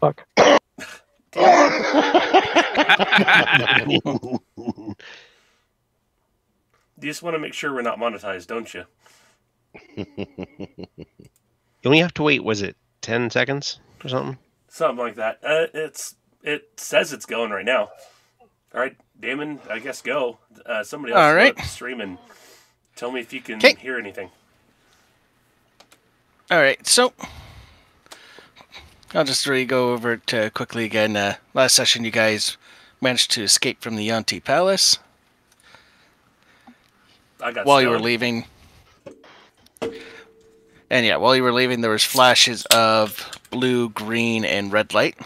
Fuck. You just want to make sure we're not monetized, don't you? You only have to wait, was it 10 seconds or something? Something like that. It says it's going right now. All right, Damon, I guess go. Somebody else go up the stream and tell me if you can hear anything. All right, so I'll just really go over it quickly again. Last session, you guys managed to escape from the Yanti Palace. While you were leaving. And yeah, while you were leaving, there was flashes of blue, green, and red light.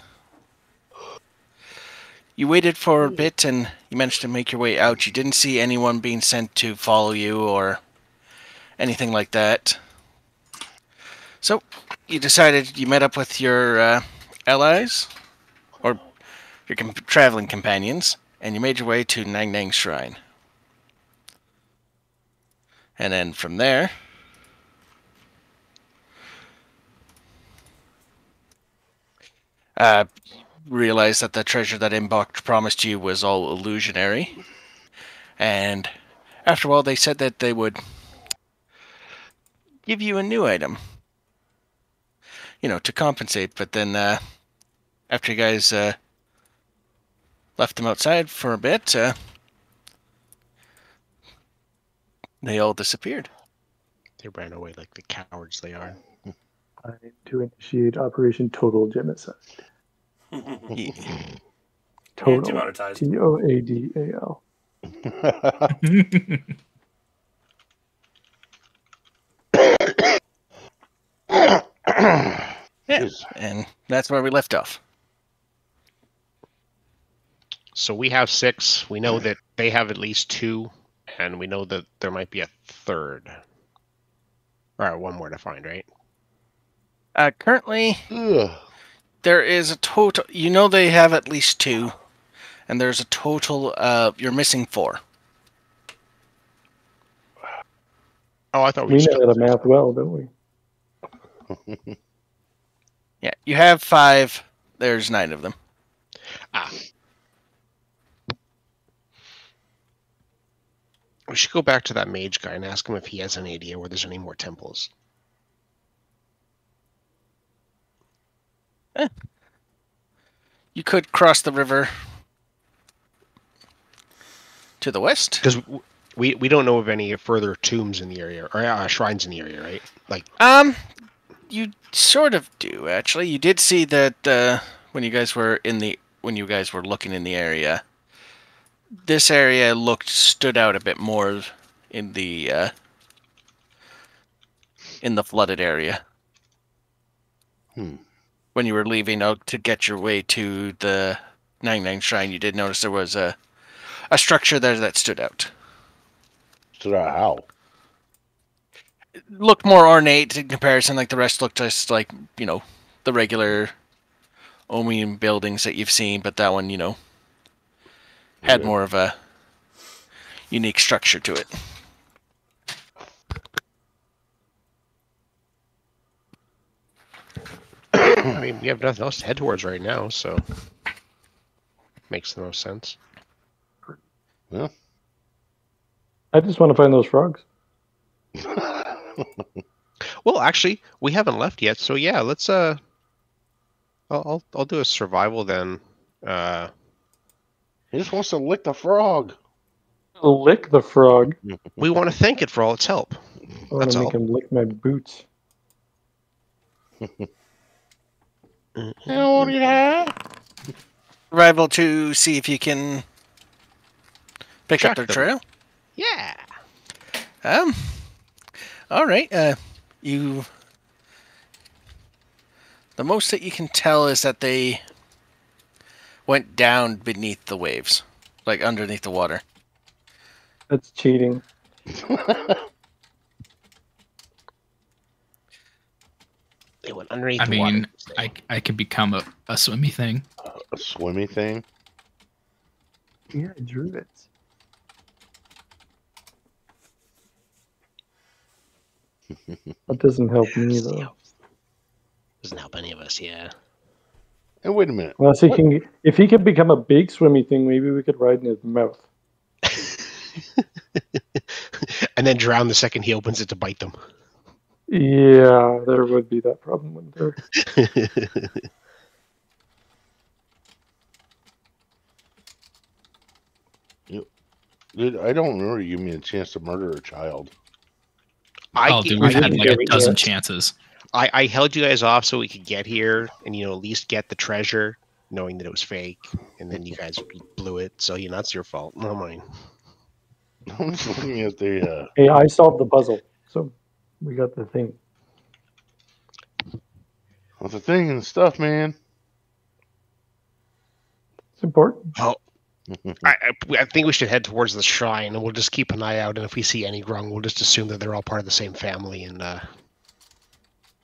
You waited for a bit, and you managed to make your way out. You didn't see anyone being sent to follow you or anything like that. So, you decided you met up with your allies, or your traveling companions, and you made your way to Nang Nang Shrine. And then from there, realized that the treasure that Imbok promised you was all illusionary. And after a while, they said that they would give you a new item, you know, to compensate. But then after you guys left them outside for a bit, they all disappeared. They ran away like the cowards they are. To initiate Operation Total Genocide. Yeah. Total. Demonetized. TOADAL. Yeah, and that's where we left off. So we have 6. We know that they have at least 2, and we know that there might be a third. Or 1 more to find, right? Currently, there is a total. You know they have at least 2, and there's a total of. You're missing 4. Oh, I thought we know how to math well, don't we? Yeah, you have 5. There's 9 of them. We should go back to that mage guy and ask him if he has any idea where there's any more temples. You could cross the river to the west. Because we don't know of any further tombs in the area, or shrines in the area, right? Like, you sort of do actually. You did see that when you guys were looking in the area. This area stood out a bit more in the flooded area. When you were leaving out to get your way to the Nang Nang Shrine, you did notice there was a structure there that stood out. Stood out how? It looked more ornate in comparison. Like the rest looked just like, you know, the regular Omian buildings that you've seen, but that one, you know, had more of a unique structure to it. I mean, we have nothing else to head towards right now, so makes the most sense. Yeah. I just want to find those frogs. Well, actually, we haven't left yet, so yeah, let's I'll do a survival then. He just wants to lick the frog. Lick the frog. We want to thank it for all its help. I want to make him lick my boots. Hell yeah! Survival to see if you can pick up their trail. Yeah. All right. The most that you can tell is that they went down beneath the waves, like underneath the water. That's cheating. They went underneath the water. I mean, I could become a swimmy thing. A swimmy thing? Yeah, I drew it. That doesn't help me, though. Doesn't help any of us, yeah. Hey, wait a minute. Unless he can, if he could become a big swimmy thing, maybe we could ride in his mouth. And then drown the second he opens it to bite them. Yeah, there would be that problem, wouldn't there? Dude, I don't remember you giving me a chance to murder a child. Dude, we've had like a dozen chances. I held you guys off so we could get here and, at least get the treasure, knowing that it was fake. And then you guys blew it. So, that's your fault, not mine. I'm just looking at the... Hey, I solved the puzzle, so we got the thing. Well, the thing and stuff, man. It's important. Well, I think we should head towards the shrine, and we'll just keep an eye out. And if we see any grung, we'll just assume that they're all part of the same family and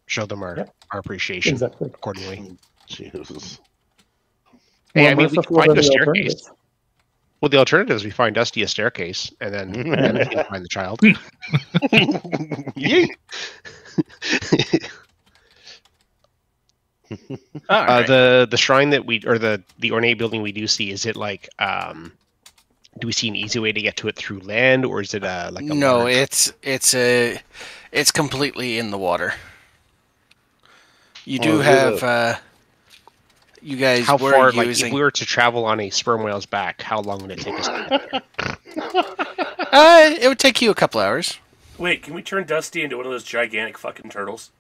show them our appreciation accordingly. Jesus. Hey, we can find a staircase. Well, the alternative is we find Dusty a staircase, and then we can find the child. The shrine that the ornate building we do see, is it like do we see an easy way to get to it through land, or is it like a no? large... It's completely in the water. You do have you guys. How were far? using... Like, if we were to travel on a sperm whale's back, how long would it take us to get there? It would take you a couple hours. Wait, can we turn Dusty into one of those gigantic fucking turtles?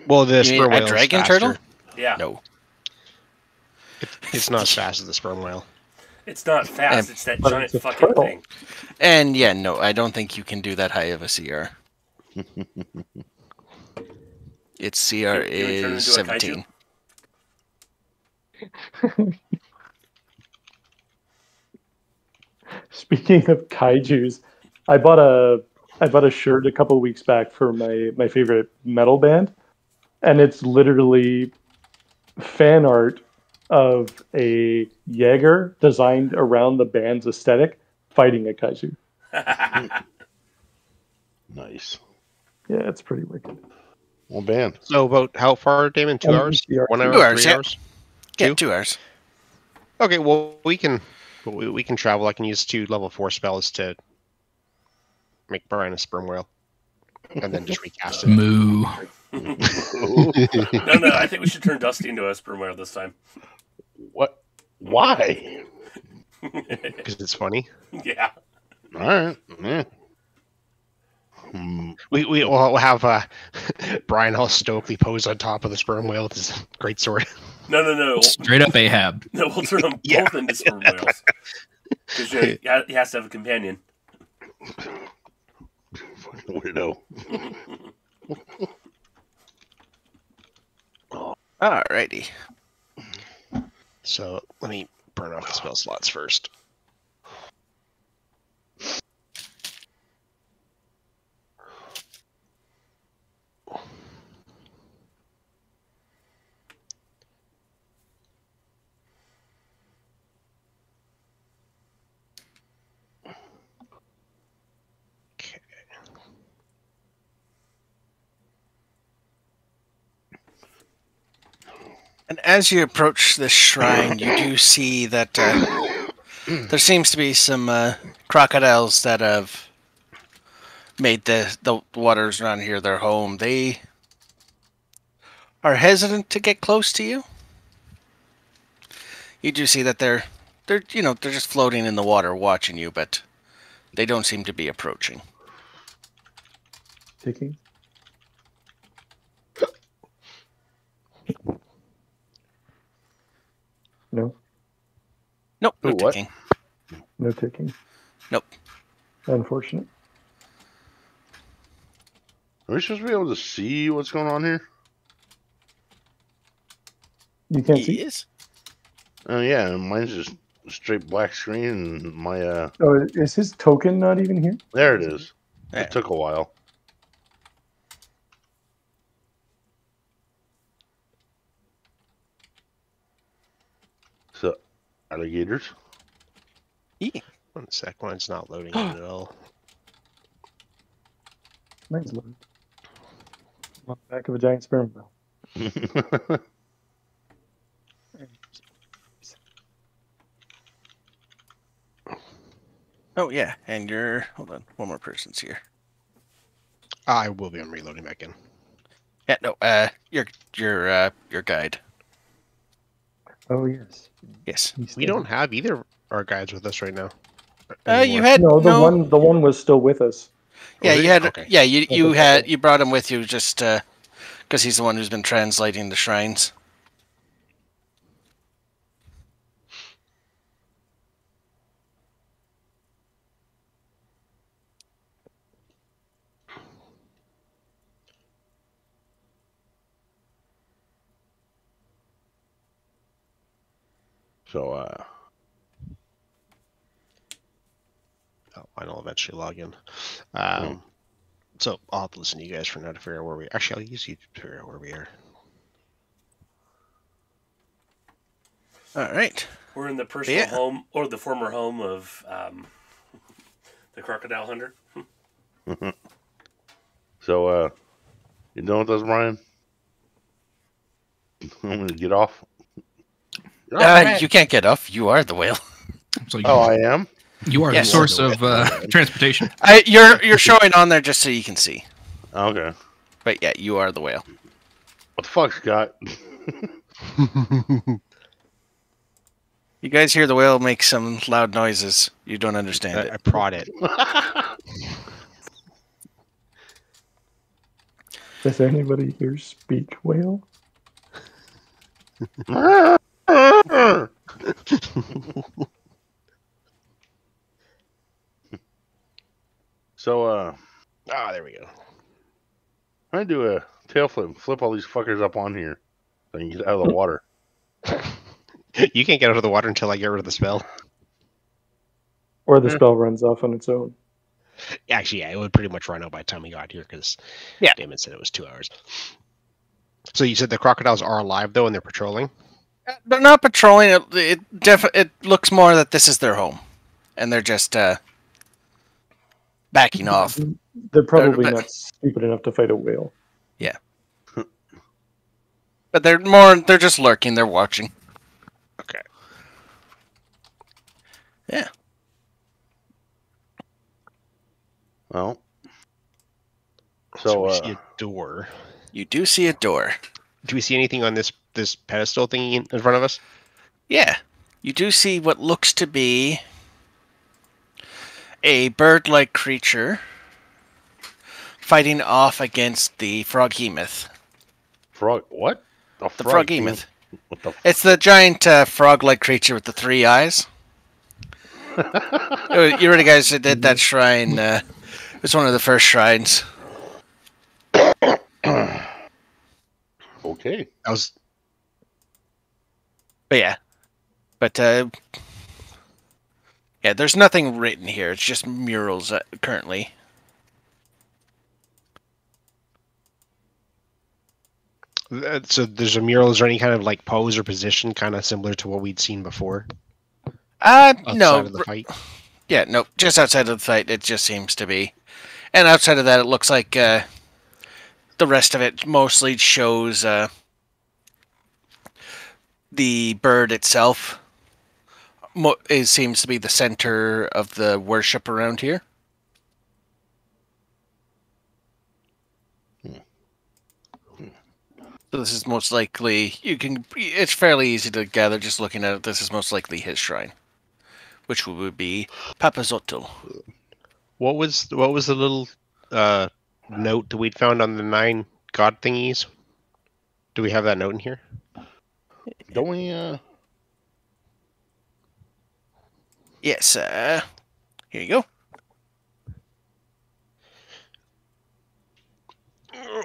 Well, the sperm whale a dragon faster. turtle? Yeah. No. It's not as fast as the sperm whale. It's not fast. It's that giant it's fucking turtle. thing. And yeah, no, I don't think you can do that high of a CR. Its CR is 17. Speaking of kaijus, I bought a shirt a couple weeks back for my favorite metal band, and it's literally fan art of a Jaeger designed around the band's aesthetic fighting a kaiju. Nice. Yeah, it's pretty wicked. Well, band. So about how far, Damon? 2 hours? 1 hour? 2 hours, 3 yeah. hours? Yeah, 2 hours. Okay, well, we can travel. I can use 2 level 4 spells to make Brian a sperm whale, and then just recast it. Moo. No, I think we should turn Dusty into a sperm whale this time. What? Why? Because it's funny. Yeah. All right. Yeah. We'll have Brian all stoically pose on top of the sperm whale with his great sword. No. Straight up Ahab. No, we'll turn them both into sperm whales. Because he has to have a companion. Fucking weirdo. Alrighty. So let me burn off the spell slots first. And as you approach the shrine, you do see that there seems to be some crocodiles that have made the waters around here their home. They are hesitant to get close to you. You do see that they're just floating in the water watching you, but they don't seem to be approaching. Ticking. No. Nope, no What? ticking. No ticking. Nope. Unfortunate. Are we supposed to be able to see what's going on here? You can't He see. is. Oh yeah, mine's just a straight black screen, and my Oh, is his token not even here? there it is. Yeah. It took a while. So, alligators. One sec, mine's not loading in at all. Mine's loaded. On the back of a giant sperm whale. Oh yeah, and hold on, one more person's here. I will be. I'm reloading back in. Yeah, no, your guide. Oh yes. Yes. We don't have either our guides with us right now. You had no. The one was still with us. Yeah, you had. Okay. Yeah, you brought him with you just because he's the one who's been translating the shrines. So, I'll eventually log in. So I'll have to listen to you guys for now to figure out where we. Actually, I'll use you to figure out where we are. All right. We're in the personal home or the former home of the crocodile hunter. So, you done with us, Brian? I'm gonna get off. You can't get off. You are the whale. So I am. You are the source of transportation. You're showing on there just so you can see. Okay. But yeah, you are the whale. What the fuck, Scott? You guys hear the whale make some loud noises. You don't understand it. I prod it. Does anybody here speak whale? So, there we go. I'm gonna do a tail flip all these fuckers up on here so you can get out of the water. You can't get out of the water until I get rid of the spell. Or the spell runs off on its own. Actually, yeah, it would pretty much run out by the time we got here because Damon said it was 2 hours. So you said the crocodiles are alive though, and they're patrolling. They're not patrolling. It looks more that this is their home, and they're just backing off. They're probably not stupid enough to fight a whale. Yeah. But they're just lurking, they're watching. Okay. Yeah. Well. So we see a door. You do see a door. Do we see anything on this pedestal thingy in front of us? Yeah. You do see what looks to be a bird-like creature fighting off against the froghemoth. Frog? What? The froghemoth. What the? It's the giant frog-like creature with the 3 eyes. You already guys did that shrine. It was one of the first shrines. Okay. But yeah. But yeah, there's nothing written here. It's just murals currently. So there's a mural. Is there any kind of like pose or position, kind of similar to what we'd seen before? No. Of the fight? Yeah, no. Just outside of the fight, it just seems to be. And outside of that, it looks like the rest of it mostly shows the bird itself. It seems to be the center of the worship around here. So this is most likely, it's fairly easy to gather just looking at it. This is most likely his shrine, which would be Papazotl. What was the little note that we'd found on the 9 god thingies? Do we have that note in here? Don't we, Yes, here you go.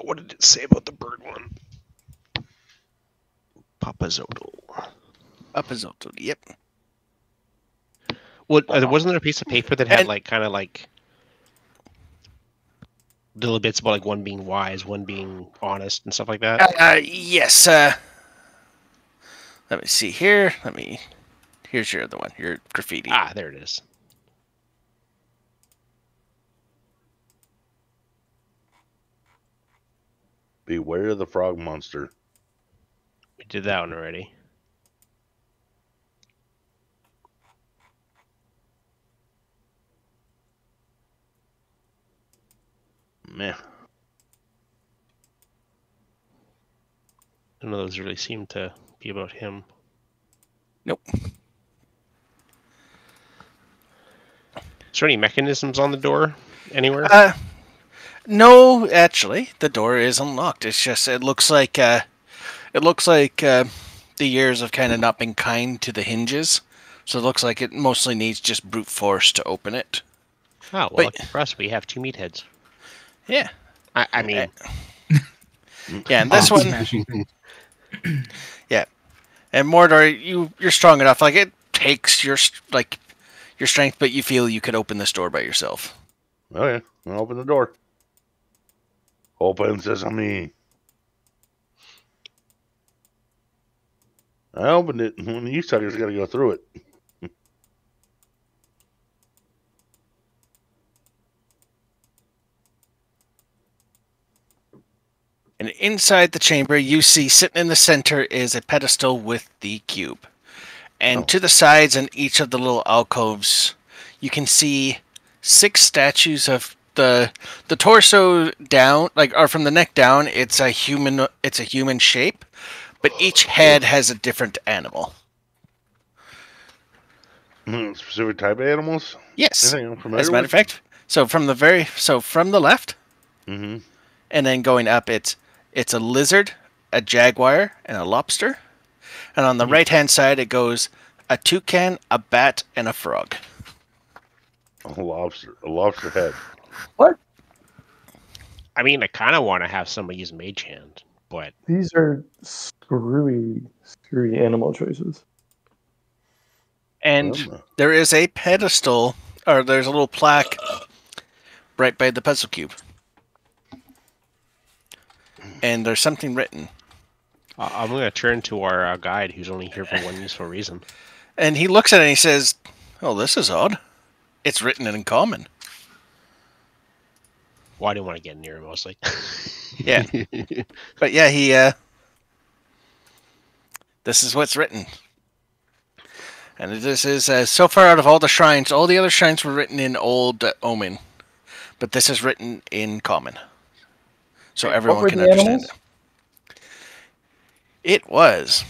What did it say about the bird one? Papazotl. Papazotl, yep. Well, wasn't there a piece of paper that had kind of little bits about like one being wise, one being honest, and stuff like that? Yes. Let me see here. Here's your other one. Your graffiti. Ah, there it is. beware of the frog monster. We did that one already. Meh. None of those really seem to be about him. Nope. Is there any mechanisms on the door anywhere? No, actually, the door is unlocked. It's just it looks like the years of kind of not being kind to the hinges, so it looks like it mostly needs just brute force to open it. Oh, well, lucky for us, we have 2 meatheads. Yeah. I mean... yeah, and this one... yeah. And Mordor, you're strong enough. Like, it takes your strength, but you feel you could open this door by yourself. Oh, yeah. I'll open the door. Open sesame. I opened it. When you suckers got to go through it. And inside the chamber, you see sitting in the center is a pedestal with the cube. And to the sides and each of the little alcoves, you can see 6 statues of the torso down, or from the neck down, it's a human shape, but each head has a different animal. Specific type of animals? Yes. As a matter of fact, from the left, mm-hmm. and then going up, it's a lizard, a jaguar, and a lobster. And on the right-hand side, it goes a toucan, a bat, and a frog. A lobster head. What? I mean, I kind of want to have somebody use Mage Hand, but... These are screwy animal choices. And there is a pedestal, or there's a little plaque right by the puzzle cube. And there's something written. I'm going to turn to our guide, who's only here for one useful reason. And he looks at it and he says, "Oh, this is odd. It's written in common." Well, I didn't want to get near him, mostly. Yeah. But yeah, this is what's written. And this is, so far out of all the shrines, all the other shrines were written in Old Omen. But this is written in Common. So everyone can understand it. It was.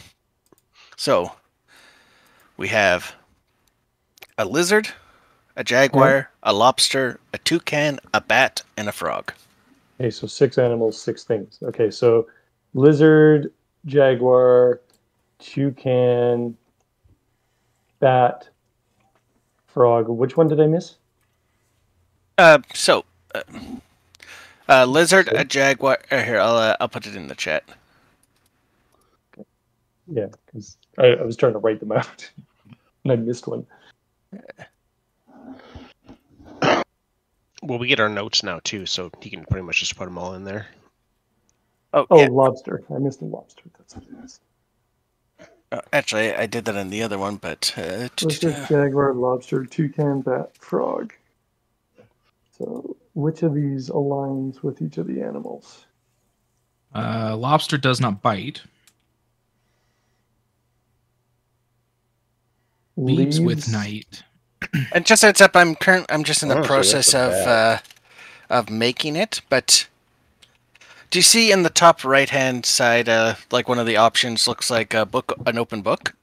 So, we have a lizard, a jaguar, a lobster, a toucan, a bat, and a frog. Okay, so 6 animals, 6 things. Okay, so lizard, jaguar, toucan, bat, frog. Which one did I miss? Lizard, a jaguar. Here, I'll put it in the chat. Yeah, because I was trying to write them out, and I missed one. Well, we get our notes now, too, so he can pretty much just put them all in there. Oh, yeah. Lobster. I missed the lobster. That's what it is. Actually, I did that in the other one, but... Lizard, jaguar, lobster, toucan, bat, frog. So, which of these aligns with each of the animals? Lobster does not bite. Leaves with night. And just heads up, I'm just in the process of making it. But do you see in the top right hand side, like one of the options looks like an open book?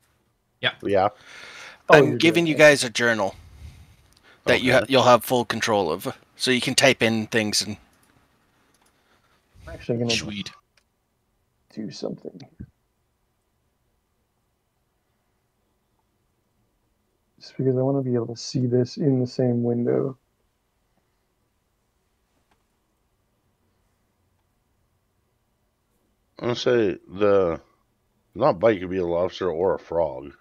Yeah. Yeah. I'm giving you guys a journal that you'll have full control of, so you can type in things and. I'm actually going to do something. Just because I want to be able to see this in the same window. I'm going to say not bite could be a lobster or a frog.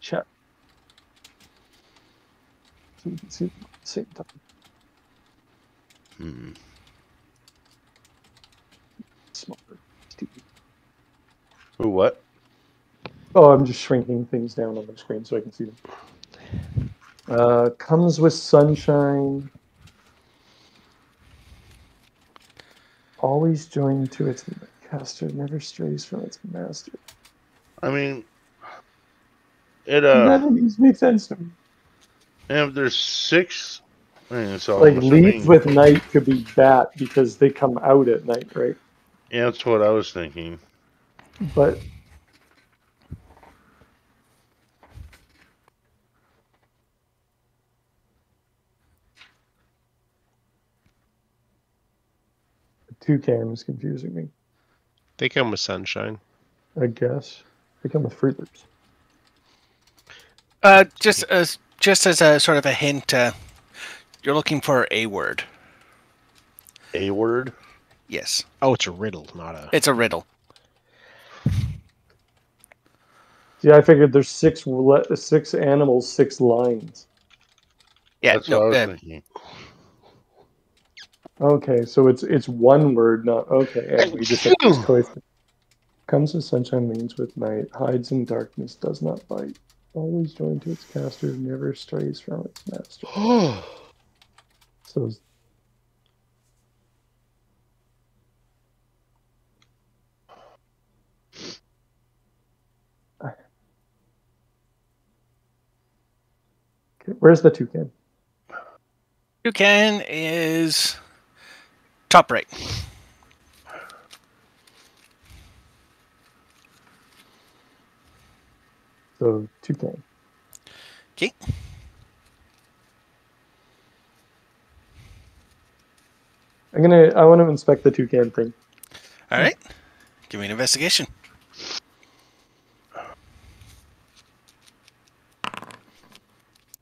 Chat. So you can see it at the same time. Smaller. Ooh, what? Oh, I'm just shrinking things down on the screen so I can see them. Comes with sunshine. always joined to its caster, never strays from its master. I mean, it none of these make sense to me. And if there's 6, so like leads with night could be bat because they come out at night, right? Yeah, that's what I was thinking. But toucan is confusing me. They come with sunshine. I guess. They come with Fruit Loops. Just as a sort of a hint, you're looking for a word. A word? Yes. Oh, it's a riddle, not a... It's a riddle. Yeah, I figured there's 6 animals, 6 lines. Yeah, that's what I was thinking. Okay, so it's one word, not okay. And we just have this choice. Comes with sunshine, leans with night, hides in darkness, does not bite. Always joined to its caster, never strays from its master. So okay, where's the toucan? Toucan is top right. So toucan. Okay. I want to inspect the toucan thing. All right. Give me an investigation.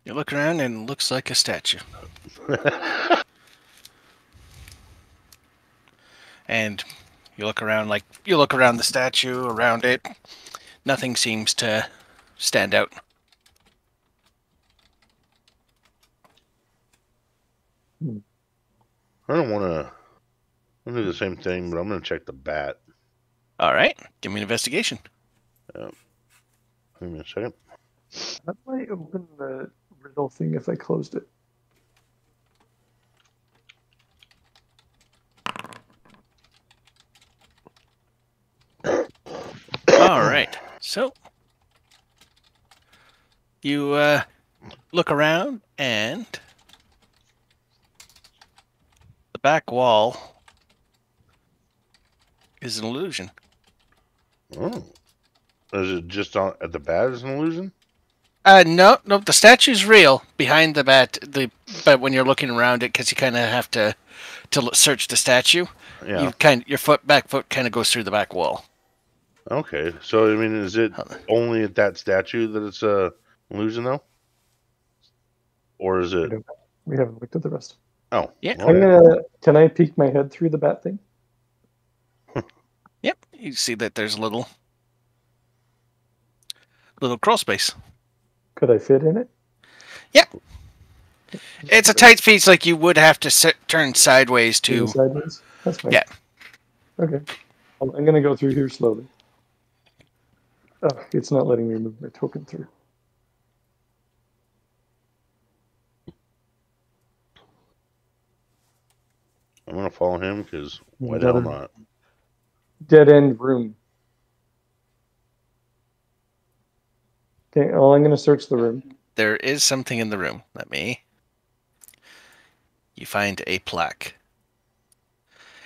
You look around and it looks like a statue. And you look around the statue, around it. Nothing seems to stand out. I don't want to do the same thing, but I'm going to check the bat. All right. Give me an investigation. Give me a second. How do I open the riddle thing if I closed it? All right. So you look around and the back wall is an illusion. Oh. Is it just at the bat as an illusion? No, the statue's real behind the bat. But when you're looking around it, because you kind of have to search the statue, yeah. Your back foot kind of goes through the back wall. Okay, so I mean, is it only at that statue that it's a illusion, though, or is it? We haven't looked at the rest. Oh, yeah. Can I peek my head through the bat thing? Yep, you see that there's a little crawl space. Could I fit in it? Yep. It's a tight piece, like you would have to turn sideways to. Sideways? That's fine. Yeah. Okay. I'm going to go through here slowly. Oh, it's not letting me move my token through. I'm going to follow him because why the hell not? Dead end room. Okay, well, I'm going to search the room. There is something in the room. You find a plaque.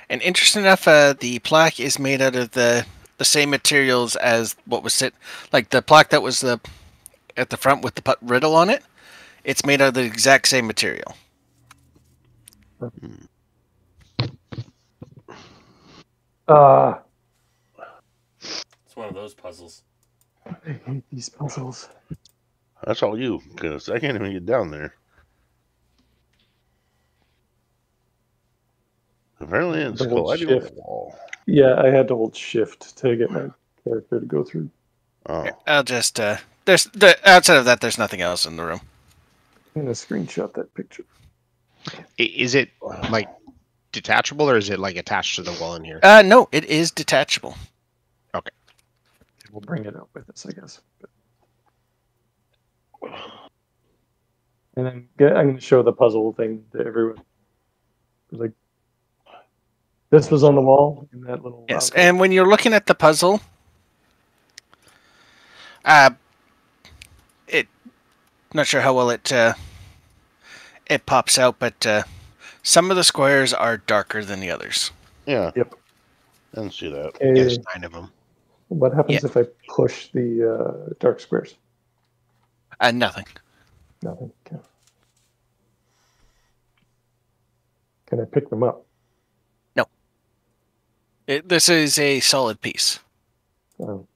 And interesting enough, the plaque is made out of the same materials as what was like the plaque that was at the front with the riddle on it. It's made out of the exact same material. It's one of those puzzles. I hate these puzzles. That's all you, because I can't even get down there. Apparently, it's colliding with the wall. Yeah, I had to hold shift to get my character to go through. Oh. I'll just outside of that, there's nothing else in the room. I'm gonna screenshot that picture. Is it like detachable or is it like attached to the wall in here? No, it is detachable. Okay. We'll bring it up with us, I guess. And then I'm going to show the puzzle thing to everyone. Like, This was on the wall in that little. Yes, and when you're looking at the puzzle, not sure how well it pops out, but some of the squares are darker than the others. Yeah. Yep. I didn't see that. Okay. There's 9 of them. What happens if I push the dark squares? Nothing. Nothing. Okay. Can I pick them up? No. This is a solid piece. Oh.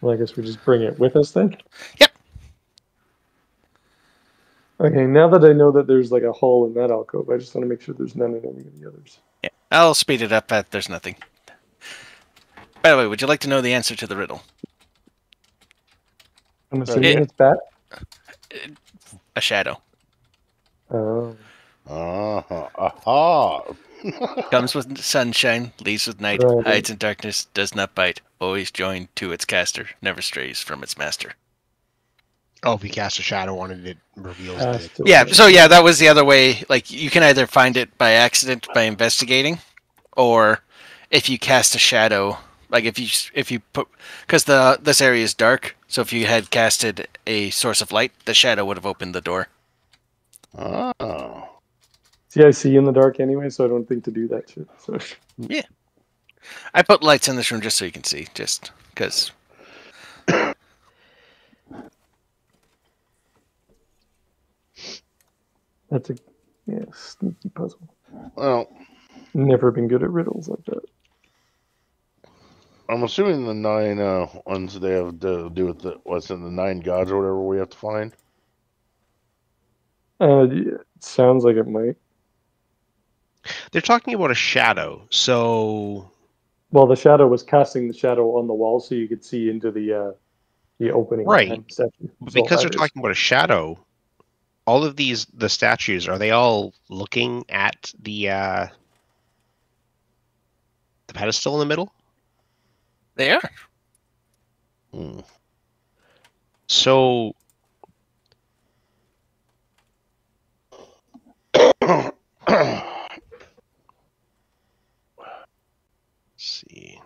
Well, I guess we just bring it with us then? Yep. Okay, now that I know that there's like a hole in that alcove, I just want to make sure there's none in any of the others. Yeah, I'll speed it up. There's nothing. By the way, would you like to know the answer to the riddle? I'm assuming it's bat? A shadow. Oh. Comes with sunshine, leaves with night, hides in darkness, does not bite, always joined to its caster, never strays from its master. Oh, if you cast a shadow on it, it reveals it. Yeah, so yeah, that was the other way. Like, you can either find it by accident by investigating, or if you cast a shadow, like if you put, because this area is dark, so if you had casted a source of light, the shadow would have opened the door. Oh. See, I see in the dark anyway, so I don't think to do that shit. So. Yeah. I put lights in this room just so you can see, just because. That's a sneaky puzzle. Well, never been good at riddles like that. I'm assuming the 9 ones they have to do with what's in the 9 gods or whatever we have to find. Yeah, it sounds like it might. They're talking about a shadow, so. Well, the shadow was casting the shadow on the wall, so you could see into the opening. Right, but because they're talking about a shadow, all of the statues, are they all looking at the pedestal in the middle? They are. So. See.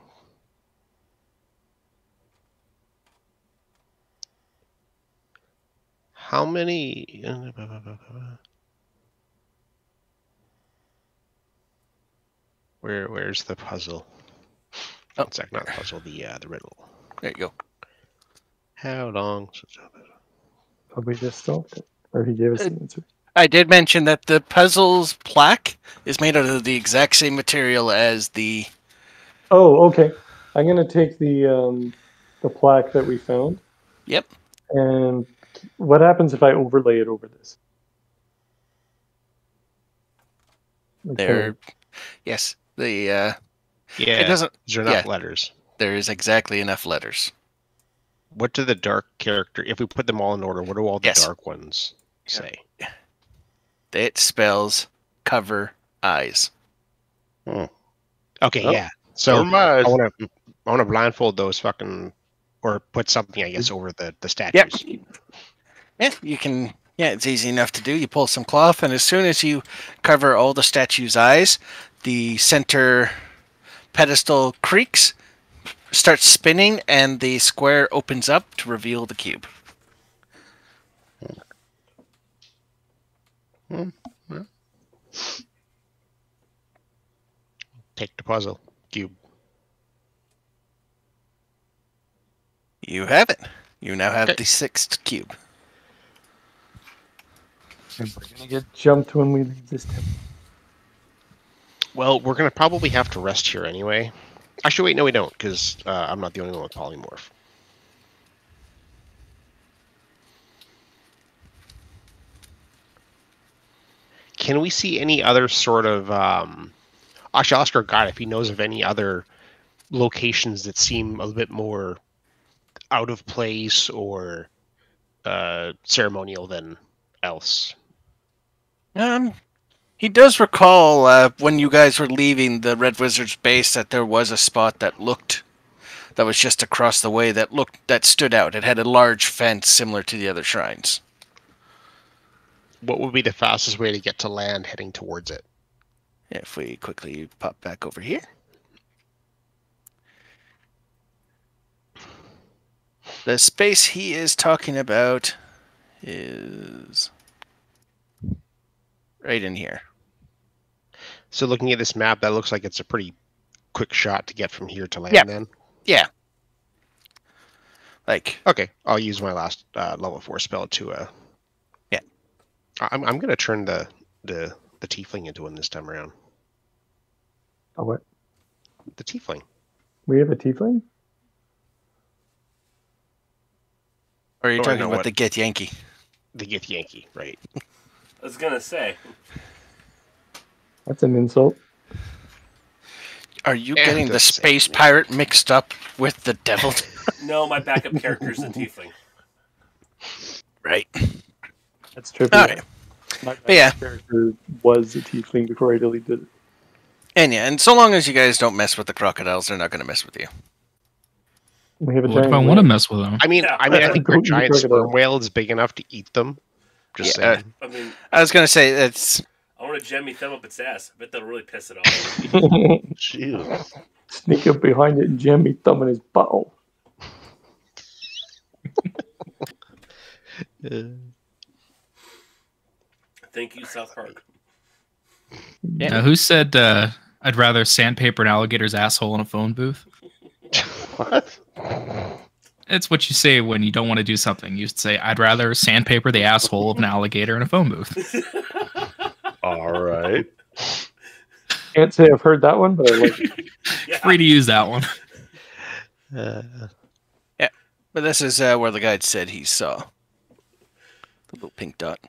How many? Where's the puzzle? Oh, it's not the puzzle. The riddle. There you go. How long? Probably just solved it, or he gave us the answer. I did mention that the puzzle's plaque is made out of the exact same material as the. Oh, okay. I'm gonna take the plaque that we found. Yep. And what happens if I overlay it over this? Yes. The yeah. It doesn't. Is there enough letters? There is exactly enough letters. What do the dark character? If we put them all in order, what do all the dark ones say? It spells cover eyes. Okay, yeah. So I want to blindfold those fucking, or put something, I guess, over the statues. Yep. Yeah, you can. Yeah, it's easy enough to do. You pull some cloth, and as soon as you cover all the statues' eyes, the center pedestal creaks, starts spinning, and the square opens up to reveal the cube. Take the puzzle cube. You have it. You now have the 6th cube. And we're gonna get jumped when we leave this temple. Well, we're gonna probably have to rest here anyway. Actually, wait, no, we don't, because I'm not the only one with polymorph. Can we see any other sort of... Actually, Oscar got if he knows of any other locations that seem a little bit more out of place or ceremonial than else. He does recall when you guys were leaving the Red Wizard's base that there was a spot that was just across the way that stood out. It had a large fence similar to the other shrines. What would be the fastest way to get to land heading towards it? If we quickly pop back over here. The space he is talking about is right in here. So looking at this map, that looks like it's a pretty quick shot to get from here to land then? Yeah. Like, okay, I'll use my last level 4 spell to yeah. I'm gonna turn the tiefling into one this time around. Oh, what? The tiefling. We have a tiefling? Or are you talking about the Get Yankee? The Get Yankee, right. I was gonna say. That's an insult. Are you getting the space pirate mixed up with the devil? No, my backup character is a tiefling. Right. That's trippy. All right. My backup character was a tiefling before I deleted it. And so long as you guys don't mess with the crocodiles, they're not going to mess with you. We have a what if I want to mess with them? I mean, I think a giant sperm whale is big enough to eat them. Just saying. I was going to say that's. I want to jam me thumb up its ass. I bet that'll really piss it off. Jeez. Sneak up behind it and jam me thumb in his butthole. Thank you, South Park. Yeah. Now, who said I'd rather sandpaper an alligator's asshole in a phone booth? What? It's what you say when you don't want to do something. You say, I'd rather sandpaper the asshole of an alligator in a phone booth. All right. Can't say I've heard that one, but I like it. Yeah. Free to use that one. Yeah, but this is where the guide said he saw the little pink dot.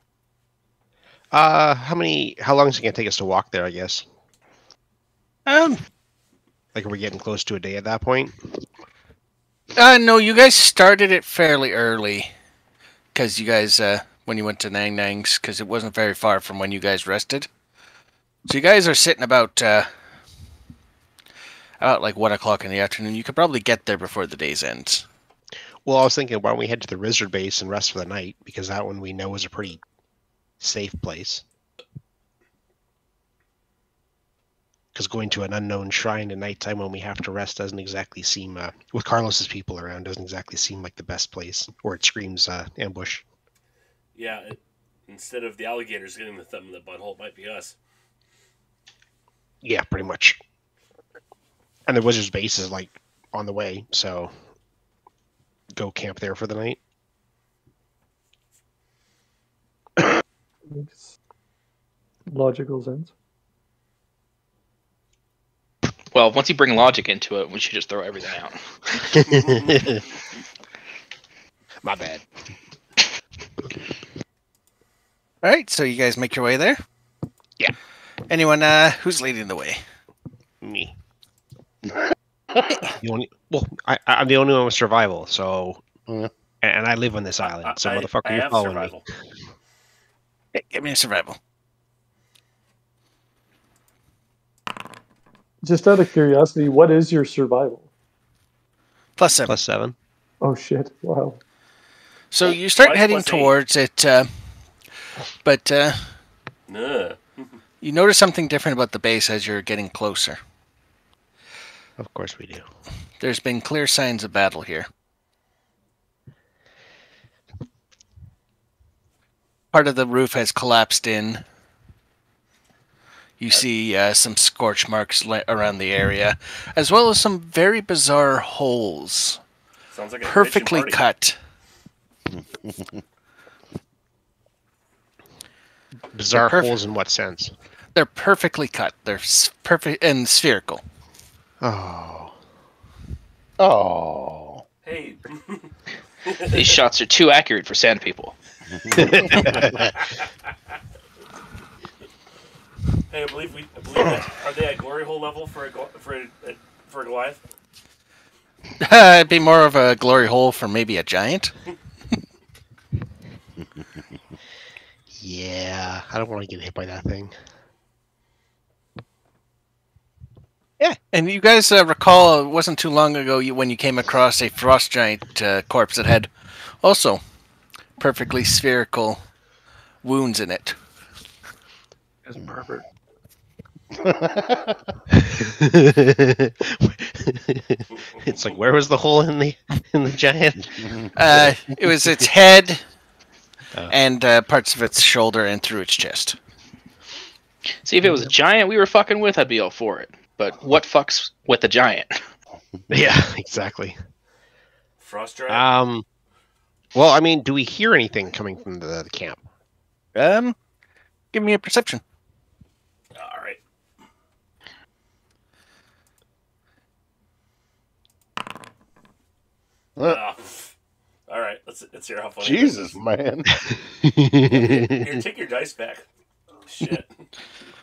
How long is it gonna take us to walk there, I guess? Like, are we getting close to a day at that point? No, you guys started it fairly early. Because you guys, when you went to Nang Nang's, because it wasn't very far from when you guys rested. So you guys are sitting about like 1 o'clock in the afternoon. You could probably get there before the day's ends. Well, I was thinking, why don't we head to the Lizard Base and rest for the night? Because that one we know is a pretty safe place. Because going to an unknown shrine at nighttime when we have to rest doesn't exactly seem, with Carlos's people around, doesn't exactly seem like the best place. Or it screams ambush. Yeah, instead of the alligators getting the thumb in the butthole, it might be us. Yeah, pretty much. And the Wizard's Base is, like, on the way, so go camp there for the night. Makes logical sense. Well, once you bring logic into it, we should just throw everything out. My bad. All right, so you guys make your way there? Yeah. Anyone who's leading the way? Me. I'm the only one with survival, so... And I live on this island, so motherfucker, you're following survival. Me. Hey, give me a survival. Just out of curiosity, what is your survival? +7. +7. Oh shit! Wow. So you start heading towards it, but you notice something different about the base as you're getting closer. Of course we do. There's been clear signs of battle here. Part of the roof has collapsed in. You see some scorch marks around the area, as well as some very bizarre holes. Sounds like a perfectly cut. Bizarre holes in what sense? They're perfectly cut. They're perfect and spherical. Oh. Hey. These shots are too accurate for sand people. Hey, I believe that. Are they at glory hole level for a Goliath? It'd be more of a glory hole for maybe a giant. Yeah, I don't want to get hit by that thing. Yeah, and you guys recall it wasn't too long ago when you came across a frost giant corpse that had also perfectly spherical wounds in it. As a pervert. It's like, where was the hole in the giant? It was its head and parts of its shoulder and through its chest. See, if it was a giant we were fucking with, I'd be all for it. But what fucks with a giant? Yeah, exactly. Frost giant? Well, I mean, do we hear anything coming from the camp? Give me a perception. All right. All right, let's hear how funny. Jesus, man. Here, take your dice back. Shit.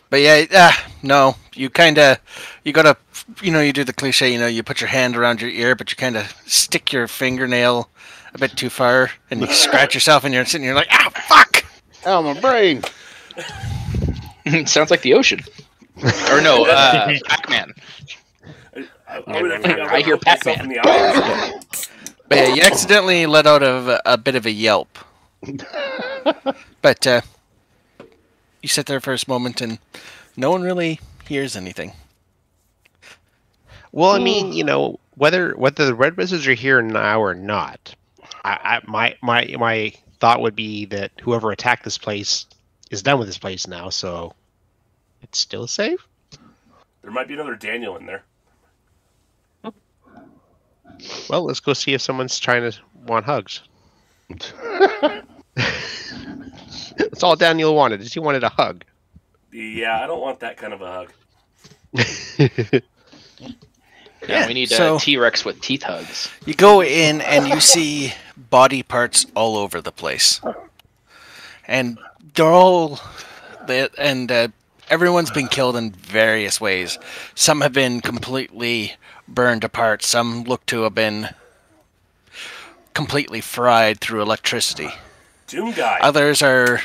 But yeah, no, you gotta, you do the cliche, you put your hand around your ear, but you kind of stick your fingernail a bit too far, and you scratch yourself, and you're sitting here like, ah, fuck! Oh, my brain. Sounds like the ocean. Or no, Pac-Man. I hear Pac-Man. But yeah, you accidentally let out a bit of a yelp. But you sit there for a moment, and no one really hears anything. Well, I mean, whether the red wizards are here now or not, my thought would be that whoever attacked this place is done with this place now, so it's still safe. There might be another Daniel in there. Well, let's go see if someone's trying to want hugs. That's all Daniel wanted. He wanted a hug. Yeah, I don't want that kind of a hug. Yeah, we need a T-Rex with teeth hugs. You go in and you see body parts all over the place, and everyone's been killed in various ways. Some have been completely burned apart. Some look to have been completely fried through electricity. Doom guy. Others are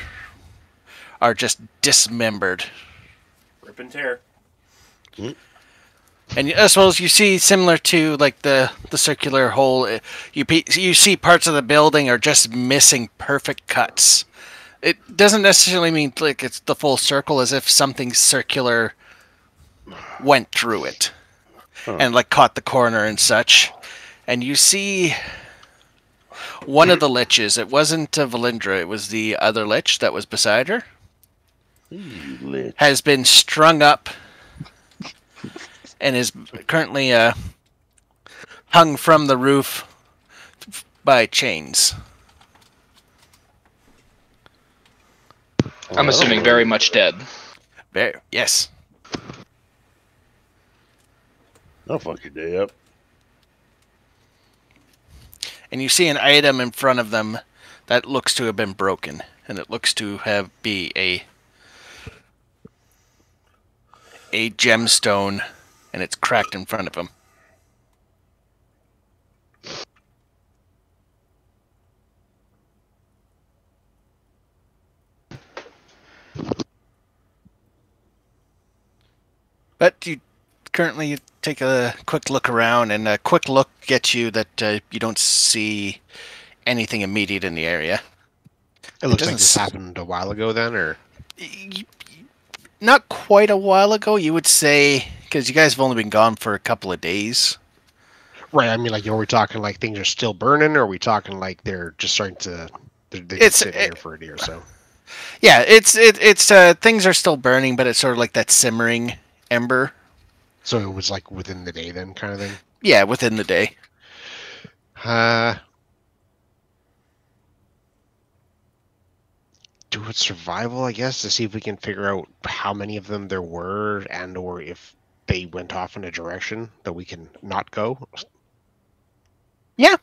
just dismembered. Rip and tear. And I suppose you see, similar to like the circular hole, you see parts of the building are just missing perfect cuts. It doesn't necessarily mean like it's the full circle, as if something circular went through it and like caught the corner and such. And you see one of the liches. It wasn't Valindra. It was the other lich that was beside her. Has been strung up and is currently hung from the roof by chains. I'm assuming very much dead. Yes. I'll fuck your day up. And you see an item in front of them that looks to have been broken, and it looks to be a gemstone, and it's cracked in front of him. But you take a quick look around, and a quick look gets you that you don't see anything immediate in the area. It looks like this happened a while ago then, or? Not quite a while ago, you would say, because you guys have only been gone for a couple of days. Right, I mean, like, are we talking like things are still burning, or are we talking like they're just starting to... They're sitting here for a day or so? Yeah, it's things are still burning, but it's sort of like that simmering ember. So it was like within the day then, kind of thing? Yeah, within the day. Do it survival, I guess, to see if we can figure out how many of them there were, and or if they went off in a direction that we can not go. Yeah.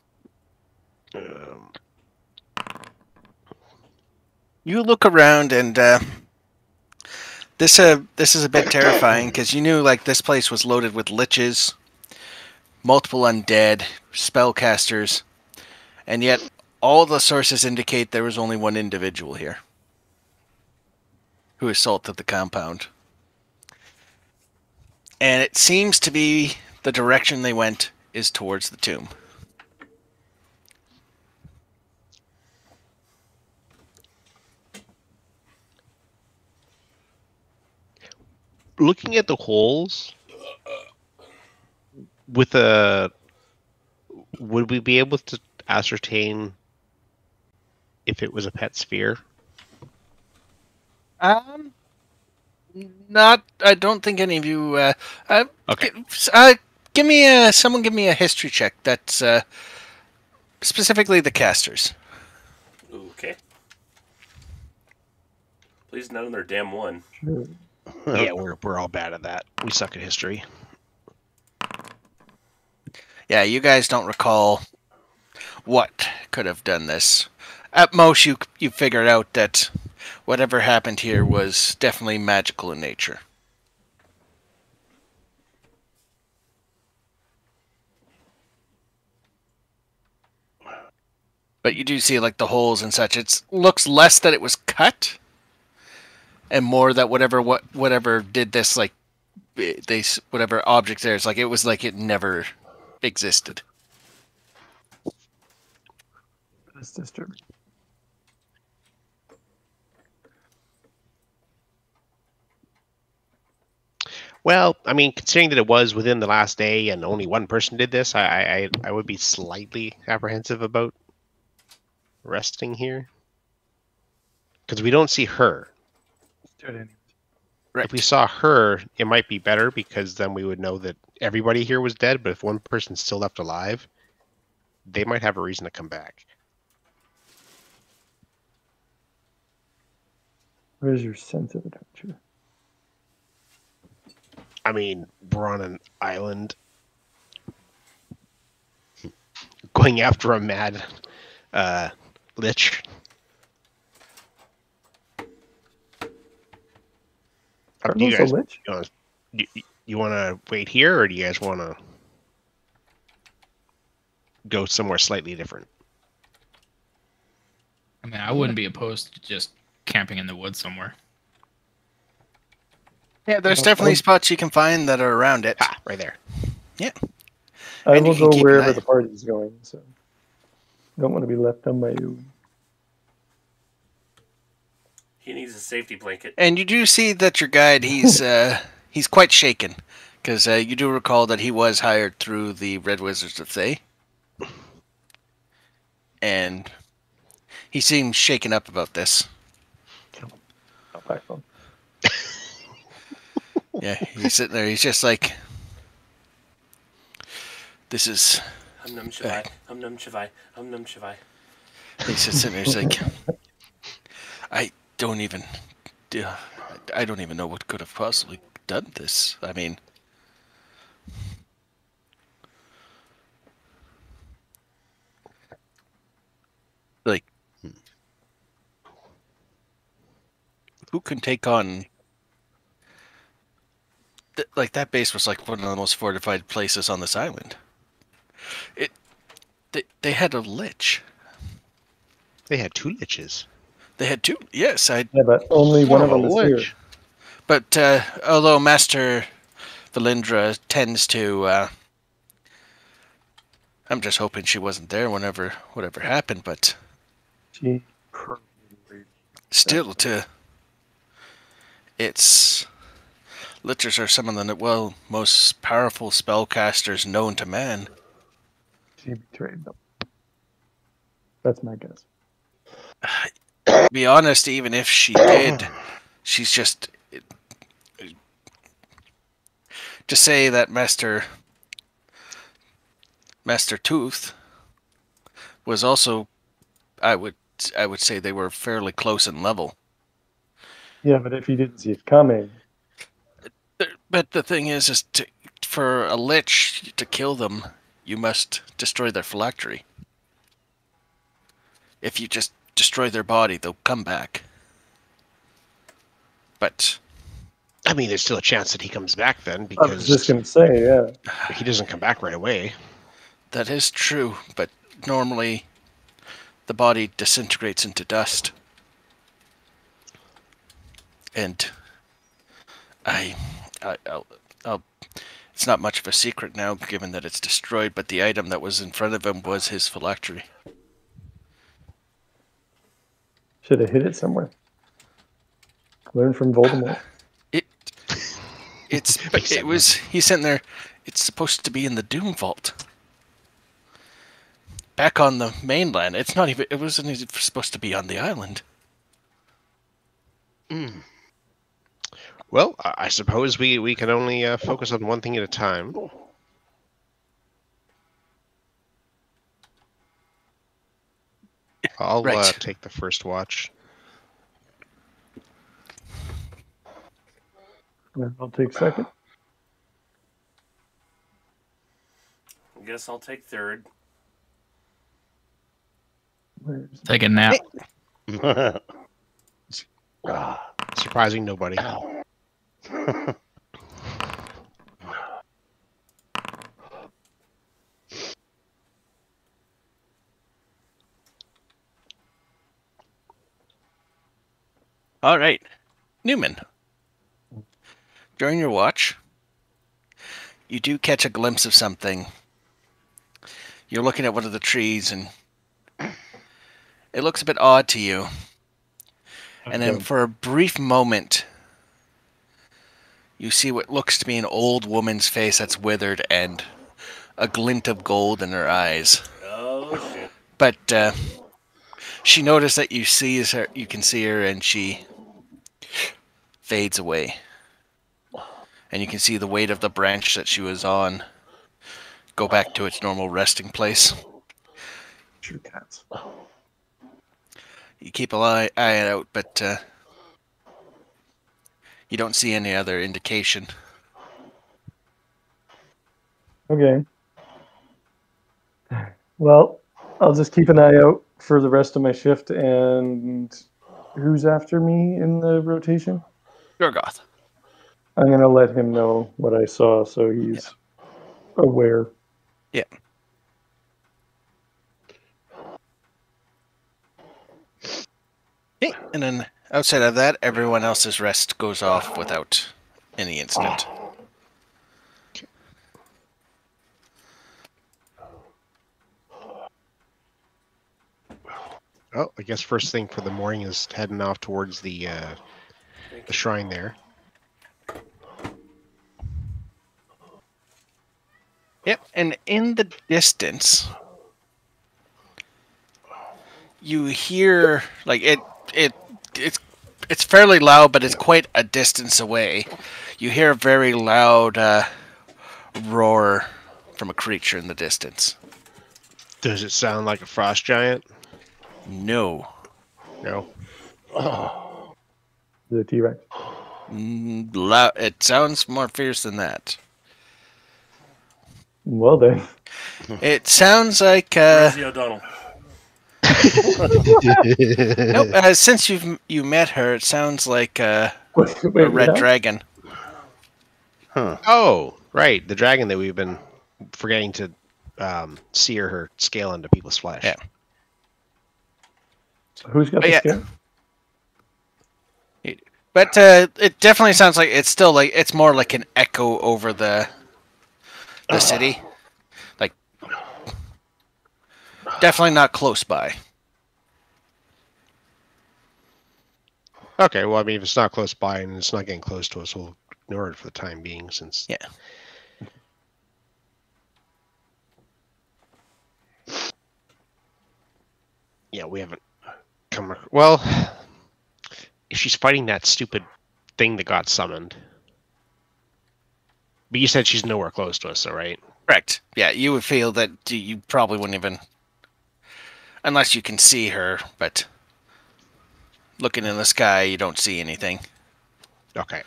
You look around, and this is a bit terrifying, because you knew like this place was loaded with liches, multiple undead, spellcasters, and yet all the sources indicate there was only one individual here who assaulted the compound. And it seems to be the direction they went is towards the tomb. looking at the holes, with a, would we be able to ascertain if it was a pet sphere? Not. I don't think any of you. Okay. Someone give me a history check. That's specifically the casters. Okay. Please, none of their damn one. Yeah, we're all bad at that. We suck at history. Yeah, you guys don't recall what could have done this. At most, you figured out that whatever happened here was definitely magical in nature. But you do see like the holes and such. It looks less that it was cut, and more that whatever did this, like whatever object there is, like it was like it never existed. That's disturbing. Well, I mean, considering that it was within the last day and only one person did this, I would be slightly apprehensive about resting here. Because we don't see her. Right. If we saw her, it might be better because then we would know that everybody here was dead, but if one person's still left alive, they might have a reason to come back. Where's your sense of adventure? I mean, we're on an island going after a mad lich. Up to you guys. You want to wait here, or do you guys want to go somewhere slightly different? I mean, I wouldn't be opposed to just camping in the woods somewhere. Yeah, there's definitely spots you can find that are around it. Ah, right there. Yeah. I will go wherever the party's going, so I don't want to be left on my own. He needs a safety blanket. And you do see that your guide, he's quite shaken, because you do recall that he was hired through the Red Wizards of Thay. And he seems shaken up about this. Yeah, he's sitting there. He's just like, this is. Num Shivai. Num Shivai. Num Shivai. He's just sitting there. He's like, I don't even know what could have possibly done this. I mean, like, who can take on? Like, that base was like one of the most fortified places on this island. They had a lich. They had two liches. They had two. Yes, Yeah, but only one of them is here. But although Master Valindra tends to, I'm just hoping she wasn't there whatever happened. But she still, it's. Lichers are some of the most powerful spellcasters known to man. She betrayed them. That's my guess. To be honest, even if she did, she's just to say that Master Tooth was also, I would say they were fairly close in level. Yeah, but if you didn't see it coming. But the thing is for a lich to kill them, you must destroy their phylactery. If you just destroy their body, they'll come back. But I mean, there's still a chance that he comes back then, because I was just going to say, yeah. He doesn't come back right away. That is true, but normally the body disintegrates into dust. And I'll it's not much of a secret now, given that it's destroyed, but the item that was in front of him was his phylactery. Should have hid it somewhere. Learn from Voldemort. He's sitting there. It's supposed to be in the Doom Vault. Back on the mainland. It wasn't even supposed to be on the island. Mm. Well, I suppose we can only focus on one thing at a time. I'll take the first watch. I'll take second. I guess I'll take third. Take a nap. Surprising nobody. All right. Newman. During your watch, you do catch a glimpse of something. You're looking at one of the trees, and it looks a bit odd to you. And then for a brief moment, you see what looks to be an old woman's face that's withered and a glint of gold in her eyes. Oh, shit. But she noticed that you can see her, and she fades away. And you can see the weight of the branch that she was on go back to its normal resting place. True cats. You keep an eye out, but you don't see any other indication. Okay. Well, I'll just keep an eye out for the rest of my shift. And who's after me in the rotation? Gorgoth. I'm going to let him know what I saw so he's aware. Yeah. Okay, and then outside of that, everyone else's rest goes off without any incident. Oh, I guess first thing for the morning is heading off towards the shrine there. Yep, and in the distance, you hear like it's fairly loud, but it's quite a distance away. You hear a very loud roar from a creature in the distance. Does it sound like a frost giant? No. No. The T-Rex. It sounds more fierce than that. Well then. It sounds like Rosie O'Donnell. Nope. Since you met her, it sounds like a red dragon. Huh. Oh, right, the dragon that we've been forgetting to sear her scale into people's flesh. Yeah. Who's got the scale? But it definitely sounds like it's still like it's more like an echo over the city. Like definitely not close by. Okay, well, I mean, if it's not close by and it's not getting close to us, we'll ignore it for the time being, since... Yeah. Yeah, we haven't come... Well, if she's fighting that stupid thing that got summoned... But you said she's nowhere close to us, though, right? Correct. Yeah, you would feel that you probably wouldn't even... Unless you can see her, but... Looking in the sky, you don't see anything. Okay.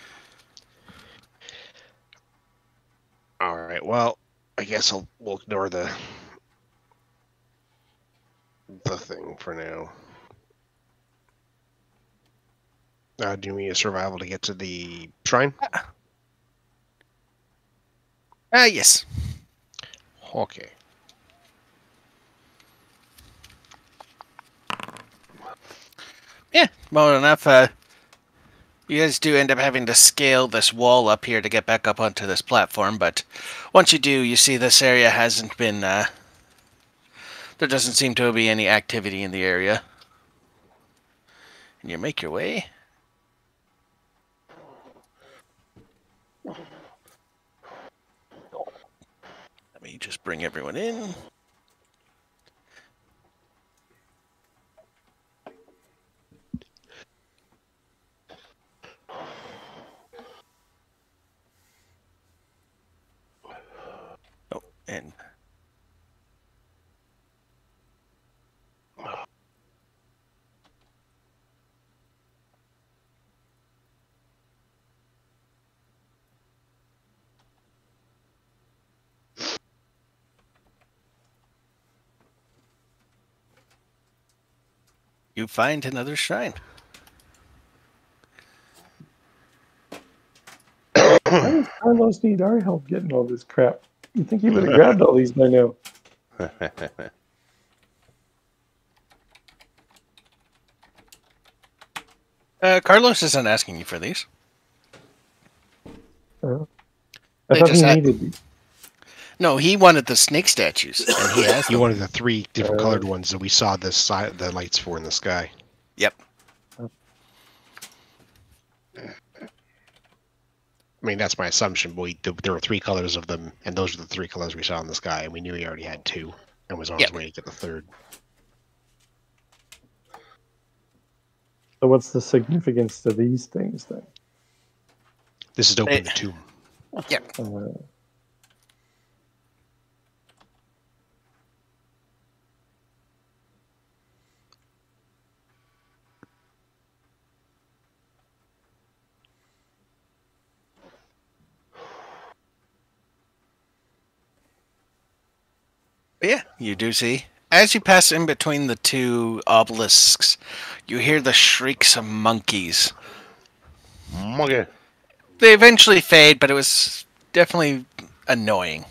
Alright, well, I guess we'll ignore the thing for now. Do we need a survival to get to the shrine? Yes. Okay. Yeah, well enough. You guys do end up having to scale this wall up here to get back up onto this platform, but once you do, you see this area hasn't been... there doesn't seem to be any activity in the area. And you make your way me just bring everyone in. Oh, and you find another shrine. Why does Carlos need our help getting all this crap? You'd think he would have grabbed all these by now. Carlos isn't asking you for these. I thought he needed these. No, he wanted the snake statues, and he has You wanted the 3 different colored ones that we saw the lights for in the sky. Yep. I mean, that's my assumption, but there were 3 colors of them, and those are the 3 colors we saw in the sky, and we knew he already had 2, and was on his way to get the 3rd. So what's the significance to these things, then? This is to open the tomb. Yep. Yeah, you do see. As you pass in between the 2 obelisks, you hear the shrieks of monkeys. Monkey. They eventually fade, but it was definitely annoying.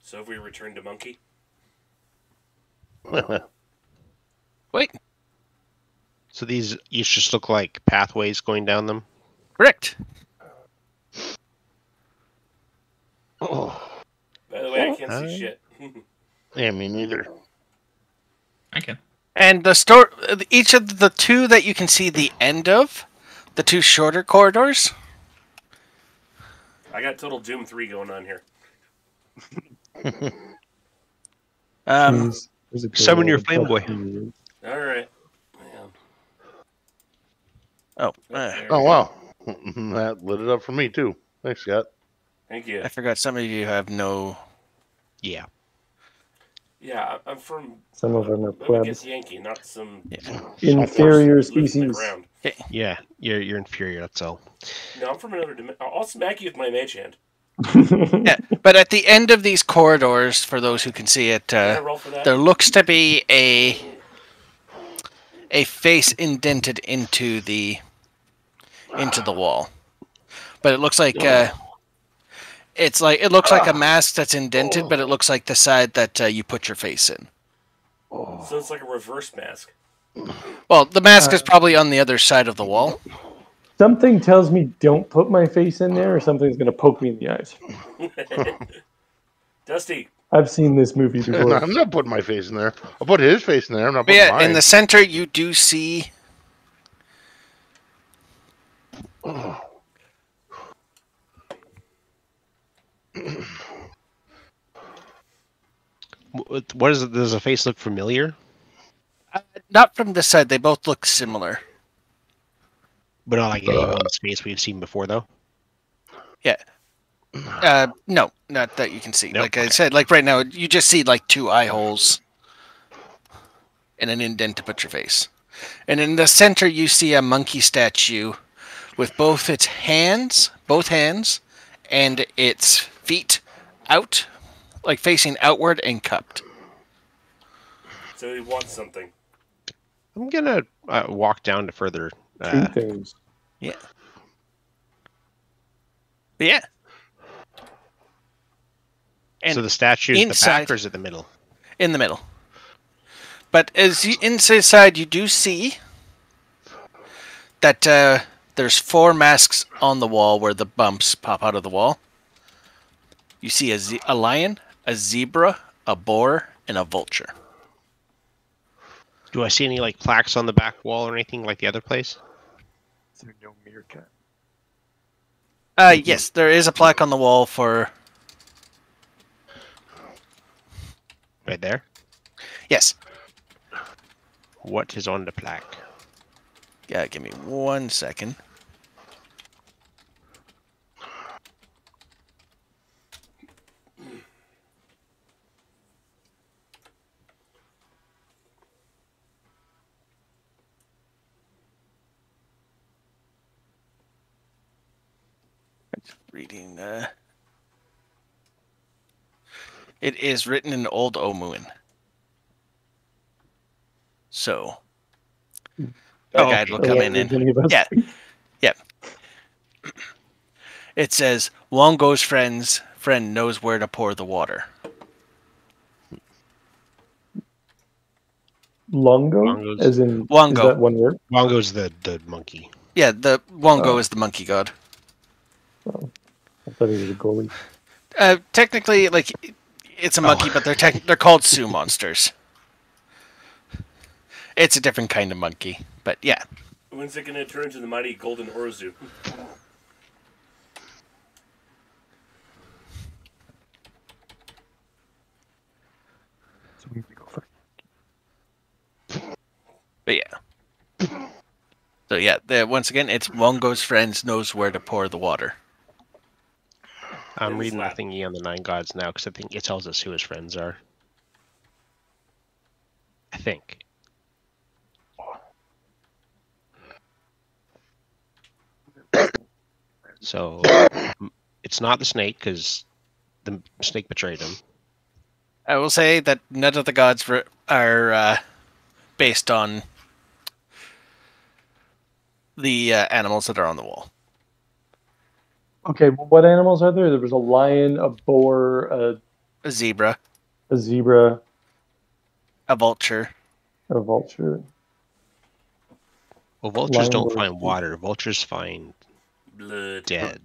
So have we returned to monkey? Wait. So these each just look like pathways going down them? Correct. Oh. By the way, I can't see shit. Yeah, me neither. I can. And each of the 2 that you can see the end of, the 2 shorter corridors. I got total Doom 3 going on here. Summon your flame boy. All right. Oh. Oh, wow. That lit it up for me, too. Thanks, Scott. Thank you. I forgot some of you have no... Yeah. Yeah, I'm from... Some of them are plebs. Yankee, not some... Inferior species. Yeah, you're inferior, that's all. No, I'm from another dimension. I'll smack you with my mage hand. Yeah, but at the end of these corridors, for those who can see it, there looks to be a face indented into the wall, but it looks like it looks like a mask that's indented, but it looks like the side that you put your face in. So it's like a reverse mask. Well, the mask is probably on the other side of the wall. Something tells me don't put my face in there, or something's going to poke me in the eyes. Dusty. I've seen this movie before. No, I'm not putting my face in there. I'll put his face in there. I'm not putting mine. In the center, you do see... What is it? Does the face look familiar? Not from this side. They both look similar. But not like anyone's face we've seen before, though? Yeah. No, not that you can see. Nope. Like I said, like right now, you just see like 2 eye holes and an indent to put your face. And in the center, you see a monkey statue with both hands, and its feet out, like facing outward and cupped. So he wants something. I'm gonna walk down to further. 2 things. Yeah. Yeah. And so the statue is the back or is it the middle? In the middle. But as you inside, you do see that there's 4 masks on the wall where the bumps pop out of the wall. You see a lion, a zebra, a boar, and a vulture. Do I see any like plaques on the back wall or anything like the other place? Is there no meerkat? Yes, there is a plaque on the wall for... Right there? Yes. What is on the plaque? Yeah, give me 1 second. Reading. It is written in Old Omuin. So, the guide will come in and... Yeah. Yeah. It says, Wongo's friend knows where to pour the water. Longo? As in, Wongo. Is that one word? Wongo's the monkey. Yeah, the Wongo is the monkey god. Oh, I thought he was a goalie. Technically, like, it's a monkey, but they're called Sioux monsters. It's a different kind of monkey, but yeah. When's it going to turn into the mighty golden Orozu? So we go first. But yeah. So yeah, once again, it's Wongo's friends knows where to pour the water. I'm reading the thingy on the Nine Gods now because I think it tells us who his friends are. I think. So it's not the snake because the snake betrayed him. I will say that none of the gods are based on the animals that are on the wall. Okay, well, what animals are there? There was a lion, a boar, A zebra, a zebra, a vulture, a vulture. Well, vultures don't find water. Vultures find blood. Dead.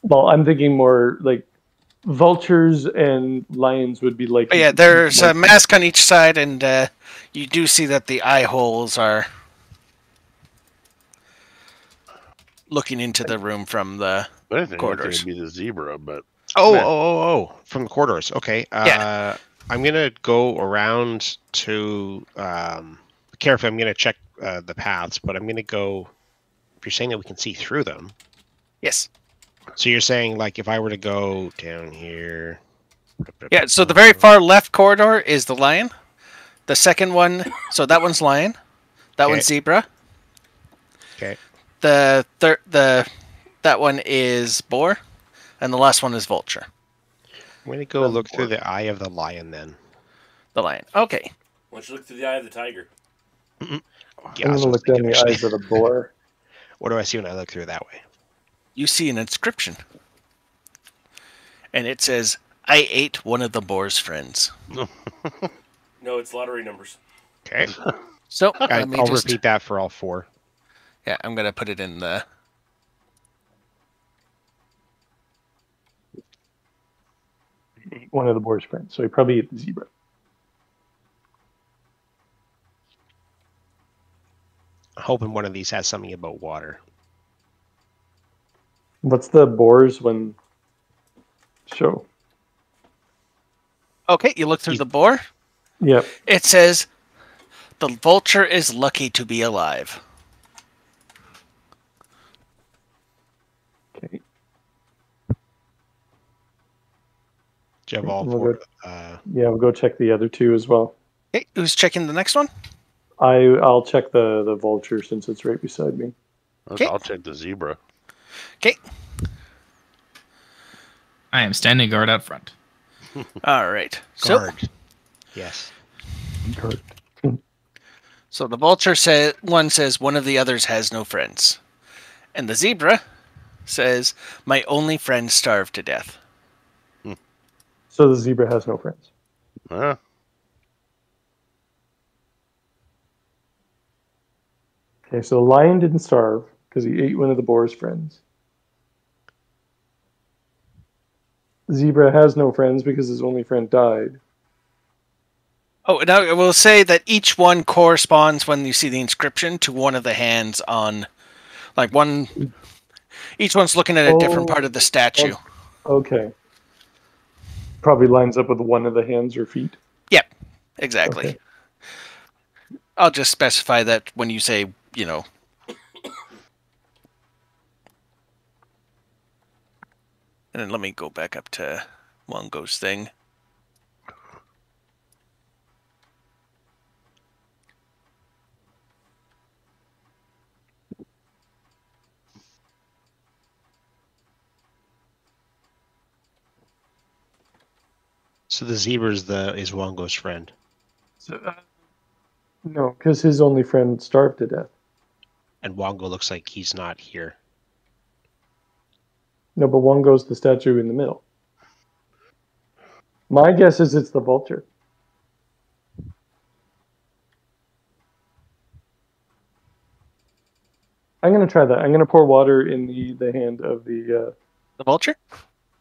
Well, I'm thinking more like vultures and lions would be like. Oh, yeah, there's a mask on each side, and you do see that the eye holes are looking into the room from the corridors. It would be the zebra, but from the corridors. Okay. Yeah. I'm gonna go around to carefully. I'm gonna check the paths, but I'm gonna go. If you're saying that we can see through them. Yes. So you're saying like if I were to go down here. Yeah. So the very far left corridor is the lion. The second one. So that one's lion. That one's zebra. Okay. That one is boar, and the last one is vulture. I'm gonna go look through the eye of the lion then. The lion. Okay. Why don't you look through the eye of the tiger? Yeah, I'm gonna look down the eyes of the boar. What do I see when I look through that way? You see an inscription, and it says, "I ate one of the boar's friends." No, it's lottery numbers. Okay. So I'll repeat that for all four. Yeah, I'm gonna put it in the. One of the boar's friends, so he probably ate the zebra. I'm hoping one of these has something about water. What's the boar's one show? Okay, you look through the boar. Yep. It says, "The vulture is lucky to be alive." Okay. Do you have all four? Yeah, we'll go check the other two as well. Okay, who's checking the next one? I'll check the vulture since it's right beside me. Okay. I'll check the zebra. Okay. I am standing guard out front. All right. Guard. So, yes. Guard. So the vulture says one of the others has no friends, and the zebra says my only friend starved to death. So the zebra has no friends. Huh? Okay, so the lion didn't starve because he ate one of the boar's friends. The zebra has no friends because his only friend died. Oh, now I will say that each one corresponds, when you see the inscription, to one of the hands on, like one. Each one's looking at a different part of the statue. Okay. Probably lines up with one of the hands or feet. Yep, exactly. Okay. I'll just specify that when you say, And then let me go back up to Wongo's thing. So the zebra is Wongo's friend. So, no, because his only friend starved to death. And Wongo looks like he's not here. No, but Wongo's the statue in the middle. My guess is it's the vulture. I'm going to try that. I'm going to pour water in the hand of the... The vulture?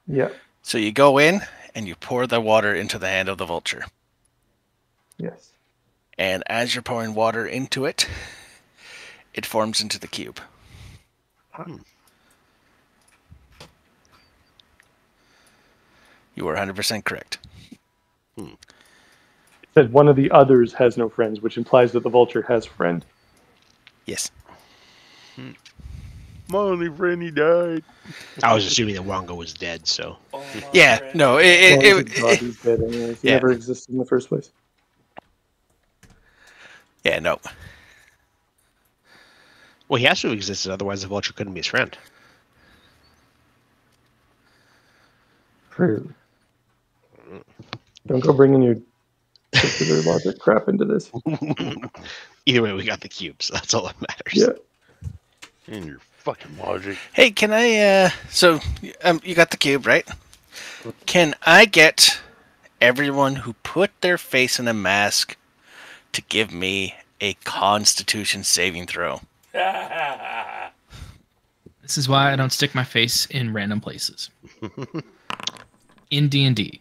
Yeah. So you go in, and you pour the water into the hand of the vulture. Yes. And as you're pouring water into it, it forms into the cube. You are 100% correct. It said one of the others has no friends, which implies that the vulture has a friend. Yes. My only friend, he died. I was assuming that Wongo was dead, so... Yeah, no, He's dead anyways. He never existed in the first place. Yeah, no. Well, he has to have existed, otherwise the vulture couldn't be his friend. True. Don't go bringing your circular logic crap into this. Either way, we got the cube, so that's all that matters. Yeah. And your fucking logic. Hey, can I, so, you got the cube, right? Can I get everyone who put their face in a mask to give me a Constitution saving throw? This is why I don't stick my face in random places. In D&D.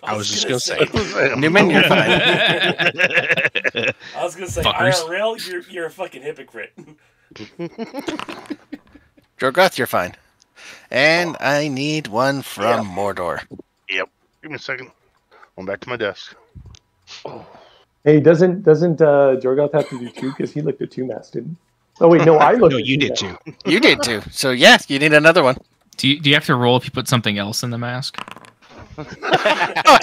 I was just going to say. Newman, you're fine. I was going to say, Fuckers. IRL, you're a fucking hypocrite. Jorgoth, you're fine. And I need one from Mordor. Yep. Give me a second. I'm back to my desk. Hey, doesn't Jorgoth have to do two? Because he looked at two masks, didn't he? Oh, wait, no, I looked No, at you two did masks. too. You did too. So, yeah, you need another one. Do you have to roll if you put something else in the mask? Oh,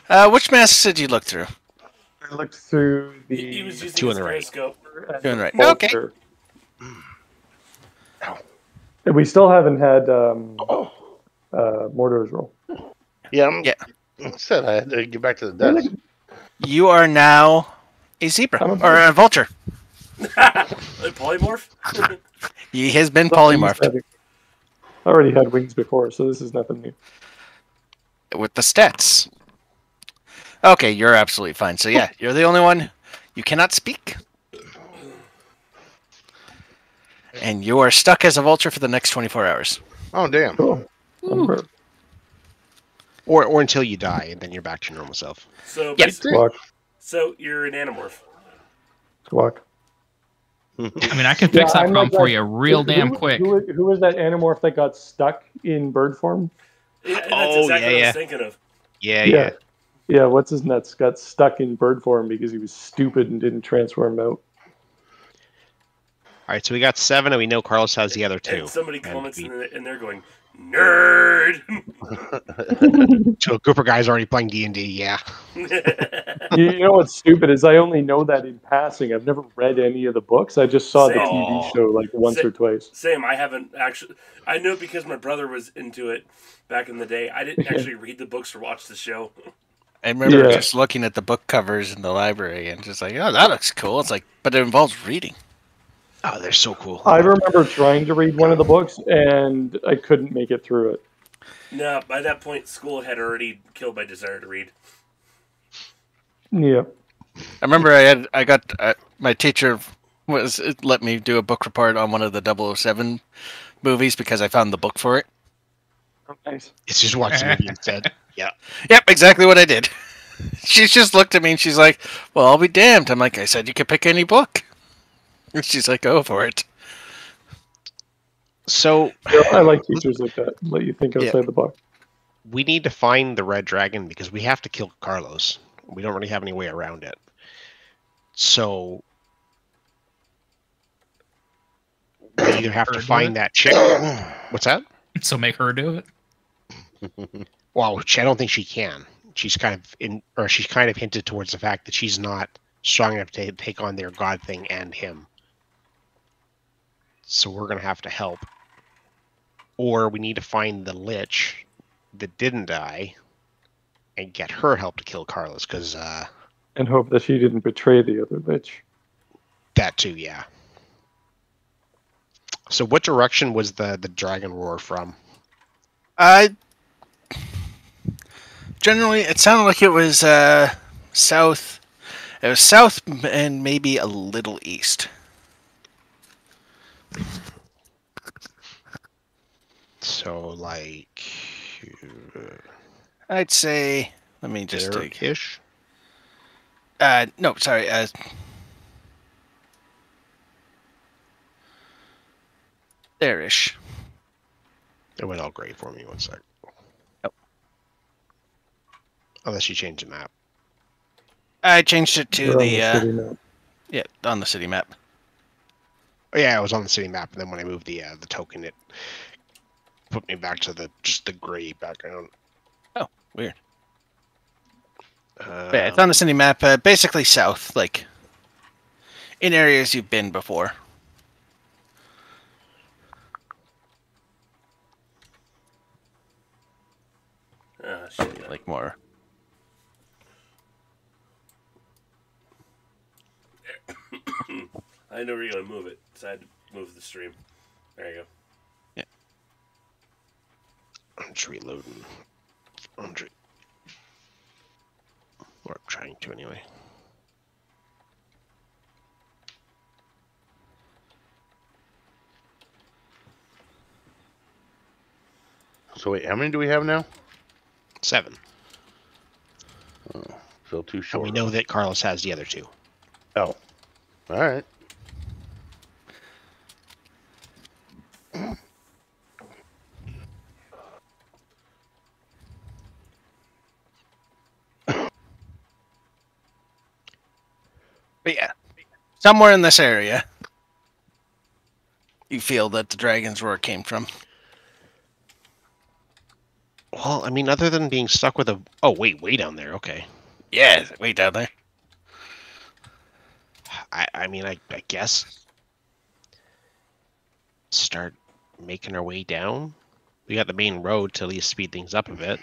hey! Which masks did you look through? I looked through He was the... using Two on his the right. periscope. Two on the right. vulture. And we still haven't had Mordor's roll. Yeah, Yeah. I said I had to get back to the desk. You are now a zebra. I'm a Or a vulture. Polymorph? He has been polymorphed. Already had wings before, so this is nothing new. With the stats. Okay, you're absolutely fine. So yeah, you're the only one. You cannot speak. And you are stuck as a vulture for the next 24 hours. Oh, damn. Cool. Or until you die, and then you're back to your normal self. So, Yes. Squawk. so you're an anamorph. Squawk. I mean, I can fix that problem for you real damn quick. Who was that anamorph that got stuck in bird form? Yeah, and that's exactly what I was thinking of. Yeah. Yeah, what's his nuts? Got stuck in bird form because he was stupid and didn't transform out. All right, so we got 7, and we know Carlos has the other 2. And somebody comments and they're going, nerd! So a group of guys already playing D&D, yeah. You know what's stupid is I only know that in passing. I've never read any of the books. I just saw the TV show like once or twice. Same, I haven't actually... I knew it because my brother was into it back in the day. I didn't actually read the books or watch the show. I remember just looking at the book covers in the library and just like, oh, that looks cool. It's like, but it involves reading. Oh, they're so cool. I remember trying to read one of the books, and I couldn't make it through it. No, by that point, school had already killed my desire to read. Yeah. I remember I got my teacher let me do a book report on one of the 007 movies because I found the book for it. Nice. It's just watch the movie instead. Yeah. Yep, exactly what I did. She just looked at me and she's like, "Well, I'll be damned." I'm like, "I said you could pick any book." And she's like, "Go for it." So I like teachers like that. Let you think outside the box. We need to find the red dragon because we have to kill Carlos. We don't really have any way around it. So we either have to find that chick. What's that? So make her do it. Well, I don't think she can. She's kind of hinted towards the fact that she's not strong enough to take on their god thing and him. So we're gonna have to help, or we need to find the lich that didn't die and get her help to kill Carlos, because and hope that she didn't betray the other lich. That too, yeah. So what direction was the dragon roar from? Generally, it sounded like it was south. It was south and maybe a little east. So, like... I'd say... Let me just take... Ish? No, sorry. There-ish. It went all gray for me, one sec. Oh. Unless you changed the map. I changed it to the city map. Yeah, on the city map. Oh, yeah, it was on the city map, and then when I moved the token, it put me back to just the gray background. Oh, weird. Yeah, it's on the city map, basically south, like in areas you've been before. Shit. Like more. I know where you're gonna move it, so I had to move the stream. There you go. Yeah. I'm just reloading. I'm trying to anyway. So wait, how many do we have now? 7. Oh, still too short. And we know that Carlos has the other 2. Oh, all right. But yeah, somewhere in this area, you feel that the dragon's roar came from. Well, I mean, other than being stuck with a... Oh, wait, way down there, okay. Yeah, way down there. I mean, I guess... Start making our way down. We got the main road to at least speed things up a bit.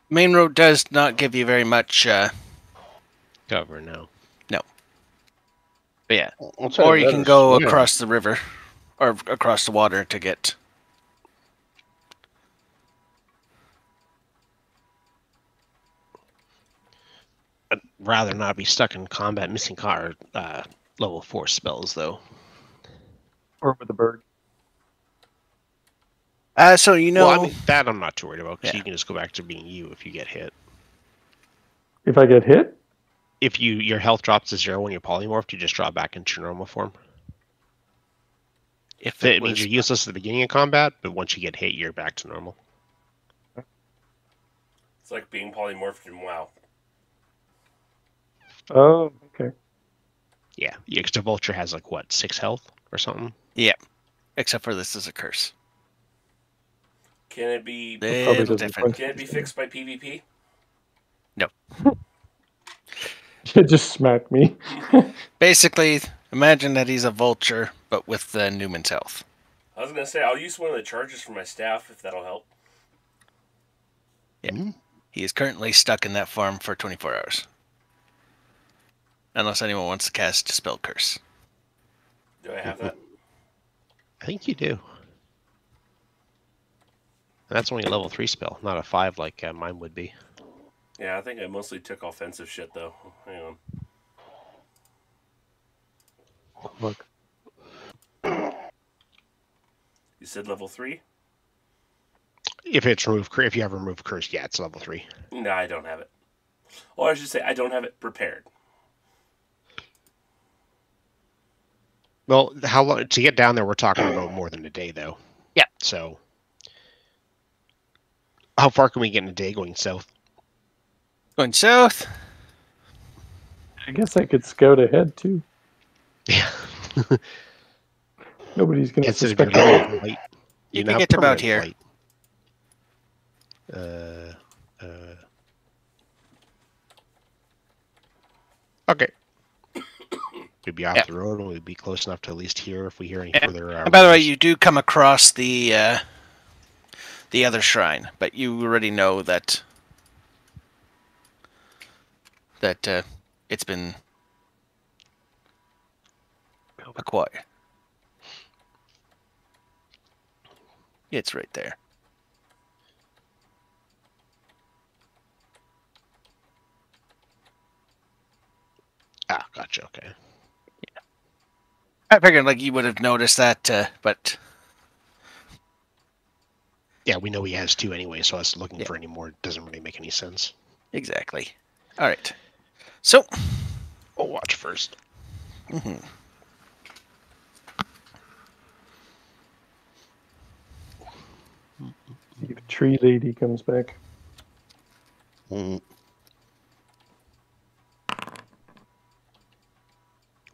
Main road does not give you very much cover, no. No. But yeah. Or you can go across the river. Or across the water to get... I'd rather not be stuck in combat missing level 4 spells, though. Or with a bird. So you know... Well, I mean, that I'm not too worried about, because Yeah. you can just go back to being you if you get hit. If I get hit? If your health drops to 0 when you're polymorphed, you just drop back into your normal form. If it means you're useless at the beginning of combat, but once you get hit, you're back to normal. It's like being polymorphed in WoW. Oh, okay. Yeah, because the vulture has like what, 6 health or something. Yeah, except for this is a curse. Can it be? Different. Can it be fixed by PvP? No. It just smacked me. Basically, imagine that he's a vulture, but with Newman's health. I was gonna say I'll use one of the charges for my staff if that'll help. Yeah. Mm-hmm. He is currently stuck in that farm for 24 hours. Unless anyone wants to cast Dispel Curse. Do I have that? I think you do. And that's only a level 3 spell, not a 5 like mine would be. Yeah, I think I mostly took offensive shit though. Hang on. Look. You said level 3? If it's removed, if you have removed curse, yeah, it's level 3. No, I don't have it. Or I should say, I don't have it prepared. Well, how long to get down there? We're talking about more than a day, though. Yeah. So, how far can we get in a day going south? Going south. I guess I could scout ahead too. Yeah. Nobody's going to suspect me. You can get about here. Flight. Okay. We'd be off the road, and we'd be close enough to at least hear if we hear any further. And by the way, you do come across the other shrine, but you already know that it's been acquired. It's right there. Ah, gotcha. Okay. Yeah. I figured like you would have noticed that, but yeah, we know he has 2 anyway, so us looking for any more doesn't really make any sense. Exactly. All right. So, we'll watch first. Mm-hmm. See if Tree Lady comes back. Mm.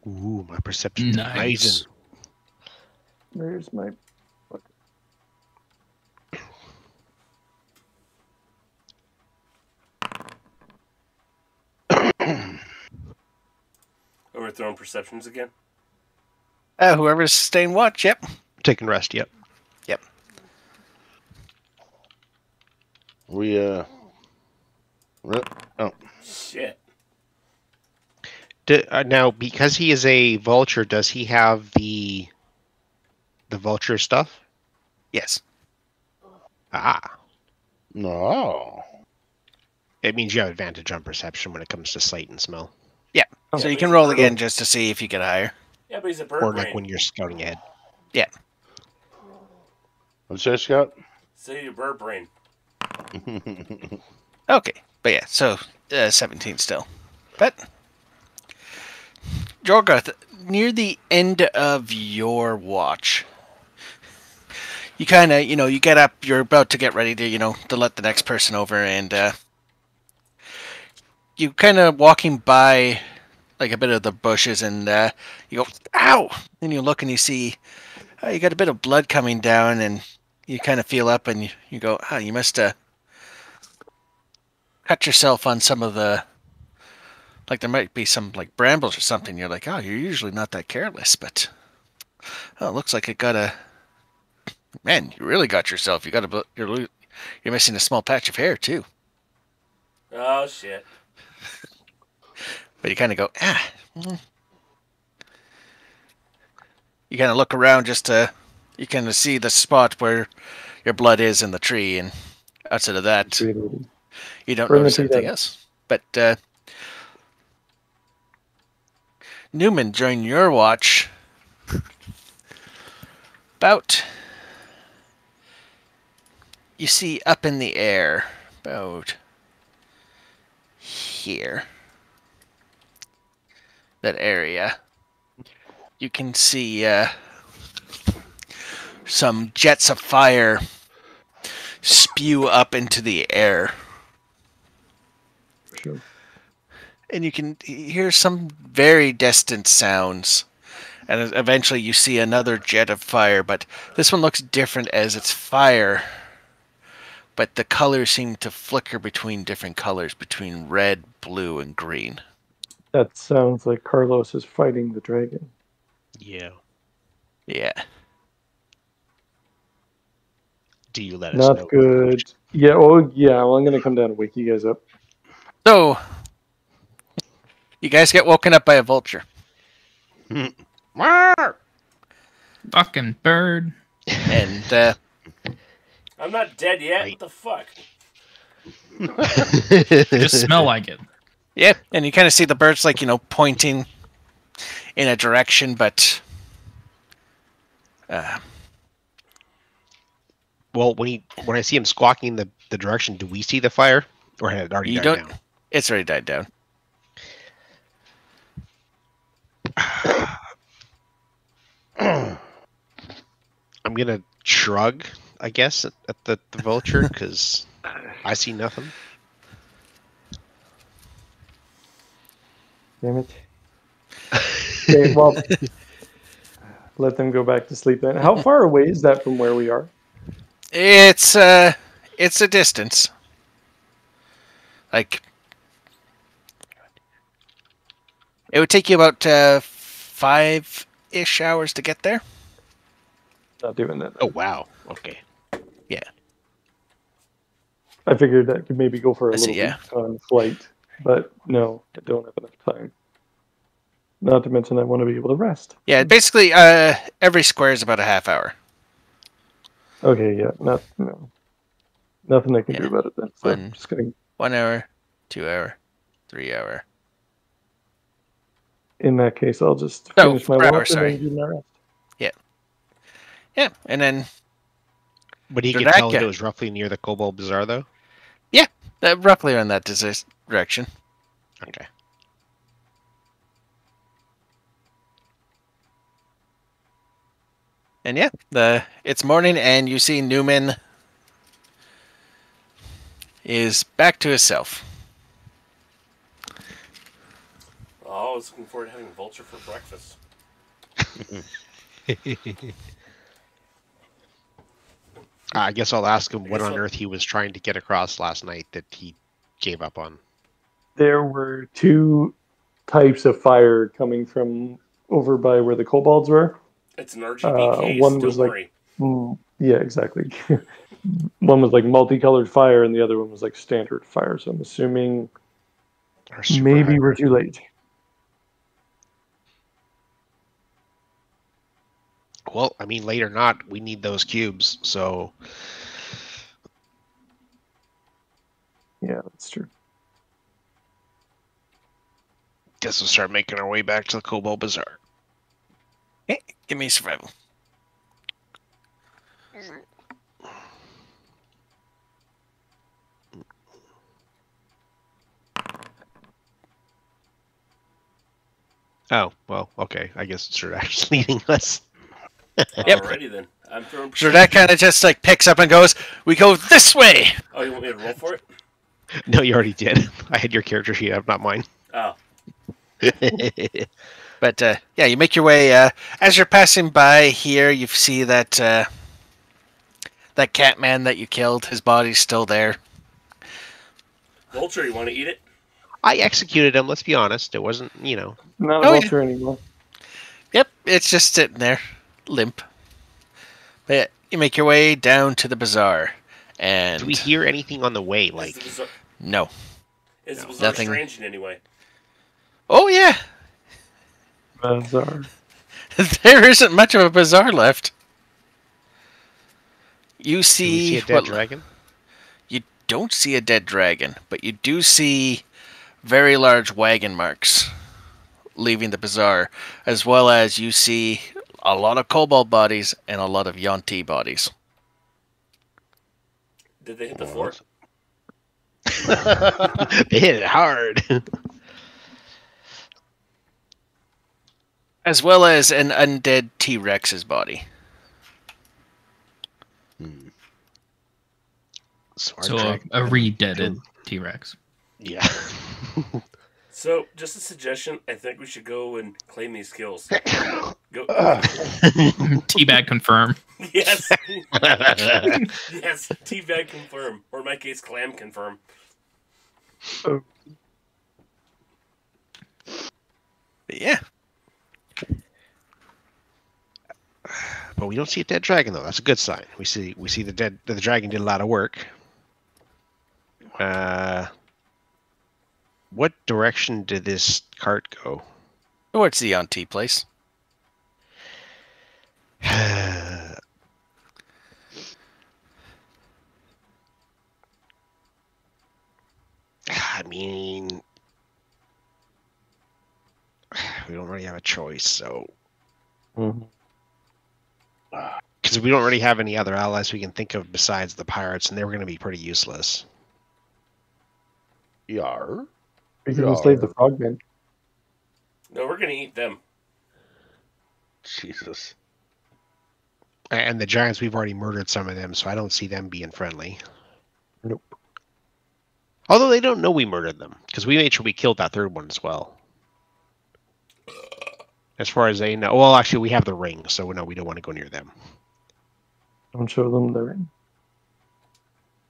Ooh, my perception. Nice. Where's my... We're throwing perceptions again? Whoever's staying watch, yep. Taking rest, yep. Yep. We, oh. Shit. Now, because he is a vulture, does he have the vulture stuff? Yes. Ah. No. It means you have advantage on perception when it comes to sight and smell. Yeah. So you can roll again just to see if you get higher. Yeah, but he's a bird Or brain. like when you're scouting ahead. Yeah. What's that, Scott? Say your bird brain. Okay. But yeah, so 17 still. But Jorgoth, near the end of your watch, you kind of, you get up, you're about to get ready to, to let the next person over, and you kind of walking by like a bit of the bushes, and you go, ow! Then you look and you see you got a bit of blood coming down, and you kind of feel up, and you go, oh, you must cut yourself on some of the, like there might be some like brambles or something. You're like, oh, you're usually not that careless, but oh, it looks like it got a, man, you really got yourself. You got a, you're missing a small patch of hair too. Oh shit. But you kind of go, You kind of look around just to, you kind of see the spot where your blood is in the tree, and outside of that, you don't notice anything else. But Newman, during your watch, you see up in the air, about here, that area, you can see some jets of fire spew up into the air. Sure. And you can hear some very distant sounds. And eventually you see another jet of fire, but this one looks different as it's fire. But the colors seem to flicker between different colors, between red, blue, and green. That sounds like Carlos is fighting the dragon. Yeah. Yeah. Do you let us know? Not good. Yeah, oh yeah, well, I'm going to come down and wake you guys up. So, you guys get woken up by a vulture. Fucking bird. And, I'm not dead yet. What the fuck? I just smell like it. Yeah, and you kind of see the birds, like, pointing in a direction, but Well, when I see him squawking the direction, do we see the fire, or had it already died down? It's already died down. I'm gonna shrug, I guess, at the vulture because I see nothing. Damn it. Okay, well, let them go back to sleep then. How far away is that from where we are? It's a distance. Like, it would take you about 5-ish hours to get there. Not doing that. Oh, wow. Okay. Yeah. I figured I could maybe go for a little flight, but no, I don't have enough time. Not to mention I want to be able to rest. Yeah, basically, every square is about a half hour. Okay, yeah, nothing I can do about it then. So I'm just gonna 1 hour, 2 hour, 3 hour. In that case, I'll just finish my walk and then do my rest. Yeah. Yeah, and then... But he could tell it was roughly near the Kobold Bazaar, though? Yeah, roughly around that direction. Okay. And yeah, it's morning, and you see Newman is back to himself. Oh, I was looking forward to having vulture for breakfast. I guess I'll ask him what on earth he was trying to get across last night that he gave up on. There were two types of fire coming from over by where the kobolds were. It's an RGB case, one was don't worry. Yeah, exactly. One was like multicolored fire and the other one was like standard fire. So I'm assuming maybe we're too late. Well, I mean, late or not, we need those cubes, so... Yeah, that's true. Guess we'll start making our way back to the Kobold Bazaar. Hey, give me survival. Oh, well, okay. I guess it's actually leading us. Yep. Alrighty then. I'm throwing. So that kind of just like picks up and goes, we go this way! Oh, you want me to roll for it? No, you already did. I had your character sheet up, not mine. Oh. But yeah, you make your way. As you're passing by here, you see that that cat man that you killed. His body's still there. Vulture, you want to eat it? I executed him. Let's be honest. It wasn't, you know. Not a vulture anymore. Yep, it's just sitting there, limp. But yeah, you make your way down to the bazaar, and do we hear anything on the way? Like, no. Is the bazaar Nothing. strange in any way? Oh yeah. Bazaar. There isn't much of a bazaar left. You see, a dead dragon? You don't see a dead dragon, but you do see very large wagon marks leaving the bazaar, as well as you see a lot of kobold bodies and a lot of Yuan-ti bodies. Did they hit the floor? They hit it hard. As well as an undead T-Rex's body. So a re-deaded T-Rex. Yeah. So, just a suggestion. I think we should go and claim these kills. Go. Teabag confirm. Yes. Yes. Teabag confirm. Or in my case, clam confirm. Oh. Yeah. But we don't see a dead dragon, though. That's a good sign. We see the dragon did a lot of work. What direction did this cart go? Towards the Yuan-ti place. I mean, we don't really have a choice, so. Because because we don't really have any other allies we can think of besides the pirates, and they were going to be pretty useless. Yar. We can enslave the frogmen. No, we're gonna eat them. Jesus. And the giants, we've already murdered some of them, so I don't see them being friendly. Nope. Although they don't know we murdered them, because we made sure we killed that third one as well. As far as they know. Well, actually, we have the ring, so no, we don't want to go near them. Don't show them the ring.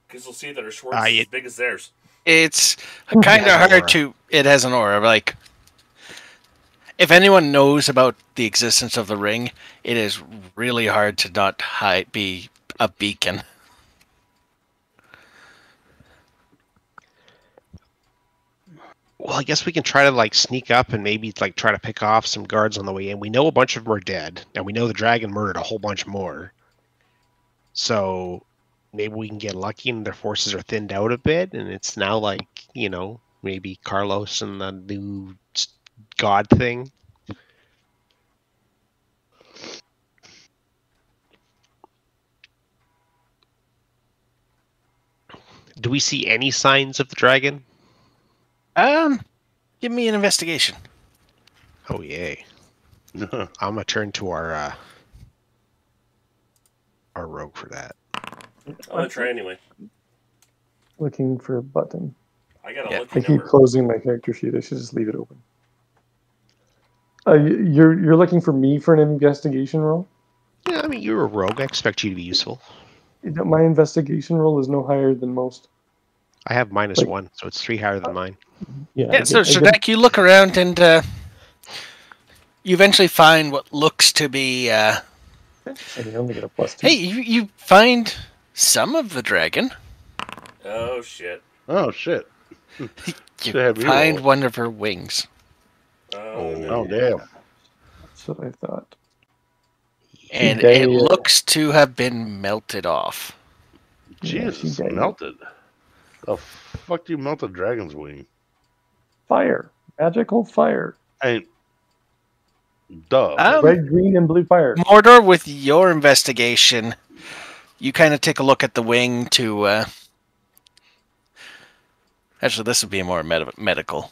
Because they'll see that our sword's as big as theirs. It's kind of hard to... It has an aura. Like, if anyone knows about the existence of the ring, it is really hard to not be a beacon. Well, I guess we can try to like sneak up and maybe like try to pick off some guards on the way in. We know a bunch of them are dead, and we know the dragon murdered a whole bunch more. So maybe we can get lucky and their forces are thinned out a bit, and it's now like, you know, maybe Carlos and the new god thing. Do we see any signs of the dragon? Give me an investigation. Oh yay! I'm gonna turn to our rogue for that. I'm gonna try anyway. Looking for a button. I got a lucky I keep number. closing my character sheet. I should just leave it open. You're looking for me for an investigation roll? Yeah, I mean, you're a rogue. I expect you to be useful. My investigation roll is no higher than most. I have -1, so it's 3 higher than mine. Yeah, so Dak, you look around and you eventually find what looks to be... and you only get a +2. Hey, you find some of the dragon. Oh, shit. Oh, shit. You find one of her wings. Oh, damn. That's what I thought. And it looks to have been melted off. Jesus, melted. The fuck do you melt a dragon's wing? Fire. Magical fire. Duh. Red, green, and blue fire. Mordor, with your investigation, you kind of take a look at the wing to... Actually, this would be more medical.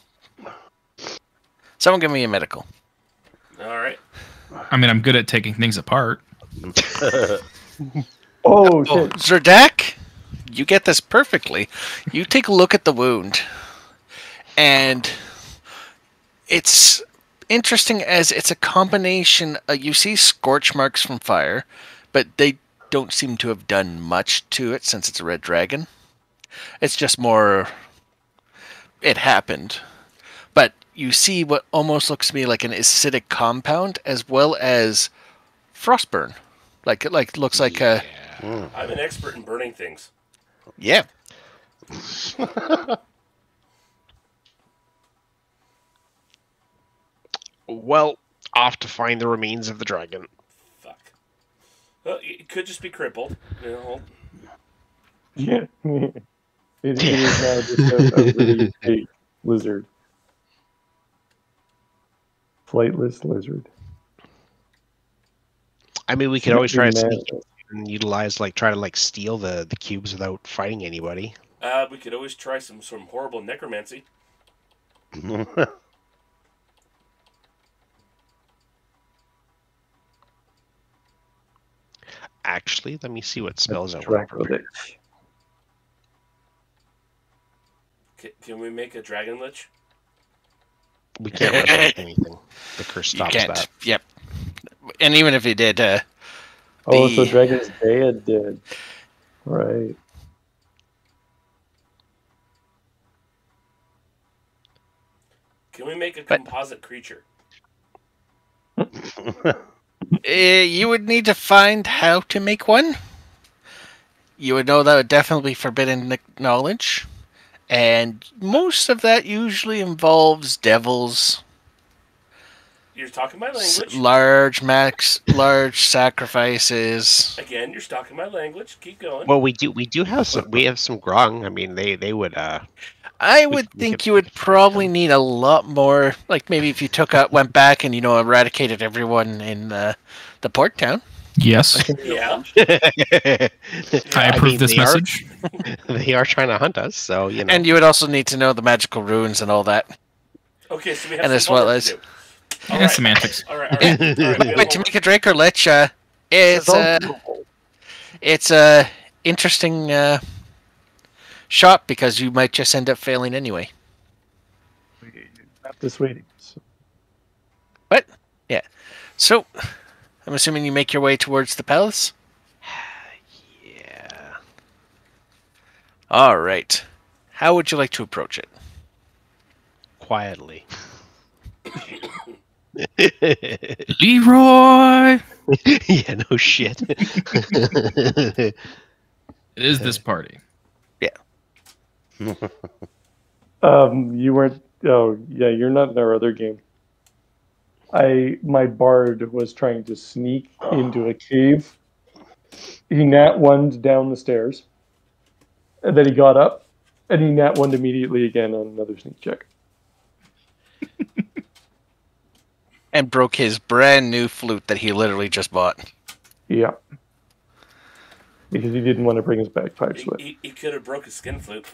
Someone give me a medical. All right. I mean, I'm good at taking things apart. Oh, shit. Zerdak, you get this perfectly. You take a look at the wound, and it's interesting as it's a combination. You see scorch marks from fire, but they don't seem to have done much to it since it's a red dragon. It's just more... It happened. But you see what almost looks to me like an acidic compound, as well as frostburn. Looks like a... I'm an expert in burning things. Yeah. Well, off to find the remains of the dragon. Fuck. Well, it could just be crippled. You know. Yeah. It is now just a really big lizard. Flightless lizard. I mean, we could always try to sneak and utilize, try to steal the cubes without fighting anybody. We could always try some horrible necromancy. Actually, let me see what spells I want to prepare. Can we make a dragon lich? We can't make anything. The curse stops that. Yep. And even if you did... so dragon's dead. Right. Can we make a composite creature? You would need to find how to make one. You would know that would definitely be forbidden knowledge. And most of that usually involves devils. You're talking my language. Large sacrifices. Again, you're talking my language. Keep going. Well, we do have some. We have some grung. I mean, they would. I would think you would probably need a lot more. Like maybe if you went back and eradicated everyone in the port town. Yes. Yeah. I approve this message. They are trying to hunt us, so you know. And you would also need to know the magical runes and all that. Okay, so we have and some homework to do. Yeah, semantics. All right. Wait, to make a drink or lich, it's a interesting shot because you might just end up failing anyway. Not dissuading. So. What? Yeah. So, I'm assuming you make your way towards the palace? Yeah. All right. How would you like to approach it? Quietly. Leroy! Yeah, no shit. It is this party. Yeah. You weren't. Oh, yeah, you're not in our other game. My bard was trying to sneak into a cave. He nat one'd down the stairs, and then he got up, and he nat one'd immediately again on another sneak check. And broke his brand new flute that he literally just bought. Yeah. Because he didn't want to bring his bagpipes with. He could have broke his skin flute.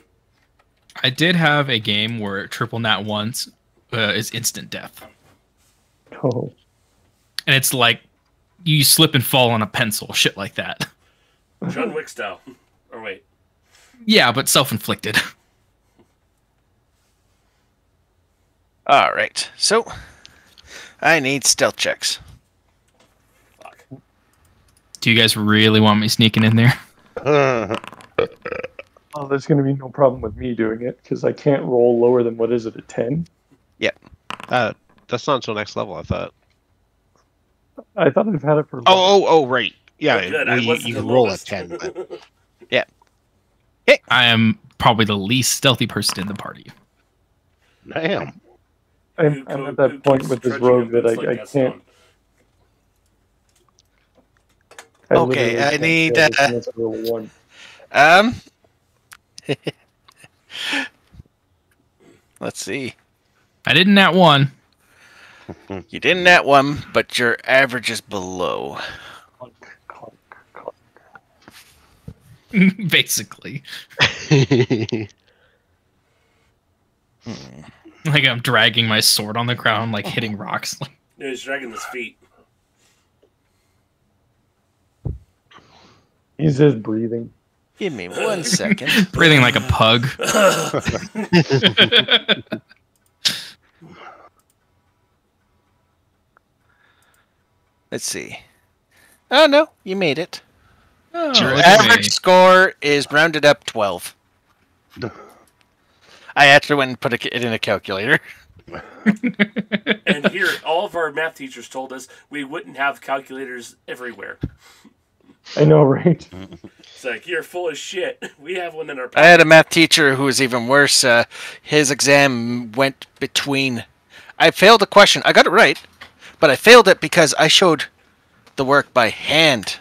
I did have a game where triple nat once is instant death. Oh. And it's like you slip and fall on a pencil, shit like that. John Wick style. Or wait. Yeah, but self-inflicted. All right. So, I need stealth checks. Fuck. Do you guys really want me sneaking in there? Oh, there's going to be no problem with me doing it, because I can't roll lower than, what is it, a 10? Yep. That's not until next level, I thought. I thought I've had it for... Oh, right. Yeah, Good, well, you can roll at 10. But... Yeah. I am probably the least stealthy person in the party. Damn. I'm at that point with this rogue that I can't... Okay, I need... one. Let's see. I didn't nat one. You didn't nat one, but your average is below. Basically. Like I'm dragging my sword on the ground, like hitting rocks. No, he's dragging his feet. He's just breathing. Give me 1 second. Breathing like a pug. Let's see. Oh, no, you made it. Oh, Your look at average me. score is rounded up 12. I actually went and put it in a calculator. And here, all of our math teachers told us we wouldn't have calculators everywhere. I know, right? It's like, you're full of shit. We have one in our I had a math teacher who was even worse. His exam went between... I failed a question. I got it right, but I failed it because I showed the work by hand.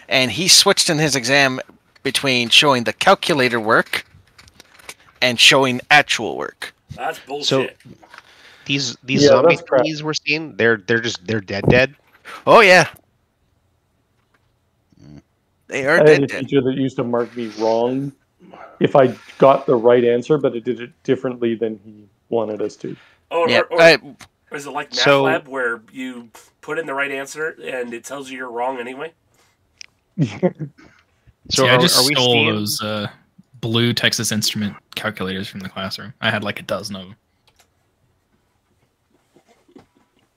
And he switched in his exam between showing the calculator work and showing actual work. That's bullshit. So these zombie thingies we're seeing, they're dead. Oh yeah. They are I had a dead. teacher that used to mark me wrong if I got the right answer, but it did it differently than he wanted us to. Oh, Yeah, or is it like MATLAB where you put in the right answer and it tells you you're wrong anyway? So I just are we stole seeing... those blue Texas Instrument calculators from the classroom. I had like a dozen of them.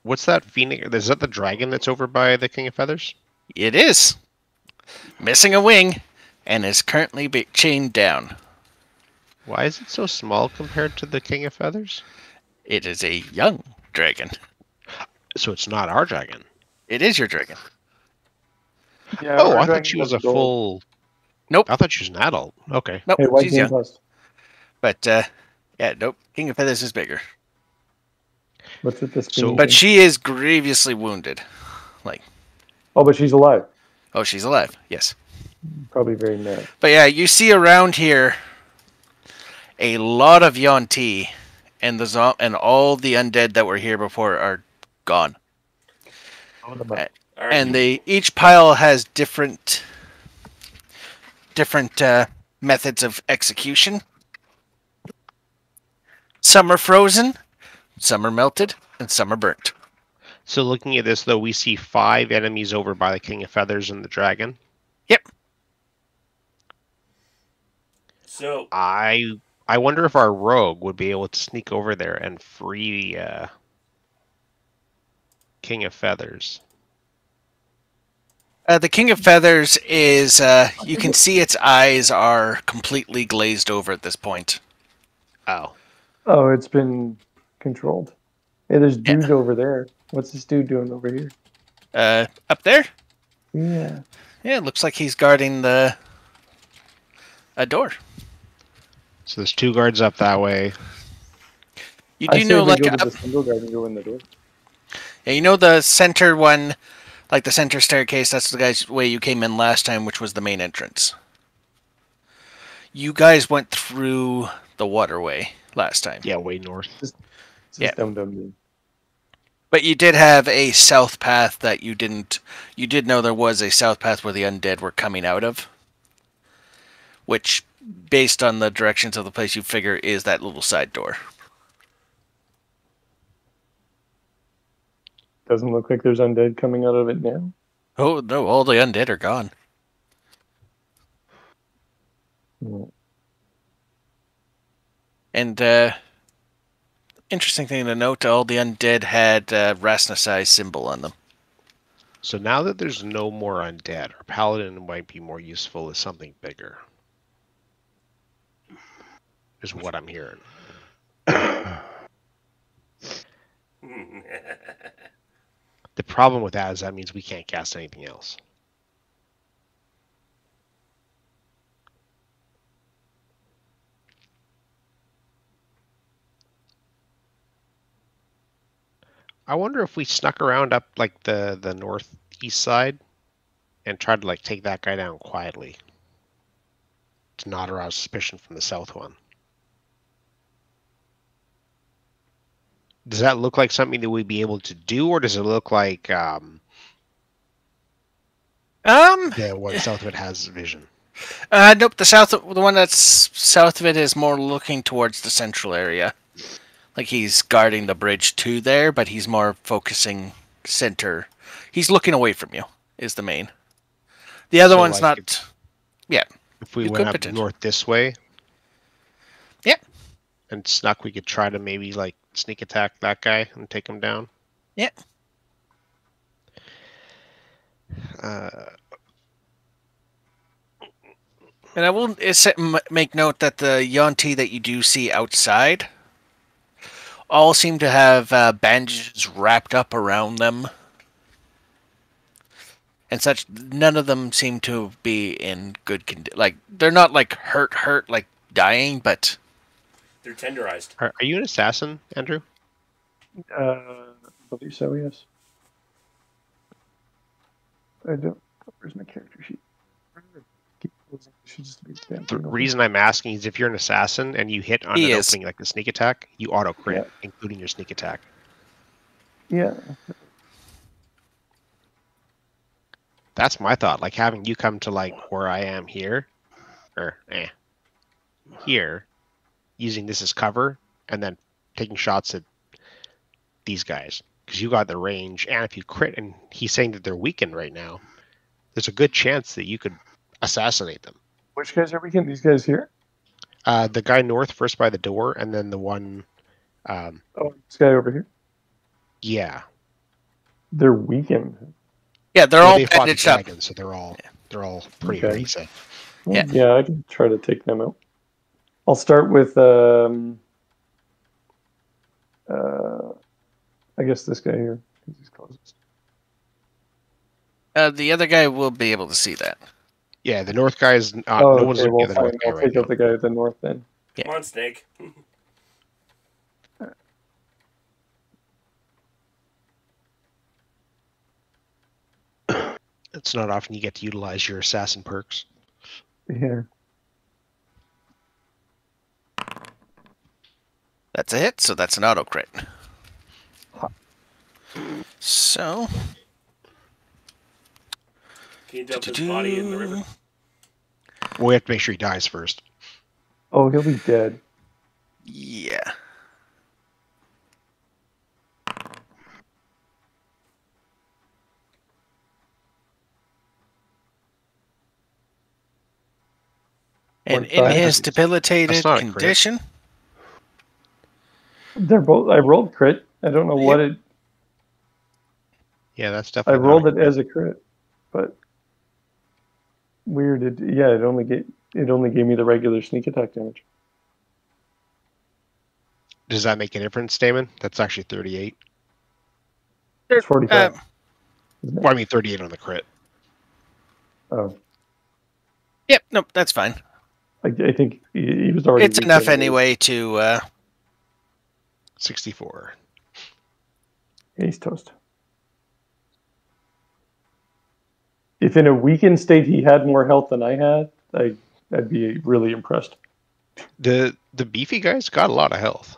What's that phoenix? Is that the dragon that's over by the King of Feathers? It is. Missing a wing and is currently chained down. Why is it so small compared to the King of Feathers? It is a young dragon. So it's not our dragon. It is your dragon. Yeah, Oh, I thought she was a full... Nope. I thought she was an adult. Okay. Nope, Hey, why she's young. Plus? But, yeah, nope. King of Feathers is bigger. What's with this? But she is grievously wounded. Oh, but she's alive. Oh, she's alive. Yes. Probably very mad. But yeah, you see around here a lot of Yuan-Ti, and and all the undead that were here before are gone. All Right. And each pile has different methods of execution. Some are frozen, some are melted, and some are burnt. So looking at this, though, we see 5 enemies over by the King of Feathers and the dragon. Yep. So I wonder if our rogue would be able to sneak over there and free King of Feathers. The King of Feathers is, you can see its eyes are completely glazed over at this point. Oh. Oh, it's been controlled. Hey, there's dudes over there. What's this dude doing over here? Up there? Yeah. Yeah, it looks like he's guarding a door. So there's 2 guards up that way. You do know, like, go to the single guard and go in the door. Yeah, you know the center one, like the center staircase, that's the guy's way you came in last time, which was the main entrance. You guys went through the waterway last time. Yeah, way north. Just dumb. But you did have a south path that you didn't... You did know there was a south path where the undead were coming out of. Which, based on the directions of the place, you figure is that little side door. Doesn't look like there's undead coming out of it now. Oh, no, all the undead are gone. Yeah. And, interesting thing to note, all the undead had Rasnasai's symbol on them. So now that there's no more undead, our paladin might be more useful as something bigger. Is what I'm hearing. The problem with that is that means we can't cast anything else. I wonder if we snuck around up like the northeast side and tried to like take that guy down quietly to not arouse suspicion from the south one. Does that look like something that we'd be able to do, or does it look like the one south of it has vision? Nope. The one that's south of it is more looking towards the central area. Like he's guarding the bridge to there, but he's more focusing center. He's looking away from you. Is the main. The other one's like not. Yeah. If we went up north this way. Yeah. And snuck, we could try to maybe like sneak attack that guy and take him down. Yeah. And I will make note that the Yuan-ti that you do see outside all seem to have bandages wrapped up around them. And such. None of them seem to be in good condition. Like, they're not like hurt, like dying, but... They're tenderized. Are you an assassin, Andrew? I believe so, yes. I don't. Where's my character sheet? The reason I'm asking is if you're an assassin and you hit on an opening like the sneak attack, you auto crit, including your sneak attack. Yeah. That's my thought. Like having you come to like where I am here, or here, using this as cover, and then taking shots at these guys. Because you got the range, and if you crit, and he's saying that they're weakened right now, there's a good chance that you could assassinate them. Which guys are weakened? These guys here? The guy north first by the door, and then the one... oh, this guy over here? Yeah. They're weakened. Yeah, they're all bandaged up. So they're all pretty basic. Well, yeah, I can try to take them out. I'll start with I guess this guy here, because he's closest. The other guy will be able to see that. Yeah, the north guy is. No one's looking at the north guy. I'll take out the guy at the north then. Yeah. Come on, Snake. It's not often you get to utilize your assassin perks. Yeah. That's a hit, so that's an auto crit. So, Can you dump his body in the river? Well, we have to make sure he dies first. Oh, he'll be dead. Yeah. And in his debilitated condition, they're both. I rolled crit. I don't know what it. Yeah, that's definitely. I rolled it as a crit, but weird. It only gave me the regular sneak attack damage. Does that make a difference, Damon? That's actually 38. It's 45. Well, I mean 38 on the crit. Oh. Yep. Nope. That's fine. I think he was already. It's enough anyway to. 64. He's toast. If in a weakened state he had more health than I had, I'd be really impressed. The beefy guy's got a lot of health.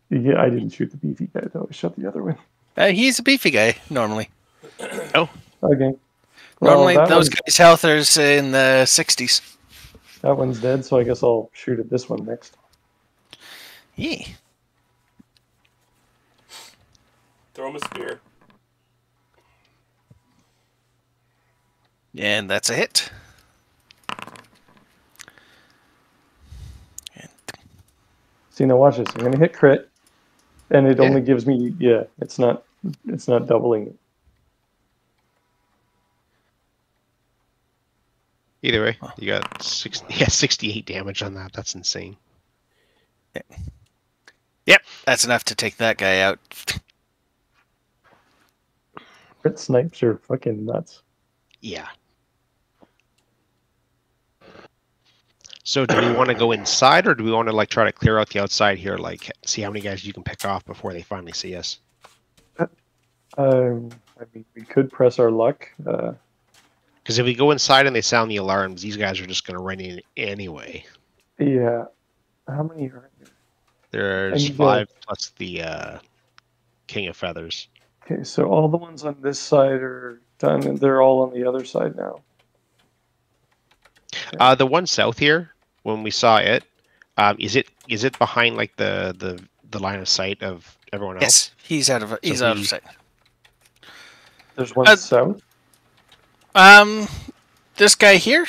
Yeah, I didn't shoot the beefy guy though. I shot the other one. He's a beefy guy normally. Oh, okay. Normally, those guys' health is in the 60s. That one's dead, so I guess I'll shoot at this one next. Yeah. Throw him a spear. And that's a hit. See, now watch this. I'm going to hit crit, and it only gives me, it's not doubling it. Either way, you got 68 damage on that. That's insane. Yep, that's enough to take that guy out. Crit snipes are fucking nuts. Yeah. So do we want to go inside, or do we want to try to clear out the outside here, see how many guys you can pick off before they finally see us? I mean, we could press our luck. Because if we go inside and they sound the alarms, these guys are just going to run in anyway. Yeah. How many are there? There's 5 plus the King of Feathers. Okay, so all the ones on this side are done, and they're all on the other side now. Okay. The one south here, when we saw it, is it behind the line of sight of everyone else? Yes, he's out of sight. There's one south. This guy here.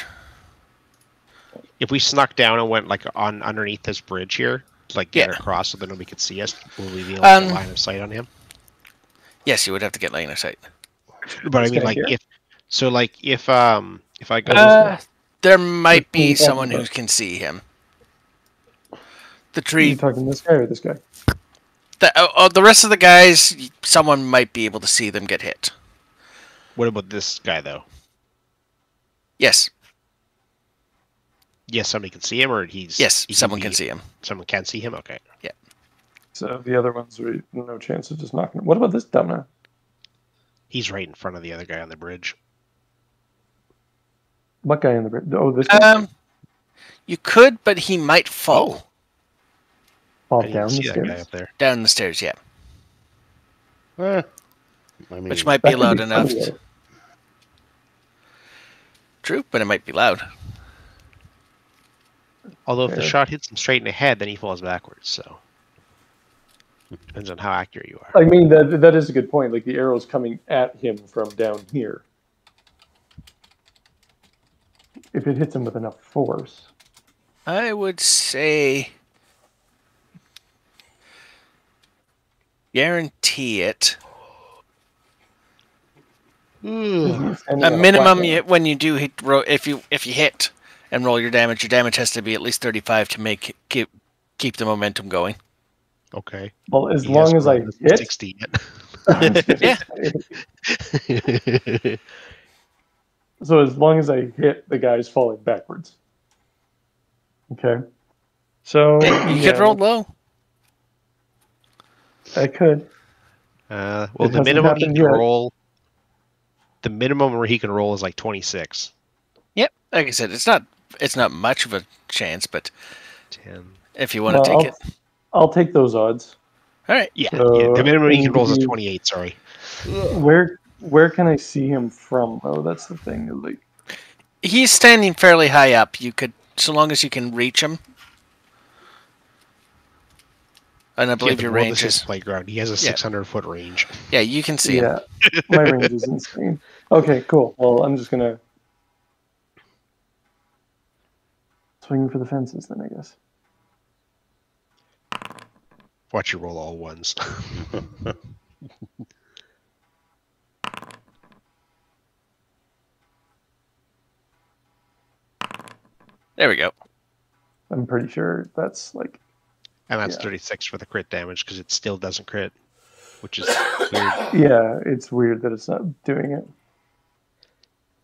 If we snuck down and went underneath this bridge here, get across so that nobody could see us, will we be able to get line of sight on him? Yes, you would have to get line of sight. But I mean, if I go this way, there might be someone who can see him. The tree. Are you talking this guy or this guy? The rest of the guys, someone might be able to see them get hit. What about this guy though? Yes. Yes, somebody can see him, or he's. Yes, someone can see him. Someone can see him. Okay. Yeah. So the other ones, no chance of just knocking. What about this dumbass? He's right in front of the other guy on the bridge. What guy on the bridge? Oh, this guy? You could, but he might fall. Fall down the stairs? Guy up there. Down the stairs, yeah. I mean, which might be loud enough. True, but it might be loud. Although if the shot hits him straight in the head, then he falls backwards, so... Depends on how accurate you are. I mean, that is a good point. The arrow's coming at him from down here. If it hits him with enough force. I would say... guarantee it. A minimum, when you do hit, if you hit and roll your damage has to be at least 35 to keep the momentum going. Okay. Well, as long as I hit 60. Yeah. So as long as I hit, the guy's falling backwards. Okay. So you could roll low. I could. Well, the minimum he can roll. The minimum where he can roll is 26. Yep. Like I said, it's not much of a chance, but 10. If you want to take it. I'll take those odds. All right. Yeah. The minimum he can roll is 28, sorry. Where Where can I see him from? Oh, that's the thing. Like, he's standing fairly high up. You could, so long as you can reach him. And I believe your range is playground. He has a 600-foot range. Yeah, you can see him. My range is insane. Okay, cool. Well, I'm just gonna swing for the fences then, I guess. Watch you roll all ones. There we go. I'm pretty sure that's like... And that's 36 for the crit damage, because it still doesn't crit, which is weird. Yeah, it's weird that it's not doing it.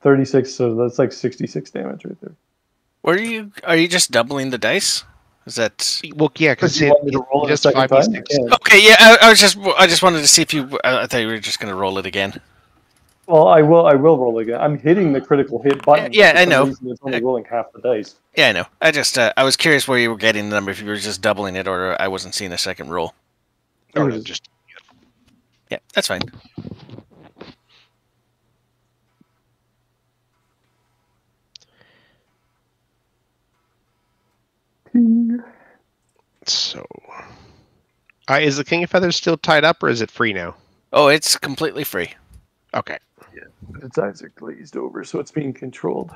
36, so that's like 66 damage right there. Are you just doubling the dice? Is that... Well, yeah, because you want me to roll it a second time? Yeah. Okay, yeah, I just wanted to see if you... I thought you were just going to roll it again. Well, I will roll again. I'm hitting the critical hit button. Yeah, I know. It's only rolling half the dice. Yeah, I know. I was curious where you were getting the number, if you were just doubling it, or I wasn't seeing a second roll. Or just... Yeah, that's fine. So... is the King of Feathers still tied up, or is it free now? Oh, it's completely free. Okay. Yeah, its eyes are glazed over, so it's being controlled.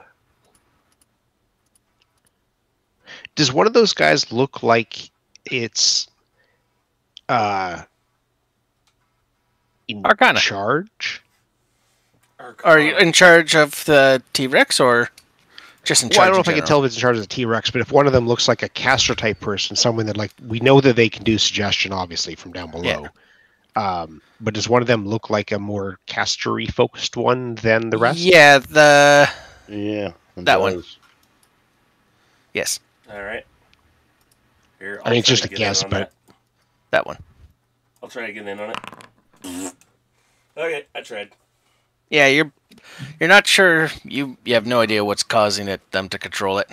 Does one of those guys look like it's in Arcana. charge? Are you in charge of the T-Rex, or just in charge? Well, I don't know if I can tell if it's in charge of the T-Rex, but if one of them looks like a caster type person, someone that, like, we know that they can do suggestion, obviously, from down below. Yeah. But does one of them look like a more castery focused one than the rest? Yeah, that one. Yes. All right. Here, I mean, it's just a guess, but that one. I'll try to get in on it. Okay, I tried. Yeah, you're not sure. You have no idea what's causing them to control it.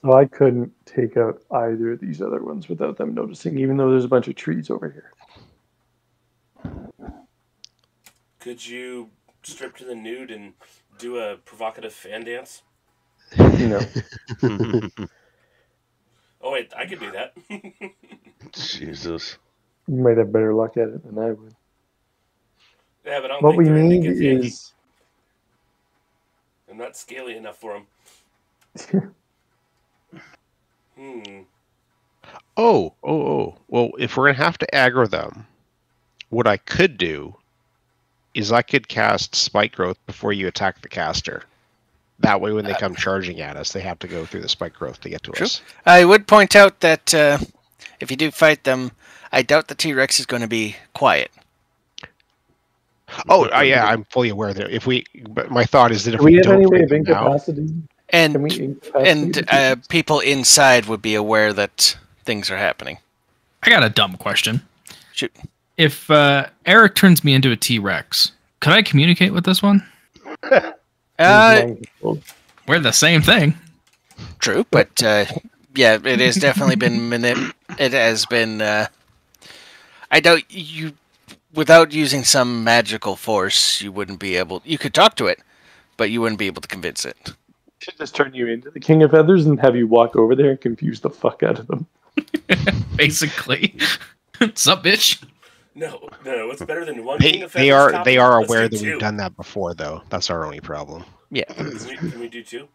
So I couldn't take out either of these other ones without them noticing, even though there's a bunch of trees over here. Could you strip to the nude and do a provocative fan dance? No. Oh, wait, I could do that. Jesus. You might have better luck at it than I would. Yeah, but I don't what think we they're need is... is... I'm not scaly enough for them. Oh. Well, if we're going to have to aggro them, what I could do is I could cast Spike Growth before you attack the caster. That way, when they come charging at us, they have to go through the Spike Growth to get to us. I would point out that if you do fight them, I doubt the T-Rex is going to be quiet. Oh, yeah, I'm fully aware that but my thought is that if we have don't any way fight of them now, incapacitating? And people inside would be aware that things are happening. I got a dumb question. Shoot. If Eric turns me into a T-Rex, could I communicate with this one? We're the same thing. True, but yeah, it has definitely been it has been. I doubt you, without using some magical force, you wouldn't be able. You could talk to it, but you wouldn't be able to convince it. Should just turn you into the King of Feathers and have you walk over there and confuse the fuck out of them. Basically. What's up, bitch? No. What's better than one King of Feathers? They are aware that we've done that before, though. That's our only problem. Yeah. Can we do two?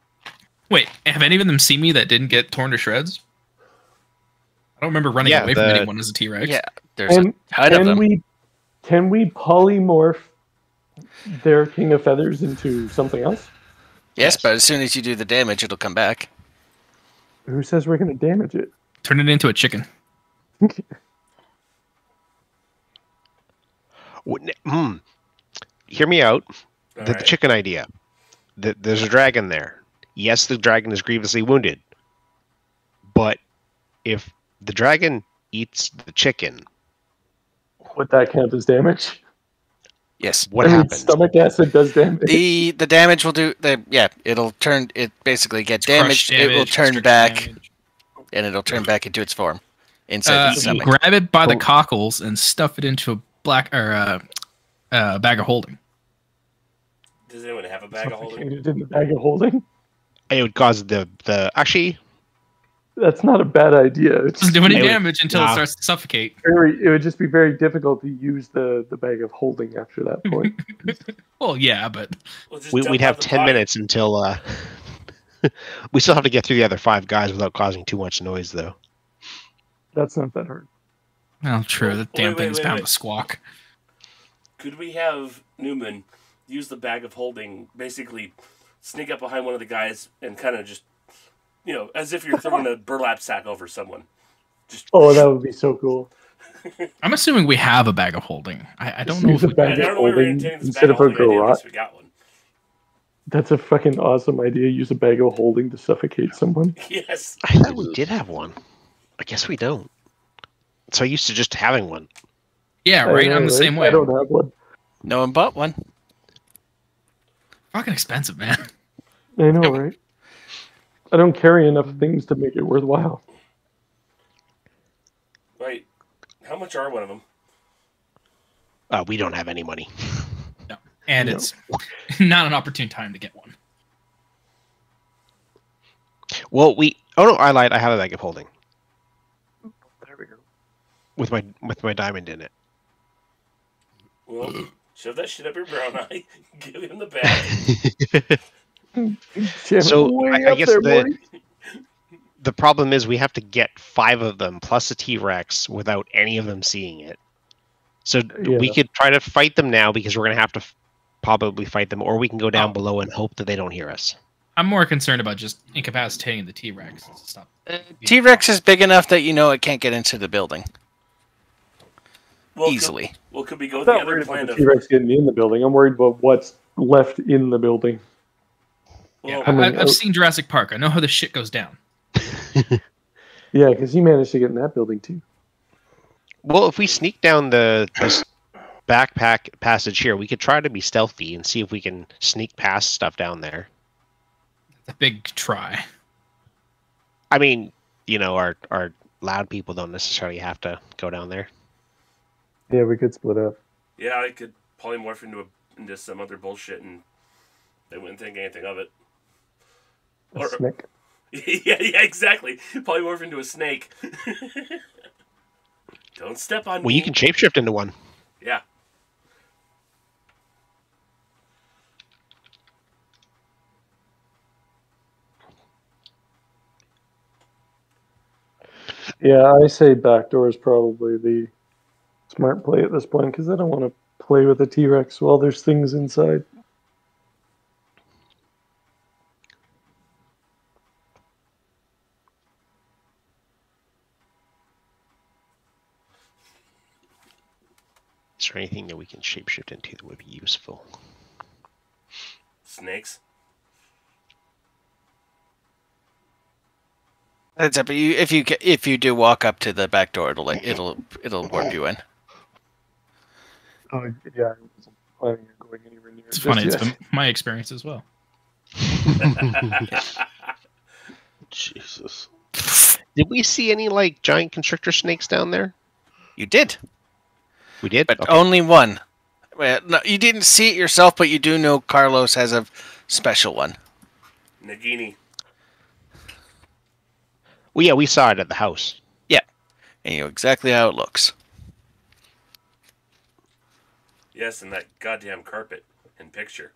Wait, have any of them seen me that didn't get torn to shreds? I don't remember running away from anyone as a T-Rex. Yeah, there's a ton of them. Can we polymorph their King of Feathers into something else? Yes, but as soon as you do the damage, it'll come back. Who says we're going to damage it? Turn it into a chicken. Hear me out. The Right. chicken idea. There's a dragon there. Yes, the dragon is grievously wounded. But if the dragon eats the chicken... Would that count as damage? Yes. What happens? Stomach acid does damage. The damage will do... it'll basically get damaged. It will turn back, and it'll turn back into its form. inside the stomach. Grab it by the cockles and stuff it into a bag of holding. Does anyone have a bag of holding? It in the bag of holding? It would cause the actually. That's not a bad idea. It doesn't do any damage until it starts to suffocate. It would just be very difficult to use the bag of holding after that point. Well, yeah, but we'd have 10 minutes until we still have to get through the other 5 guys without causing too much noise, though. That's not that hard. Well, true. The damn thing's bound to squawk. Could we have Newman use the bag of holding, basically sneak up behind one of the guys and kind of just, as if you're throwing a burlap sack over someone? That would be so cool. I'm assuming we have a bag of holding. I don't know if we bag of holding instead of a garage. We got one. That's a fucking awesome idea. Use a bag of holding to suffocate someone. Yes. I thought we did have one. I guess we don't. So used to just having one. Yeah, right? I'm the same way. I don't have one. No one bought one. Fucking expensive, man. I know, right? I don't carry enough things to make it worthwhile. Wait, how much are one of them? We don't have any money. No. And it's not an opportune time to get one. Well, I lied. I have a bag of holding. There we go. With my diamond in it. Well, shove that shit up your brown eye. Give him the bag. So I guess the problem is we have to get 5 of them plus a T-Rex without any of them seeing it. So we could try to fight them now because we're going to have to probably fight them, or we can go down below and hope that they don't hear us. I'm more concerned about just incapacitating the T-Rex. T-Rex is big enough that it can't get into the building. Easily. Could we go with the other plan of T-Rex getting in the building? I'm worried about what's left in the building. Yeah, I've seen Jurassic Park. I know how the shit goes down. Yeah, because he managed to get in that building too. Well, if we sneak down this backpack passage here, we could try to be stealthy and see if we can sneak past stuff down there. It's a big try. I mean, our loud people don't necessarily have to go down there. Yeah, we could split up. Yeah, I could polymorph into some other bullshit and they wouldn't think anything of it. A snake. Yeah, exactly. Polymorph into a snake. Don't step on me. Well, you can shapeshift into one. Yeah. Yeah, I say backdoor is probably the smart play at this point because I don't want to play with the T-Rex while there's things inside. Is there anything that we can shapeshift into that would be useful? Snakes. That's it. But if you do walk up to the back door, it'll warp you in. Oh yeah, I wasn't planning on going anywhere near. It's funny. It's been my experience as well. Jesus. Did we see any giant constrictor snakes down there? You did. We did, but only one. Well, no, you didn't see it yourself, but you do know Carlos has a special one. Nagini. Well, yeah, we saw it at the house. Yeah, and you know exactly how it looks. Yes, and that goddamn carpet and picture.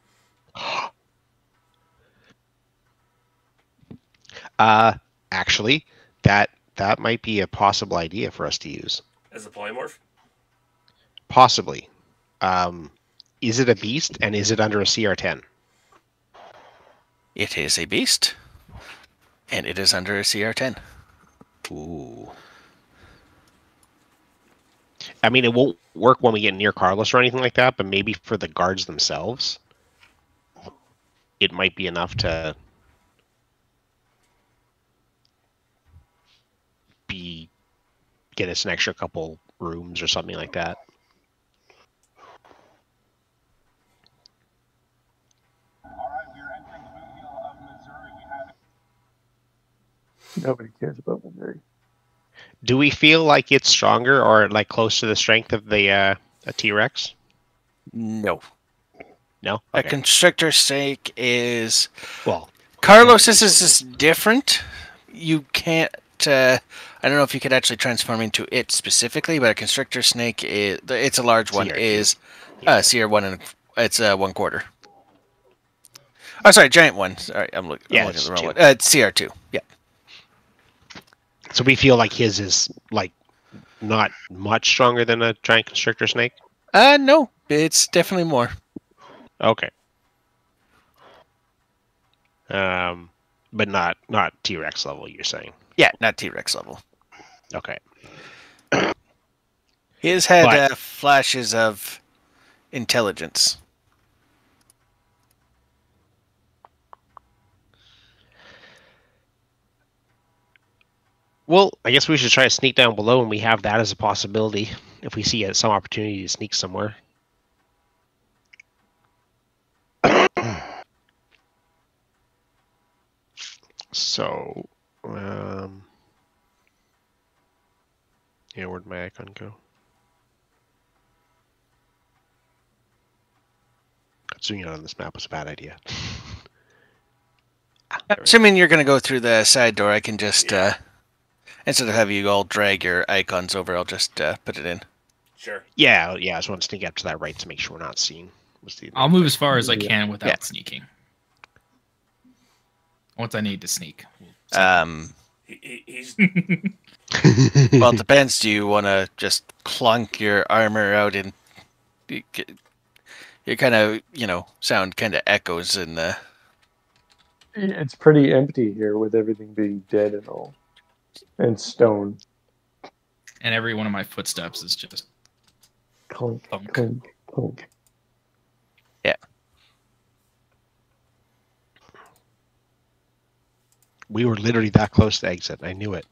Actually, that might be a possible idea for us to use. As a polymorph? Possibly. Is it a beast, and is it under a CR10? It is a beast, and it is under a CR10. Ooh. I mean, it won't work when we get near Carlos or anything like that, but maybe for the guards themselves, it might be enough to get us an extra couple rooms or something like that. Nobody cares about Missouri. Do we feel like it's stronger or like close to the strength of the a T-Rex? No. No? Okay. A constrictor snake is... Well... Carlos's is different. You can't... I don't know if you could actually transform into it specifically, but a constrictor snake, it's a large one, is CR1 and it's 1/4. Oh, sorry, giant one. Sorry, I'm looking at the wrong one. It's CR2, yeah. So we feel like his is, like, not much stronger than a giant constrictor snake? No, it's definitely more. Okay. But not T-Rex level, you're saying? Yeah, not T-Rex level. Okay. His had flashes of intelligence. Well, I guess we should try to sneak down below, and we have that as a possibility if we see some opportunity to sneak somewhere. So, yeah, where'd my icon go? Zooming out on this map was a bad idea. Assuming you're going to go through the side door, I can just, instead of having you all drag your icons over, I'll just put it in. Sure. Yeah, I just want to sneak up to that right to make sure we're not seen. I'll move as far as I can without sneaking. Once I need to sneak. He's... Well, it depends. Do you want to just clunk your armor out and you kind of, sound kind of echoes in the... It's pretty empty here with everything being dead and all. And stone. And every one of my footsteps is just... Clunk, clunk, clunk. Yeah. We were literally that close to exit. I knew it.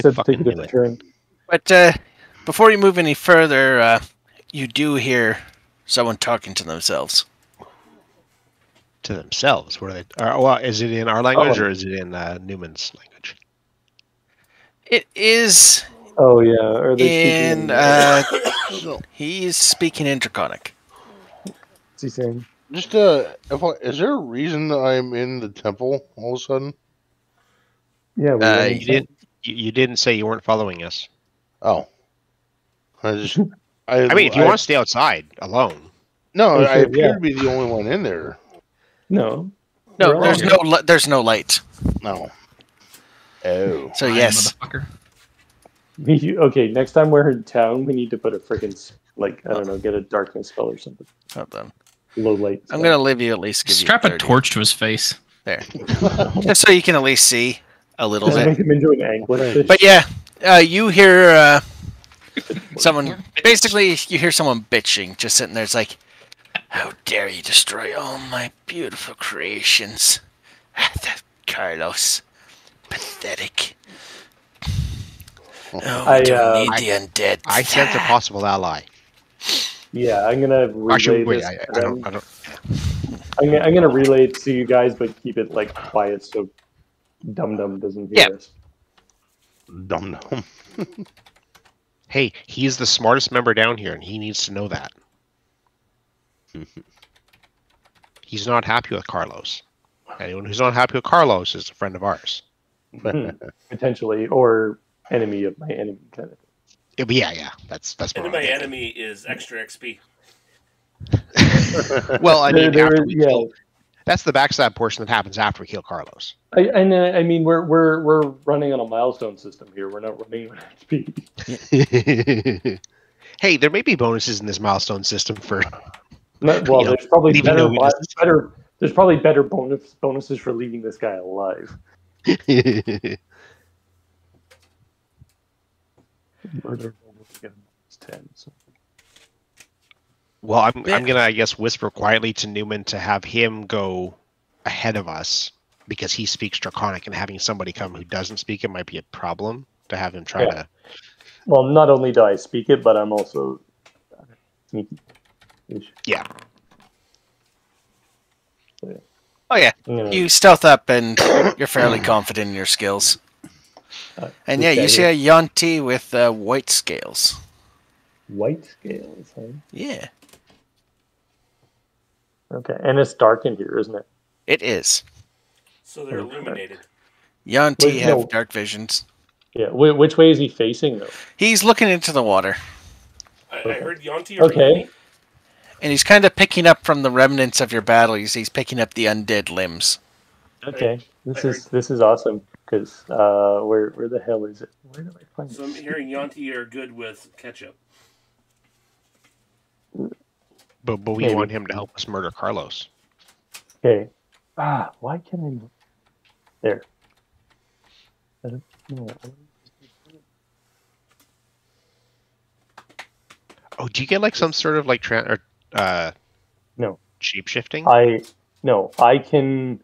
Fucking knew it. Turn. But before you move any further, you do hear someone talking to themselves. To themselves? What are they? Well, is it in our language or is it in Newman's language? It is. Oh yeah. Are they speaking? He's speaking in Draconic. What's he saying? Just is there a reason that I'm in the temple all of a sudden? Yeah, you didn't say you weren't following us. Oh, I mean, if you want to stay outside alone. No, I appear to be the only one in there. No, there's no light. No. Oh. So yes. Okay, next time we're in town, we need to put a freaking get a darkness spell or something. Not done. Low light. I'm gonna leave you at least. Strap a torch to his face. There, just so you can at least see a little bit. Make him into an anglerfish. But yeah, you hear someone. Basically, you hear someone bitching, just sitting there. It's like, how dare you destroy all my beautiful creations, Carlos? Pathetic. I don't need the undead. I sense a possible ally. Yeah, I'm gonna relay this. I'm gonna relay it to you guys, but keep it quiet so Dum Dum doesn't hear us. Dum Dum. Hey, he's the smartest member down here, and he needs to know that. He's not happy with Carlos. Anyone who's not happy with Carlos is a friend of ours. Potentially, or enemy of my enemy, kind of. Yeah, that's and my enemy is extra XP. Well, I mean, that's the backstab portion that happens after we kill Carlos. I mean, we're running on a milestone system here. We're not running on XP. Hey, there may be bonuses in this milestone system for. There's probably better. There's probably better bonuses for leaving this guy alive. Murder 10. So. Well, I'm gonna, I guess, whisper quietly to Newman to have him go ahead of us because he speaks Draconic, and having somebody come who doesn't speak it might be a problem. To have him try to. Well, not only do I speak it, but I'm also sneaky. Yeah. Oh yeah, you stealth up, and you're fairly confident in your skills. And yeah, you see a Yuan-ti with white scales. White scales, huh? Yeah. Okay, and it's dark in here, isn't it? It is. So they're illuminated. Yuan-ti have dark visions. Yeah, which way is he facing, though? He's looking into the water. I heard Yuan-ti are behind me. And he's kind of picking up from the remnants of your battle. You see, he's picking up the undead limbs. Okay, this is awesome. Because where the hell is it? Where did I find it? So I'm hearing Yuan-ti are good with ketchup. But we want him to help us murder Carlos. Okay. Why can't I? There. I don't know. Oh, do you get like some sort of like no shape shifting? I can.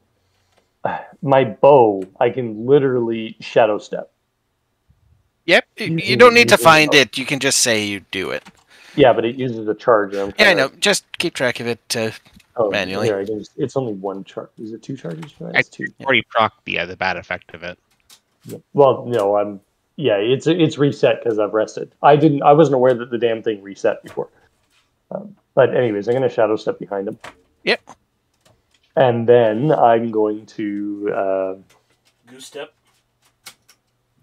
My bow, I can literally shadow step. Yep, you don't need to find it. You can just say you do it. Yeah, but it uses a charge. Yeah, I know. Just keep track of it manually. Here, it's only one charge. Is it 2 charges for that? It's 2. Already proc the bad effect of it. Yeah. Well, no, it's reset because I've rested. I wasn't aware that the damn thing reset before. But anyways, I'm going to shadow step behind him. Yep. And then I'm going to goose step.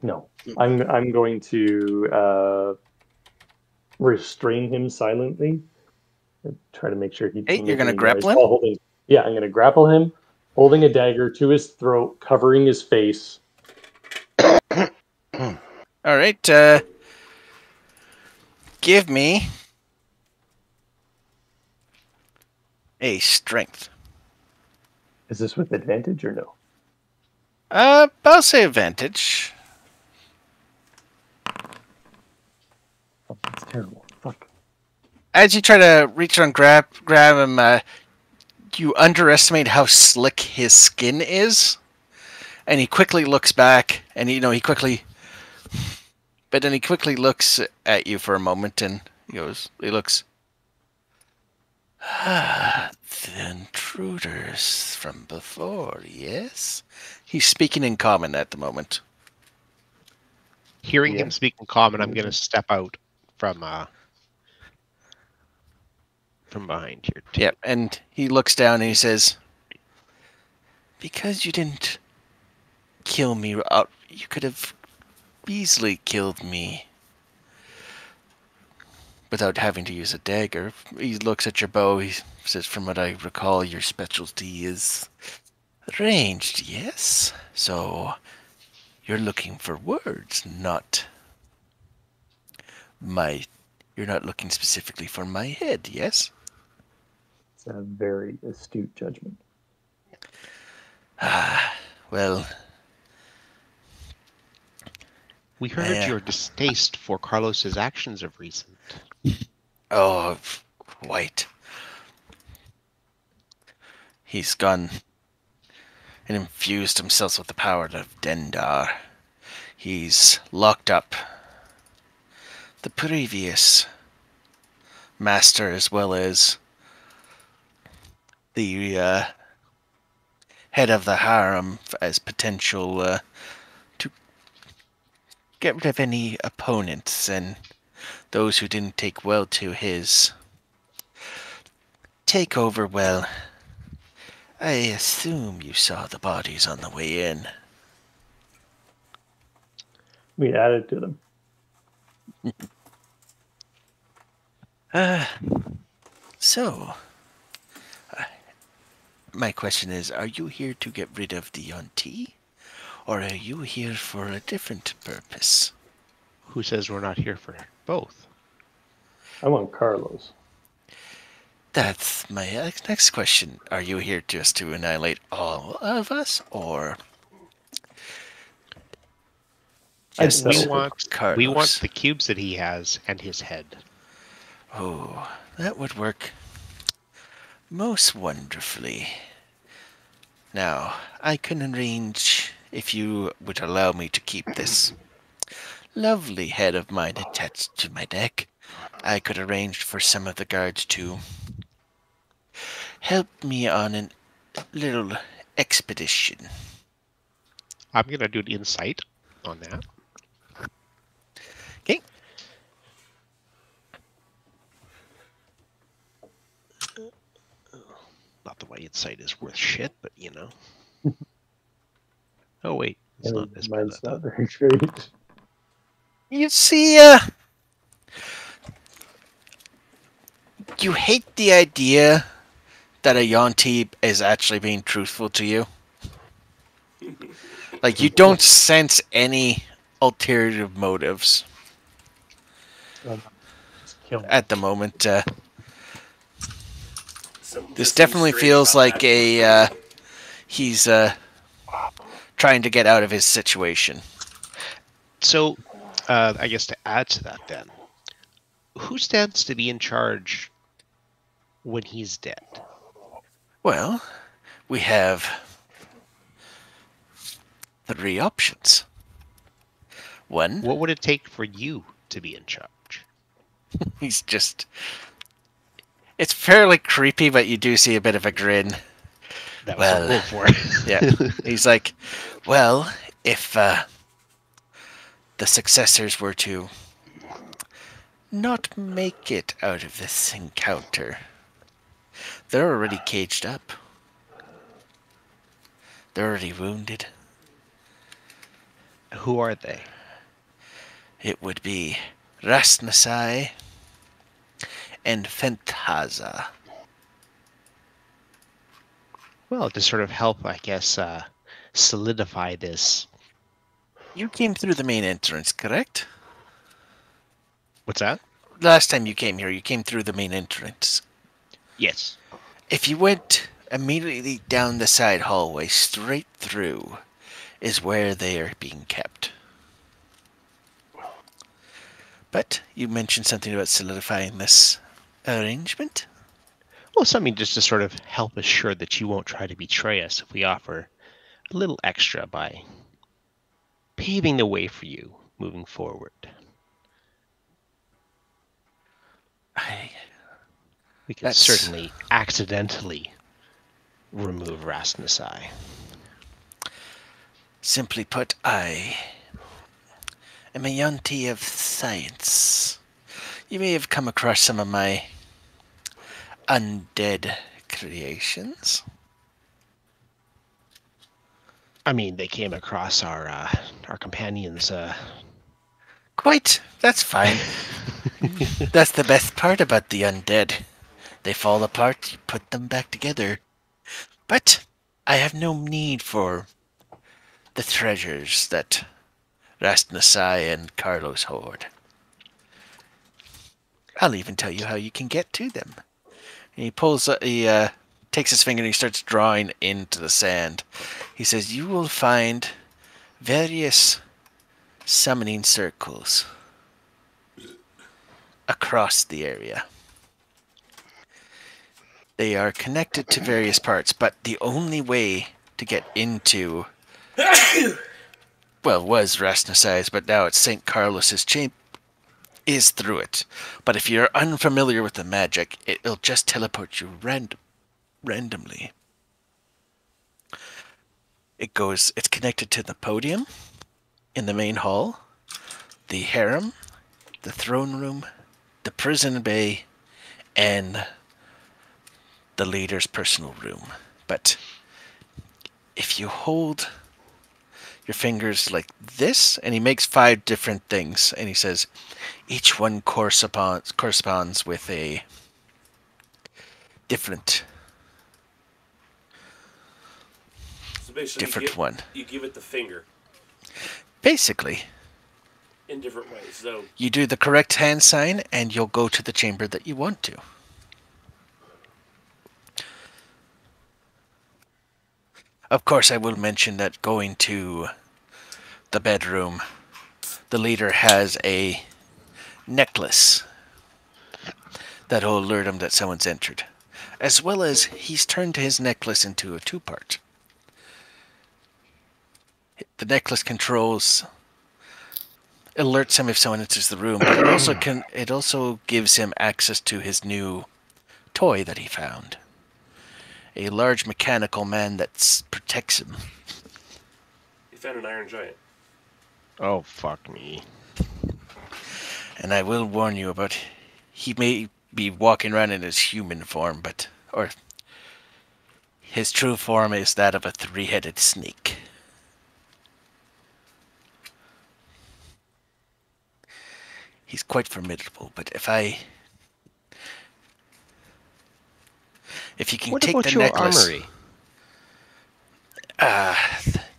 No, I'm going to restrain him silently. Try to make sure he. Hey, you're going to grapple him? Yeah, I'm going to grapple him, holding a dagger to his throat, covering his face. All right. Give me a strength. Is this with advantage or no? I'll say advantage. Oh, that's terrible. Fuck. As you try to reach and grab him, you underestimate how slick his skin is, and he quickly looks back, and he quickly looks at you for a moment, and he looks. The intruders from before, yes? He's speaking in common at the moment. Hearing him speak in common, I'm going to step out from behind here. Yep, and he looks down and he says, because you didn't kill me, you could have easily killed me without having to use a dagger. He looks at your bow. He says, from what I recall, your specialty is ranged, yes? So you're looking for words, not you're not looking specifically for my head, yes? It's a very astute judgment. Well, we heard your distaste for Carlos's actions of recent. Oh, quite. He's gone and infused himself with the power of Dendar. He's locked up the previous master as well as the head of the harem as potential to get rid of any opponents and those who didn't take well to his takeover. Well, I assume you saw the bodies on the way in. We added to them. So, my question is, are you here to get rid of the Yuan-ti? Or are you here for a different purpose? Who says we're not here for both? I want Carlos. That's my next question. Are you here just to annihilate all of us, or just we want the cubes that he has and his head? Oh, that would work most wonderfully. Now, I can arrange, if you would allow me to keep this lovely head of mine attached to my neck, I could arrange for some of the guards to help me on a little expedition. I'm going to do an insight. on that. Okay. Not the way site is worth shit, but you know. Oh wait, it's not as bad. Mine's not very great. You see, you hate the idea that a Yuan-ti is actually being truthful to you. Like, you don't sense any alternative motives at the moment. This definitely feels like he's trying to get out of his situation. So, I guess to add to that then, who stands to be in charge when he's dead? Well, we have 3 options. 1. What would it take for you to be in charge? He's just... It's fairly creepy, but you do see a bit of a grin. That was what I went for. Yeah. He's like, well, if the successors were to not make it out of this encounter, they're already caged up. They're already wounded. Who are they? It would be Rasnasai and Fentaza. Well, to sort of help, I guess, solidify this. You came through the main entrance, correct? What's that? Last time you came here, you came through the main entrance. Yes. If you went immediately down the side hallway, straight through, is where they are being kept. But you mentioned something about solidifying this arrangement? Well, something just to sort of help assure that you won't try to betray us if we offer a little extra by paving the way for you moving forward. We can certainly accidentally remove Rasnasai. Simply put, I am a Yuan-ti of science. You may have come across some of my undead creations. I mean, they came across our companions. Quite. That's fine. That's the best part about the undead. They fall apart, you put them back together. But I have no need for the treasures that Rasnasai and Carlos hoard. I'll even tell you how you can get to them. And he takes his finger and he starts drawing into the sand. He says, you will find various summoning circles across the area. They are connected to various parts, but the only way to get into, well, was Rasnasai's, but now it's St. Carlos's chamber, is through it. But if you're unfamiliar with the magic, it'll just teleport you randomly. It's connected to the podium in the main hall, the harem, the throne room, the prison bay, and the leader's personal room. But if you hold your fingers like this, and he makes 5 different things, and he says each one corresponds with a different one. You give it the finger. Basically. In different ways. So you do the correct hand sign, and you'll go to the chamber that you want to. Of course, I will mention that going to the bedroom, the leader has a necklace that will alert him that someone's entered. As well as he's turned his necklace into a 2-part. The necklace alerts him if someone enters the room, but it also gives him access to his new toy that he found. A large mechanical man that protects him. He found an iron giant. Oh, fuck me. And I will warn you about, he may be walking around in his human form, or his true form is that of a 3-headed snake. He's quite formidable, but if you can what take about the your necklace... armory?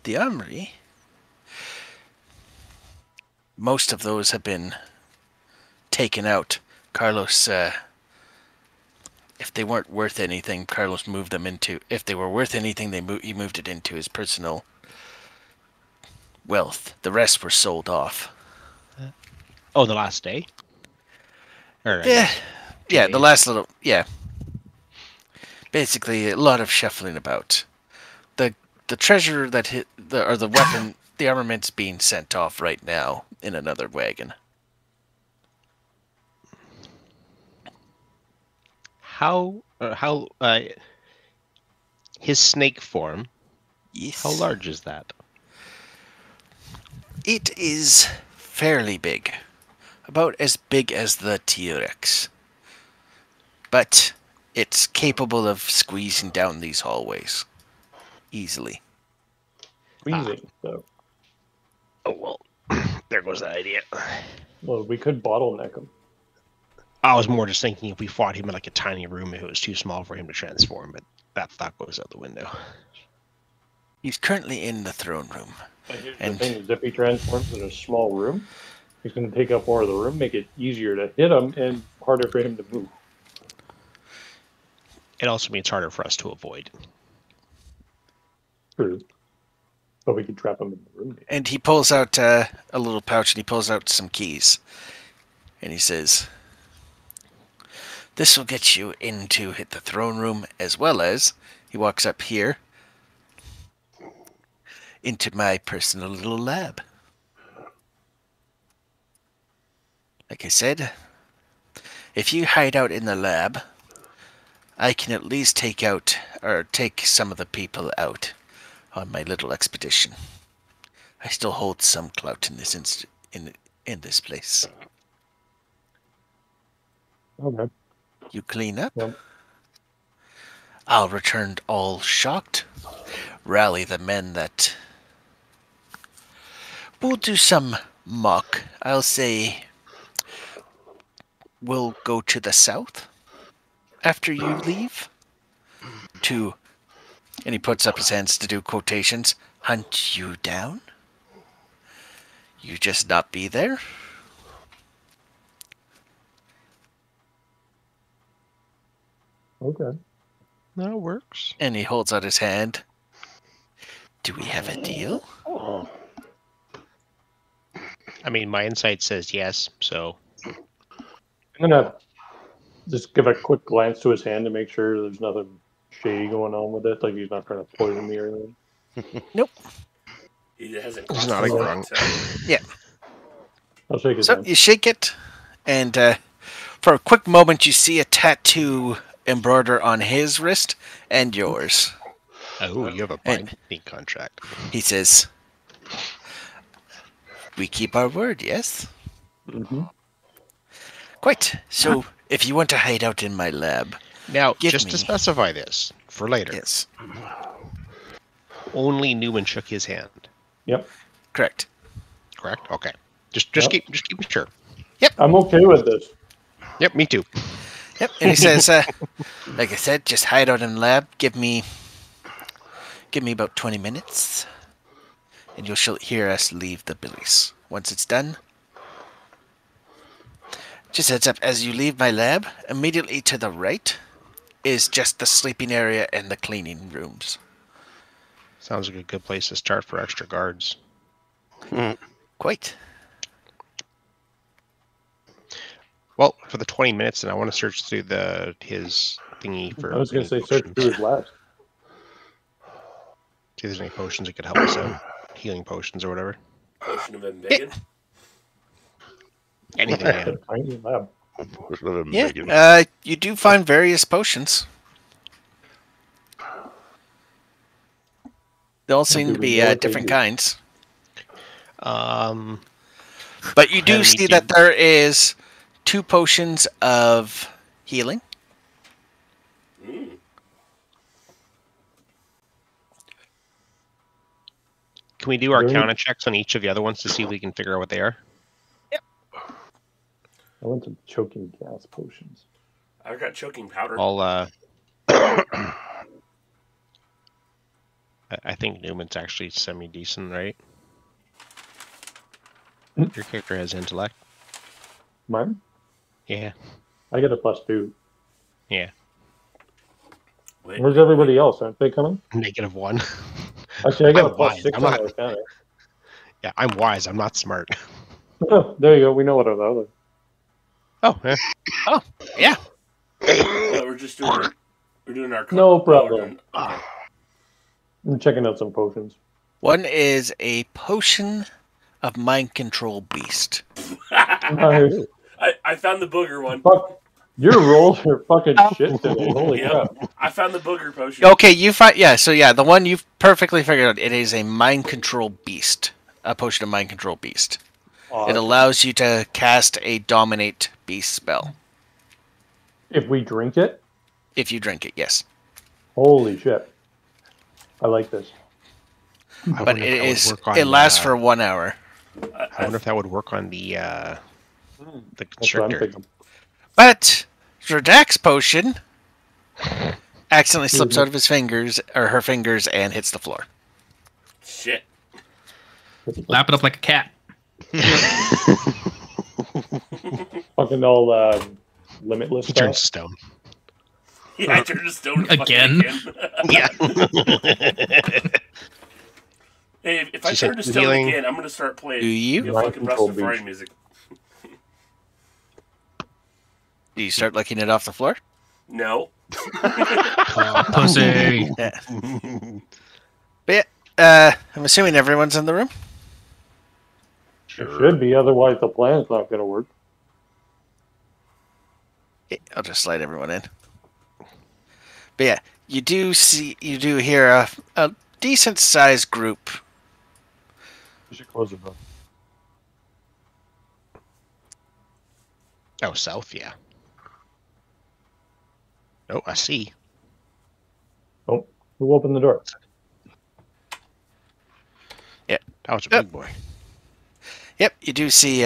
The armory? Most of those have been taken out. Carlos, if they weren't worth anything, Carlos moved them into... If they were worth anything, he moved it into his personal wealth. The rest were sold off. Oh, the last day? Yeah, the last little... Yeah. Basically, a lot of shuffling about. The treasure that hit... the weapon... The armament's being sent off right now in another wagon. How his snake form? Yes. How large is that? It is fairly big, about as big as the T-Rex, but it's capable of squeezing down these hallways easily. Squeezing, though. Oh well, there goes that idea. Well, we could bottleneck him. I was more just thinking if we fought him in like a tiny room, if it was too small for him to transform, but that thought goes out the window. He's currently in the throne room. And the thing is, if he transforms in a small room, he's going to take up more of the room, make it easier to hit him, and harder for him to move. It also means harder for us to avoid. True. But we could trap him in the room. And he pulls out a little pouch, and he pulls out some keys. And he says, "This will get you into hit the throne room, as well as," he walks up here, "into my personal little lab. Like I said, if you hide out in the lab, I can at least take some of the people out on my little expedition. I still hold some clout in this place. Okay. You clean up. Yep. I'll return all shocked. Rally the men that... We'll do some mock. I'll say we'll go to the south after you leave to..." And he puts up his hands to do quotations. "Hunt you down. You just not be there." Okay. That works. And he holds out his hand. "Do we have a deal?" I mean, my insight says yes, so... I'm going to just give a quick glance to his hand to make sure there's nothing shady going on with it, like he's not trying to poison me or anything. Nope. He hasn't. He's not a grung. Yeah. I'll shake his So hand. you shake it, and for a quick moment you see a tattoo embroider on his wrist and yours. Oh, you have a binding contract. He says, "We keep our word, yes?" Mm-hmm. Quite. So if you want to hide out in my lab... Now, just to specify this for later. Yes. Only Newman shook his hand. Yep. Correct. Correct? Okay. Just keep me sure. Yep. I'm okay with this. Yep, me too. Yep. And he says, like I said, just hide out in the lab. Give me about 20 minutes, and you'll hear us leave the billies. Once it's done, just heads up, as you leave my lab, immediately to the right is just the sleeping area and the cleaning rooms. Sounds like a good place to start for extra guards. Quite. Well, for the 20 minutes, and I want to search through his thingy for... I was going to say search through his lab. See if there's any potions that could help us out. Healing potions or whatever. Potion of bacon. Anything, man. Tiny lab. Yeah, you do find various potions. They all seem to be different kinds. But you do see that there is 2 potions of healing. Can we do Arcana checks on each of the other ones to see if we can figure out what they are? Yep. I went to choking gas potions. I've got choking powder. I think Newman's actually semi-decent, right? Your character has intellect. Mine? Yeah. I get a +2. Yeah. Where's everybody else? Aren't they coming? -1. Actually, I got a +6 on Arcana. Yeah, I'm wise. I'm not smart. Oh, there you go. We know what other. Oh, yeah. Oh, yeah. We're doing our. No problem. I'm checking out some potions. One is a potion of mind control beast. Nice. I found the booger one. Fuck. Your rolls are fucking shit today. Holy crap. I found the booger potion. Okay, you find the one you've perfectly figured out. It is a mind control beast. A potion of mind control beast. Awesome. It allows you to cast a dominate beast spell. If we drink it? If you drink it, yes. Holy shit. I like this. But it lasts for 1 hour. I wonder if that would work on the constrictor. But Zerdak's potion accidentally slips out of his fingers or her fingers and hits the floor. Shit. Lap it up like a cat. Fucking all limitless. He turns stone. Yeah, I turned to stone again. Yeah. Hey, if I turn to stone again, I'm gonna start playing fucking Rastafarian music. Do you start licking it off the floor? No. Pussy. But yeah, I'm assuming everyone's in the room. It should be, otherwise the plan's not going to work. I'll just slide everyone in. But yeah, you do hear a decent sized group. You should close the door. Oh, south, yeah. Oh, I see. Oh, who opened the door? Yeah. That was a big boy. Yep, you do see,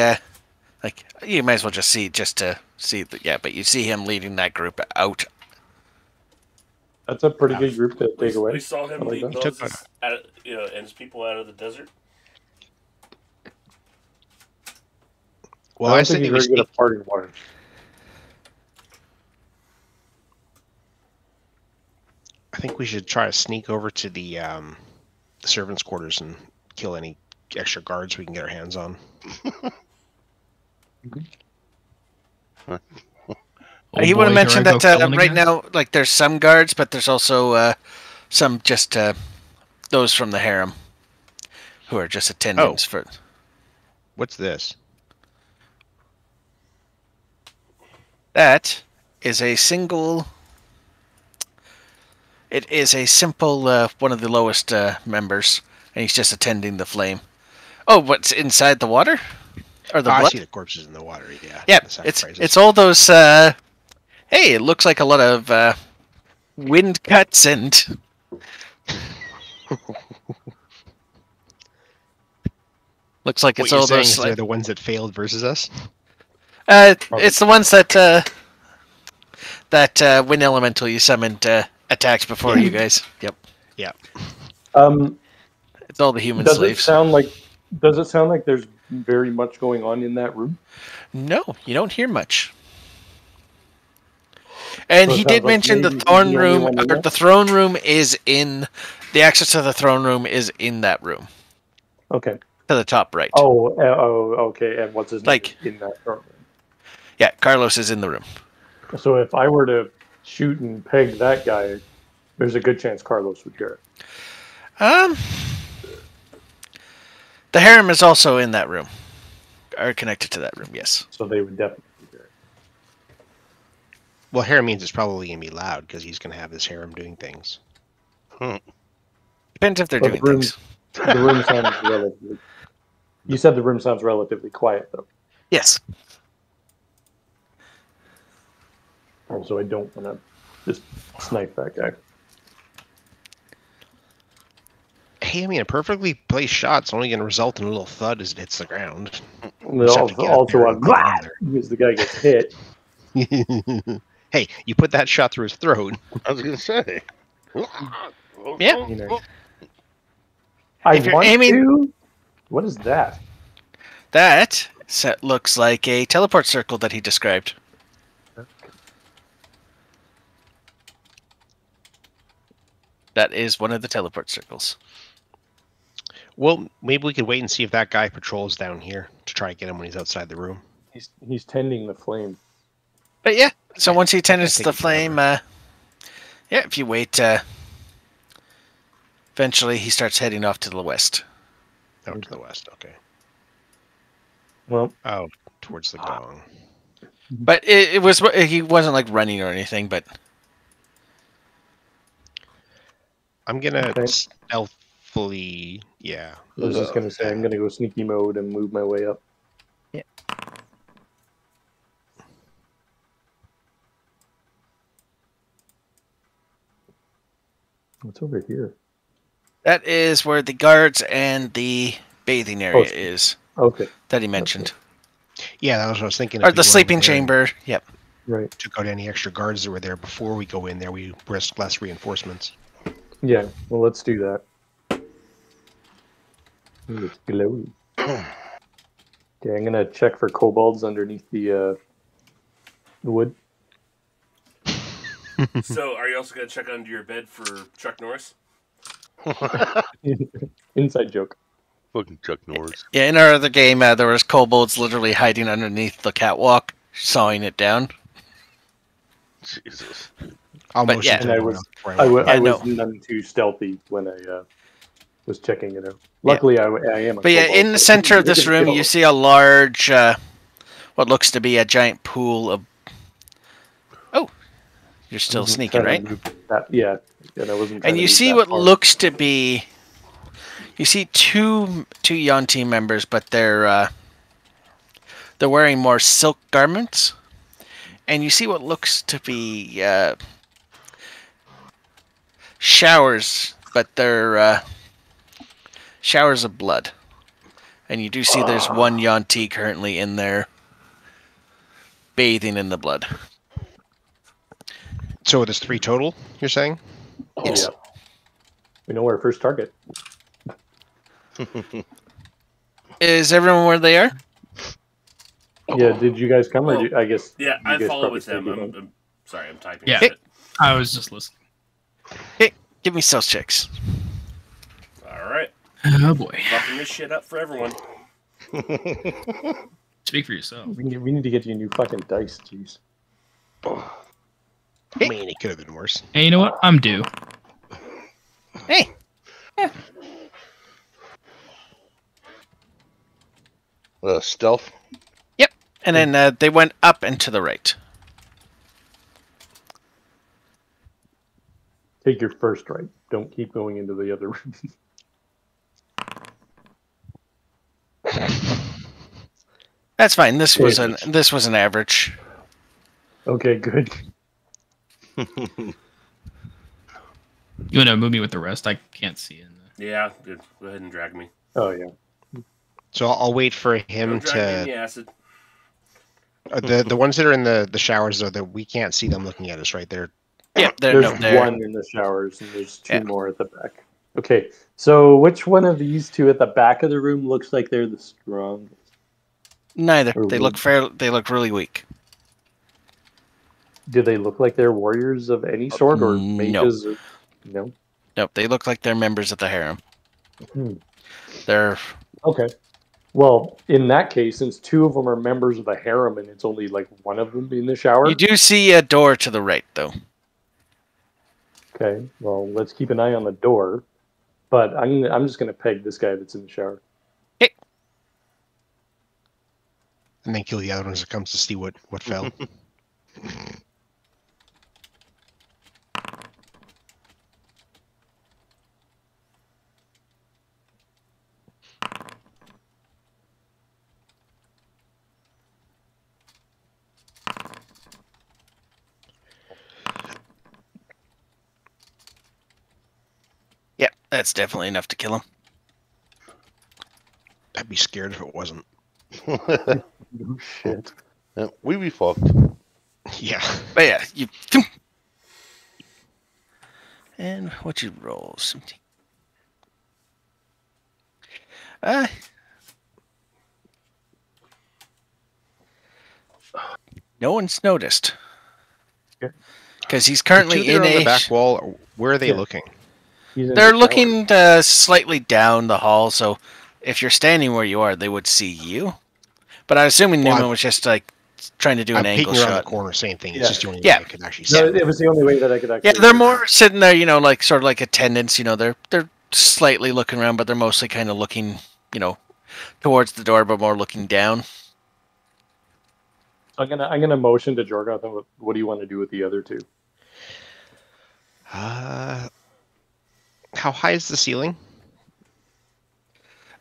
you might as well just see, but you see him leading that group out. That's a pretty good group to take away. We saw him lead Moses and his people out of the desert. Well, I think he was good at parting water. I think we should try to sneak over to the servants' quarters and kill any extra guards we can get our hands on. He would have mentioned that right now, like, there's some guards, but there's also some just those from the harem who are just attendants for. What's this? That is a single. It is a simple one of the lowest members, and he's just attending the flame. Oh, what's inside the water? Or the blood? I see the corpses in the water. Yeah. Yeah, it's all those. Hey, it looks like a lot of wind cuts and. Looks like it's all those. They're the ones that failed versus us. It's the ones that wind elemental you summoned attacks before you guys. Yep. Yeah. It's all the human slaves. Does it sound like there's very much going on in that room? No, you don't hear much. And he did mention the throne room. Or the throne room is in. The access to the throne room is in that room. Okay. To the top right. Oh, okay. And what's his name in that throne room? Yeah, Carlos is in the room. So if I were to shoot and peg that guy, there's a good chance Carlos would hear it. The harem is also in that room. Are connected to that room, yes. So they would definitely hear it. Well, harem means it's probably going to be loud because he's going to have his harem doing things. Depends if they're doing things. The room sounds relatively. You said the room sounds relatively quiet, though. Yes. So I don't want to just snipe that guy. Hey, I mean, a perfectly placed shot's only going to result in a little thud as it hits the ground. Also, because the guy gets hit. Hey, you put that shot through his throat. I was going to say. Yeah. You know. I want to. What is that? That looks like a teleport circle that he described. That is one of the teleport circles. Well, maybe we could wait and see if that guy patrols down here to try to get him when he's outside the room. He's tending the flame. But yeah, so once he tends the flame, if you wait, eventually he starts heading off to the west. Out to the west, okay. Well, towards the gong. But he wasn't like running or anything, but I'm gonna stealthily, I was just gonna say I'm gonna go sneaky mode and move my way up. Yeah. What's over here? That is where the guards and the bathing area is. Okay. That he mentioned. Okay. Yeah, that was what I was thinking. Or the sleeping chamber. Yep. Right. Took out any extra guards that were there before we go in there. We risk less reinforcements. Yeah. Well, let's do that. Ooh, it's glowy. Okay, I'm gonna check for kobolds underneath the wood. So, are you also going to check under your bed for Chuck Norris? Inside joke. Fucking Chuck Norris. Yeah, in our other game, there was kobolds literally hiding underneath the catwalk, sawing it down. Jesus. Almost. But yeah, and I was none too stealthy when I was checking it out. Luckily, I am. But yeah, in the center of this room, you see a large, what looks to be a giant pool of. Oh, you're still sneaking, right? Yeah, and I wasn't. And you see what looks to be. You see two Yon team members, but they're wearing more silk garments, and you see what looks to be showers, but they're showers of blood. And you do see there's one Yuan-Ti currently in there bathing in the blood. So there's 3 total, you're saying? Yes. Yeah. We know our first target. Is everyone where they are? Yeah, did you guys come? Or I guess. Yeah, I follow with them. I'm sorry, I'm typing. Yeah, shit. I was just listening. Hey, give me stealth checks. All right. Oh boy. Fucking this shit up for everyone. Speak for yourself. We need to get you new fucking dice, jeez. I mean, it could have been worse. Hey, you know what? I'm due. Hey. Yeah. Stealth? Yep. And then they went up and to the right. Take your first right. Don't keep going into the other room. That's fine. This was an average. Okay, good. You want to move me with the rest? I can't see in the... Yeah, dude, go ahead and drag me. Oh yeah. So I'll wait for him to. Drag me in the acid. The ones that are in the showers though, that we can't see them looking at us, right? They're there's one in the showers and there's 2 more at the back. Okay, so which one of these 2 at the back of the room looks like they're the strongest? Neither. They look really weak. Do they look like they're warriors of any sort or mages? No. Nope. They look like they're members of the harem. They're okay. Well, in that case, since 2 of them are members of the harem and it's only like one of them in the shower. You do see a door to the right, though. Okay. Well, let's keep an eye on the door. But I'm just going to peg this guy that's in the shower. Okay. And then kill the other ones that comes to see what fell. That's definitely enough to kill him. I'd be scared if it wasn't. Oh, shit. Yeah, we be fucked. Yeah. But yeah, you... And what you roll? Something. No one's noticed. Because he's currently in on the back wall. Where are they looking? They're looking slightly down the hall, so if you're standing where you are, they would see you. But I'm assuming Newman was just like trying to do an angle shot. Around the corner, same thing. It's just the only way I could actually see. No, it was the only way that I could actually. Yeah, they're more sitting there, you know, like sort of like attendants. You know, they're slightly looking around, but they're mostly kind of looking, you know, towards the door, but more looking down. I'm gonna motion to Jorgoth. What do you want to do with the other two? How high is the ceiling?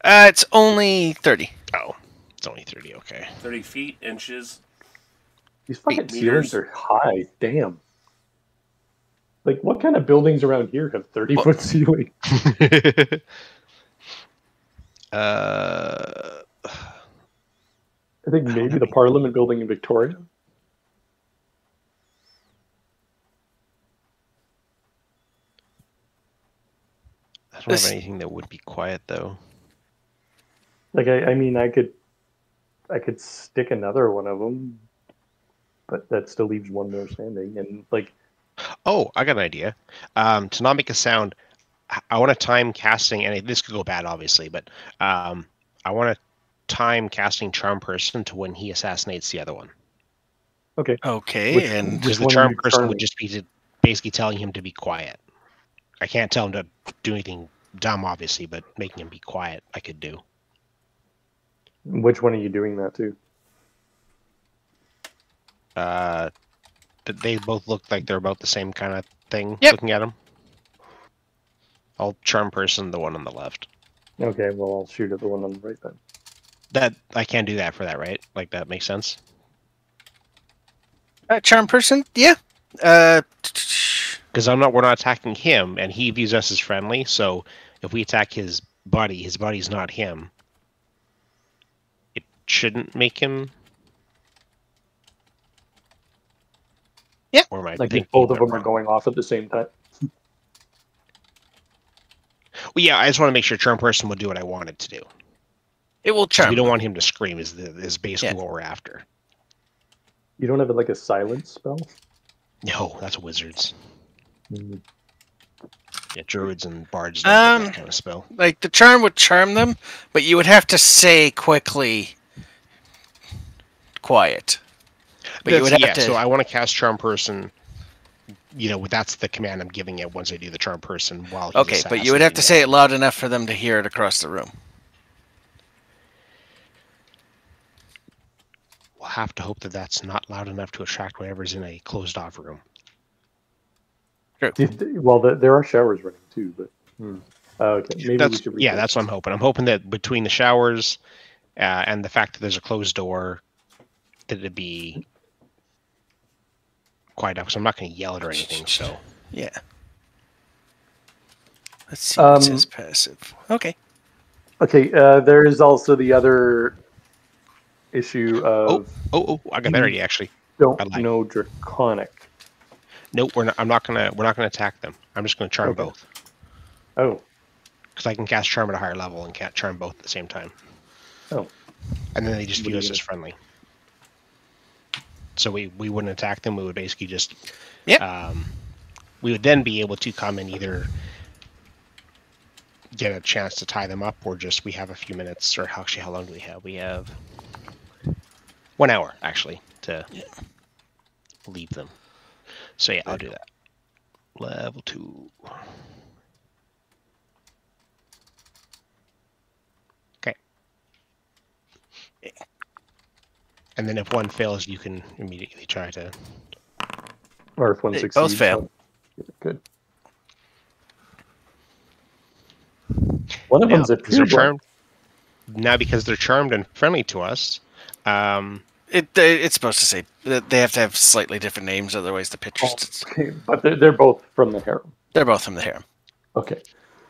It's only 30. Oh, it's only 30. Okay. 30 feet, inches. These fucking ceilings are high. Damn. Like, what kind of buildings around here have 30-foot ceiling? I think maybe the Parliament building in Victoria. I don't have anything that would be quiet though. Like I mean, I could stick another one of them, but that still leaves one more standing. And like, oh, I got an idea. To not make a sound, I want to time casting, and this could go bad, obviously, but I want to time casting Charm Person to when he assassinates the other one. Okay. Okay, because the Charm Person would just be basically telling him to be quiet. I can't tell him to do anything dumb, obviously, but making him be quiet, I could do. Which one are you doing that to? They both look like they're about the same kind of thing. Yep. Looking at them. I'll Charm Person the one on the left. Okay, well, I'll shoot at the one on the right then. That I can't do that for that, right? Like that makes sense. Charm Person, yeah. Because we're not attacking him, and he views us as friendly. So if we attack his body's not him. It shouldn't make him. Yeah. Or am I like if both of them are going off at the same time. Well, yeah, I just want to make sure Charm Person will do what I want it to do. It will charm. We don't want him to scream. Is basically what we're after. You don't have like a silence spell? No, that's wizards. Mm. Yeah, druids and bards don't have that kind of spell. Like the charm would charm them, but you would have to say quickly, quiet. But you would have to. So I want to cast Charm Person. You know, that's the command I'm giving it once I do the Charm Person. While he's okay, but you would have to say it loud enough for them to hear it across the room. We'll have to hope that that's not loud enough to attract whatever's in a closed-off room. True. Well, there are showers running too, but okay, maybe we should. Yeah, that's what I'm hoping. I'm hoping that between the showers and the fact that there's a closed door, that it'd be quiet enough. So I'm not going to yell it or anything. So yeah. Let's see what says passive. Okay. Okay. There is also the other issue of. I got that already. Actually, don't know Draconic. Nope, we're not gonna attack them. I'm just gonna charm both. Oh. Because I can cast charm at a higher level and can't charm both at the same time. Oh. And then they just view us as friendly. So we wouldn't attack them. We would basically just. Yep. We would then be able to come and either get a chance to tie them up, or just we have a few minutes, or actually, how long do we have? We have 1 hour actually to leave them. So yeah, I'll do that. Level 2. Okay. And then if one fails, you can immediately try to. Or if one succeeds. Both fail. Good. One of them's a pure charmed. Now, because they're charmed and friendly to us. It's supposed to say that they have to have slightly different names, otherwise the pictures. Okay, but they're both from the harem. They're both from the harem. Okay.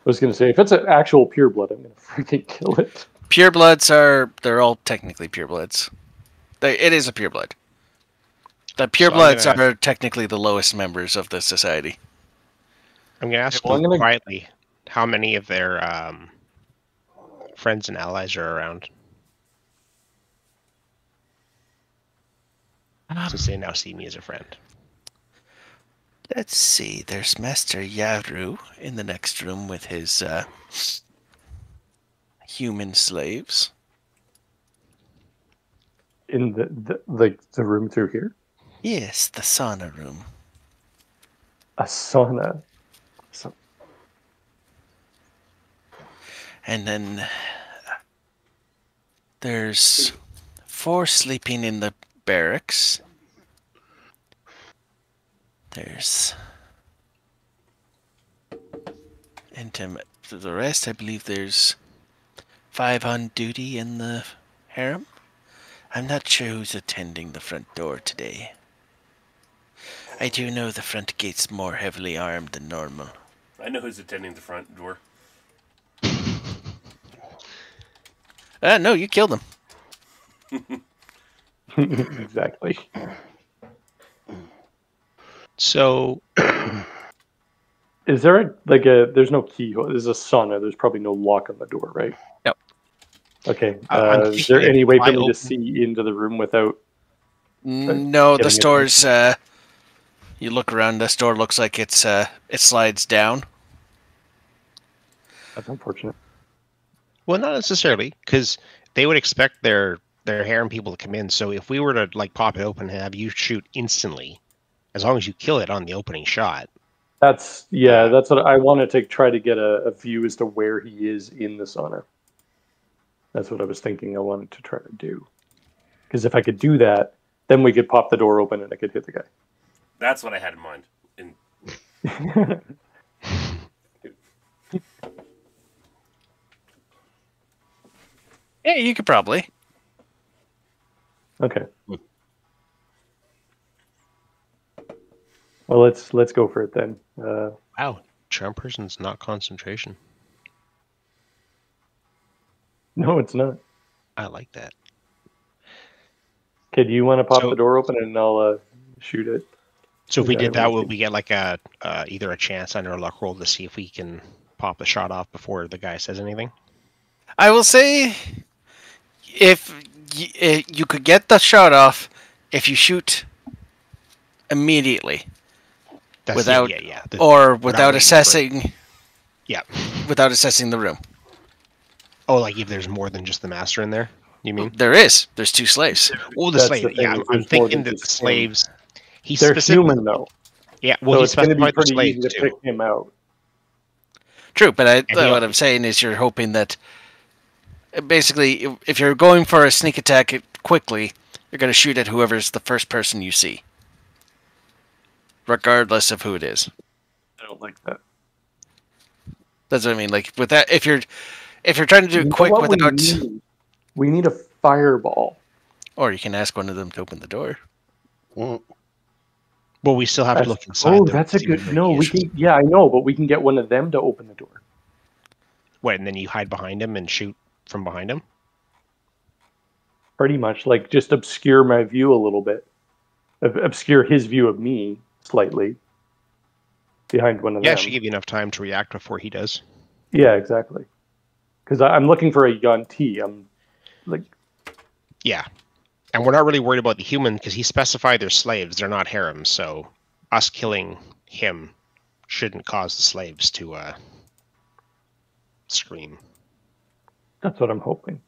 was going to say, if it's an actual pureblood, I'm going to freaking kill it. Purebloods they're all technically purebloods. It is a pureblood. The purebloods are technically the lowest members of the society. I'm going to ask them quietly how many of their friends and allies are around. Since they now see me as a friend. Let's see. There's Master Yaru in the next room with his human slaves. In the room through here? Yes, the sauna room. A sauna. And then there's 4 sleeping in the barracks. There's the rest, I believe there's 5 on duty in the harem. I'm not sure who's attending the front door today. I do know the front gate's more heavily armed than normal. I know who's attending the front door. No, you killed him. Exactly. So, is there there's no keyhole? There's a sauna. There's probably no lock on the door, right? Yep. Okay. Is there any way for me to see into the room without? No, the store's. You look around. The store looks like it slides down. That's unfortunate. Well, not necessarily, because they would expect their harem people to come in. So if we were to pop it open and have you shoot instantly, as long as you kill it on the opening shot. That's what I wanted to try to get a view as to where he is in the sauna. That's what I was thinking I wanted to try to do. Because if I could do that, then we could pop the door open and I could hit the guy. That's what I had in mind. Yeah, you could probably. Okay. Well, let's go for it then. Wow, charm person's not concentration. No, it's not. I like that. Okay, do you want to pop the door open and I'll shoot it? So if we did that, would we get either a chance on our luck roll to see if we can pop the shot off before the guy says anything? I will say, if you could get the shot off if you shoot immediately. Without assessing. Yeah. Without assessing the room. Oh, if there's more than just the master in there, you mean? There is. There's 2 slaves. Oh, the slave. Yeah, I'm thinking that the slaves. They're human though. Yeah, well, so it's going to be pretty easy to pick him out. True, but what I'm saying is you're hoping that basically, if you're going for a sneak attack quickly, you're going to shoot at whoever's the first person you see. Regardless of who it is. I don't like that. That's what I mean. With that, if you're trying to do it quick without... We need a fireball. Or you can ask one of them to open the door. Well, we still have to look inside. Oh, that's a good... No, we can... Yeah, I know, but we can get one of them to open the door. What, and then you hide behind him and shoot from behind him? Pretty much. Just obscure my view a little bit. Obscure his view of me slightly. Behind one of them. Yeah, should give you enough time to react before he does. Yeah, exactly. Because I'm looking for a Yuan-Ti. Yeah. And we're not really worried about the human because he specified they're slaves. They're not harems. So us killing him shouldn't cause the slaves to scream. That's what I'm hoping.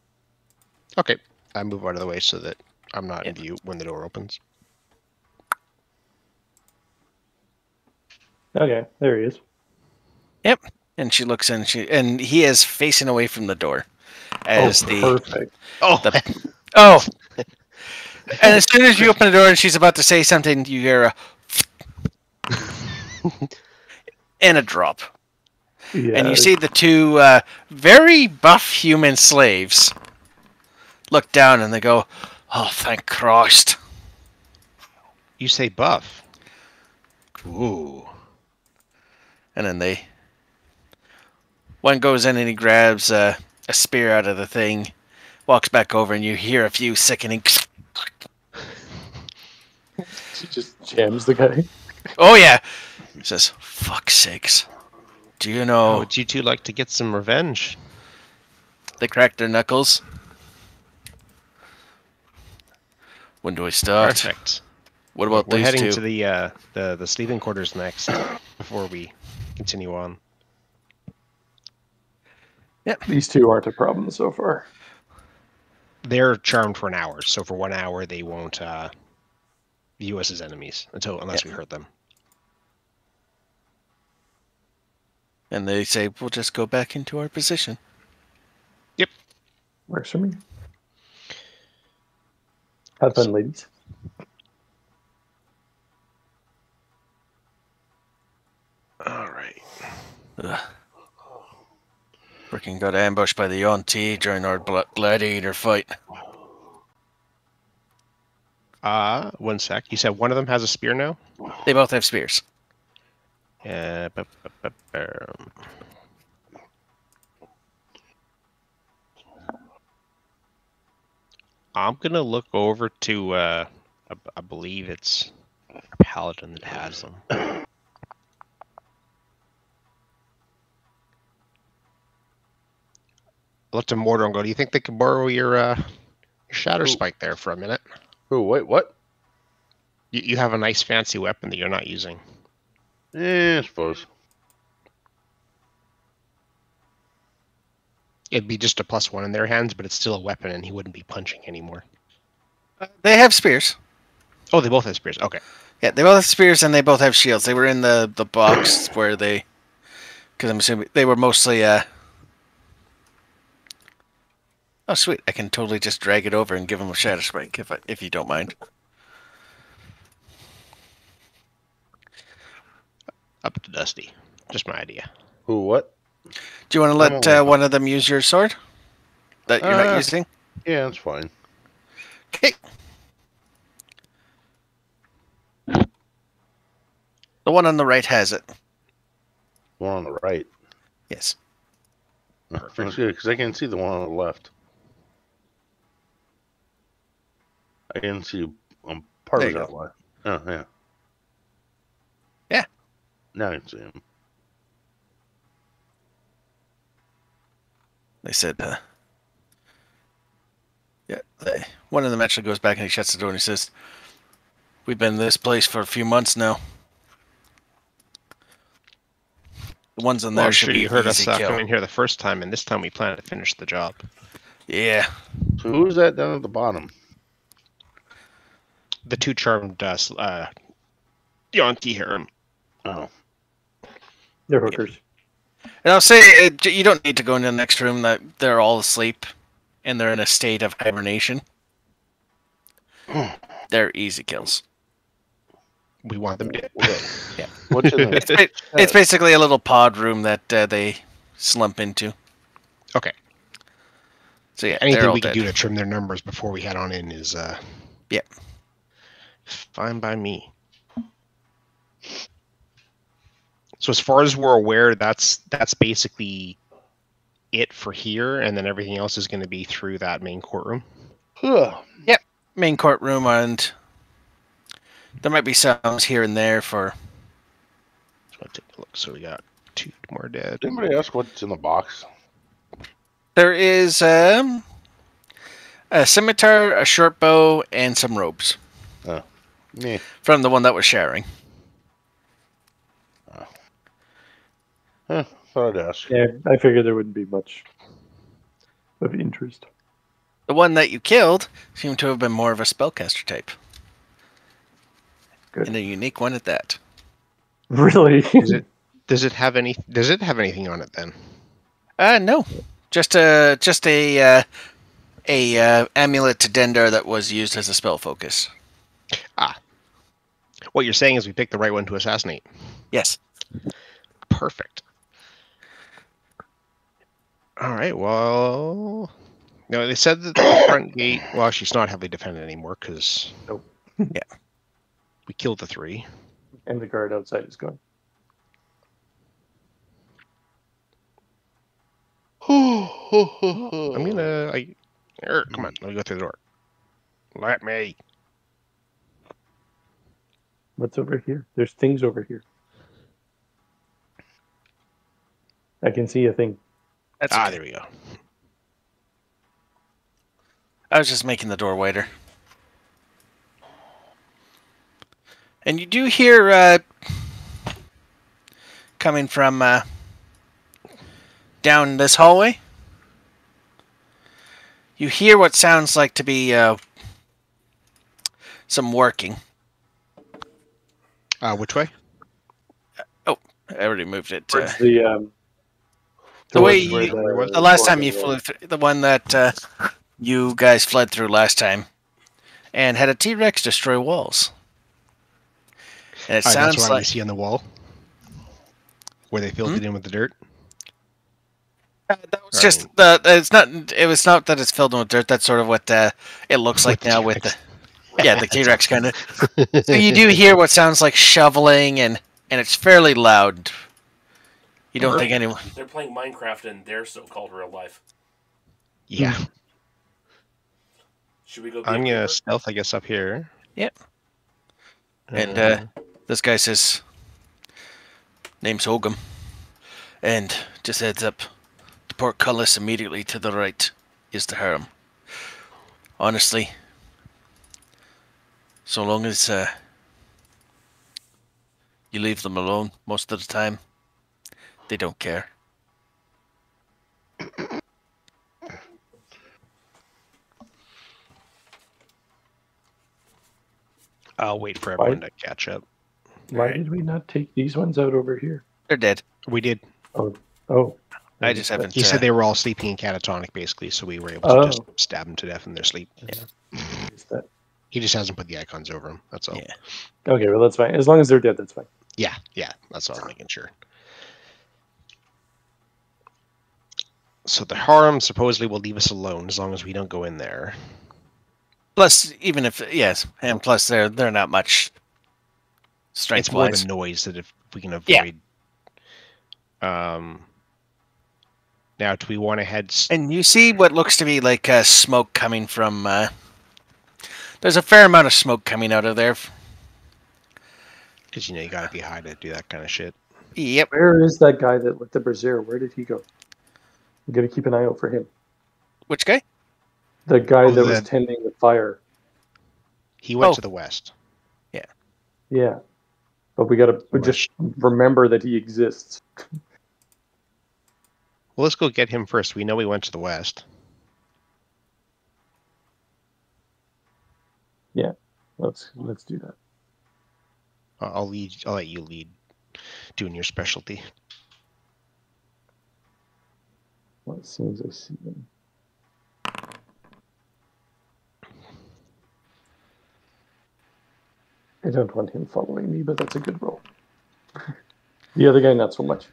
Okay. I move out of the way so that I'm not in view when the door opens. Okay, there he is. Yep. And she looks in, and he is facing away from the door. Perfect. And as soon as you open the door and she's about to say something, you hear a and a drop. Yeah. And you see the 2 very buff human slaves look down and they go, "Oh, thank Christ." You say buff. Ooh. And then they One goes in and he grabs a spear out of the thing, walks back over, and you hear a few sickening. She just jams the guy. Oh yeah, he says, "Fuck's sakes! Do you know?" How would you two like to get some revenge? They crack their knuckles. When do we start? Perfect. What about We're these heading two? to the sleeping quarters next before we continue on. Yeah, these two aren't a problem so far. They're charmed for an hour, so for 1 hour they won't view us as enemies unless we hurt them. And they say, "We'll just go back into our position." Yep. Works for me. Have fun, ladies. All right. Freaking got ambushed by the Yonti during our gladiator fight. 1 sec. You said one of them has a spear now? They both have spears. I'm gonna look over to I believe it's a paladin that has them. Look to Mortar and go, do you think they could borrow your shatter spike there for a minute? Oh, wait, what? You have a nice fancy weapon that you're not using. I suppose. It'd be just a +1 in their hands, but it's still a weapon, and he wouldn't be punching anymore. They have spears. Oh, they both have spears. Okay. Yeah, they both have spears and they both have shields. They were in the box where they... Because I'm assuming they were mostly... Oh, sweet. I can totally just drag it over and give them a shatter spike, if you don't mind. Up to Dusty. Just my idea. Who, what? Do you want to let one of them use your sword? That you're not using? Yeah, that's fine. Okay. The one on the right has it. One on the right. Yes. That's good, because I can see the one on the left. I can see part of his outline. Oh, yeah. Yeah. Now I can see him. They said, one of them actually goes back and he shuts the door and he says, "We've been in this place for a few months now. The ones in there should be you heard us easy kill." come in here the first time, and this time we plan to finish the job. Yeah. So who's that down at the bottom? The two charmed Yonti harem. Oh. They're hookers. And I'll say, you don't need to go into the next room. That they're all asleep, and they're in a state of hibernation. They're easy kills. We want them dead. Yeah. What's in there? It's basically a little pod room that they slump into. Okay. So yeah, anything we can do to trim their numbers before we head on in is fine by me. So as far as we're aware, that's basically it for here, and then everything else is going to be through that main courtroom. Yep, main courtroom, and there might be sounds here and there for. Let's take a look. So we got 2 more dead. Did anybody ask what's in the box? There is a scimitar, a short bow, and some robes. Oh, me. From the one that was sharing. Thought I'd ask. Yeah, I figured there wouldn't be much of interest. The one that you killed seemed to have been more of a spellcaster type. Good. And a unique one at that. Really? Does it have anything on it then? No. Just a amulet to Dendar that was used as a spell focus. What you're saying is we picked the right one to assassinate. Yes. Perfect. All right, well... No, they said that the front gate... Well, she's not heavily defended anymore, because... Nope. Yeah. We killed the 3. And the guard outside is gone. I'm gonna. Come on, let me go through the door. Let me. What's over here? There's things over here. I can see a thing. There we go. I was just making the door wider. And you do hear coming from down this hallway. You hear what sounds like to be some working. Which way? Oh, I already moved it. Towards the way the last time you flew through, the one that you guys fled through last time, and had a T-Rex destroy walls. And it sounds that's what like you see on the wall, where they filled it in with the dirt. That was just the. It's not. It was not that it's filled in with dirt. That's sort of what it looks like now with the. Yeah, the T-Rex kind of. So you do hear what sounds like shoveling, and it's fairly loud. You don't think anyone... They're playing Minecraft in their so-called real life. Yeah. Should we go? I'm gonna stealth, I guess, up here. Yep. And this guy says, name's Hogum, and just heads up. The portcullis immediately to the right is the harem. Honestly, so long as you leave them alone most of the time, they don't care. I'll wait for everyone to catch up. Why did we not take these ones out over here? They're dead. We did. Oh. I just haven't... He said they were all sleeping in catatonic, basically, so we were able to just stab them to death in their sleep. Yeah. He just hasn't put the icons over them, that's all. Yeah. Okay, well, that's fine. As long as they're dead, that's fine. Yeah, that's all I'm making sure. So the harem supposedly will leave us alone as long as we don't go in there. Plus, even if... Yes, and plus they're not much strength-wise. It's more the noise that if we can avoid... Now, do we want to head... And you see what looks to be like smoke coming from... There's a fair amount of smoke coming out of there. Because, you gotta be high to do that kind of shit. Yep. Where is that guy that with the brazier? Where did he go? I'm going to keep an eye out for him. Which guy? The guy that was tending the fire. He went to the west. Yeah. Yeah. But we just remember that he exists. Well, let's go get him first. We know he went to the west. Yeah. Let's do that. I'll let you lead doing your specialty. Well, as soon as I see him. I don't want him following me, but that's a good roll. The other guy, not so much.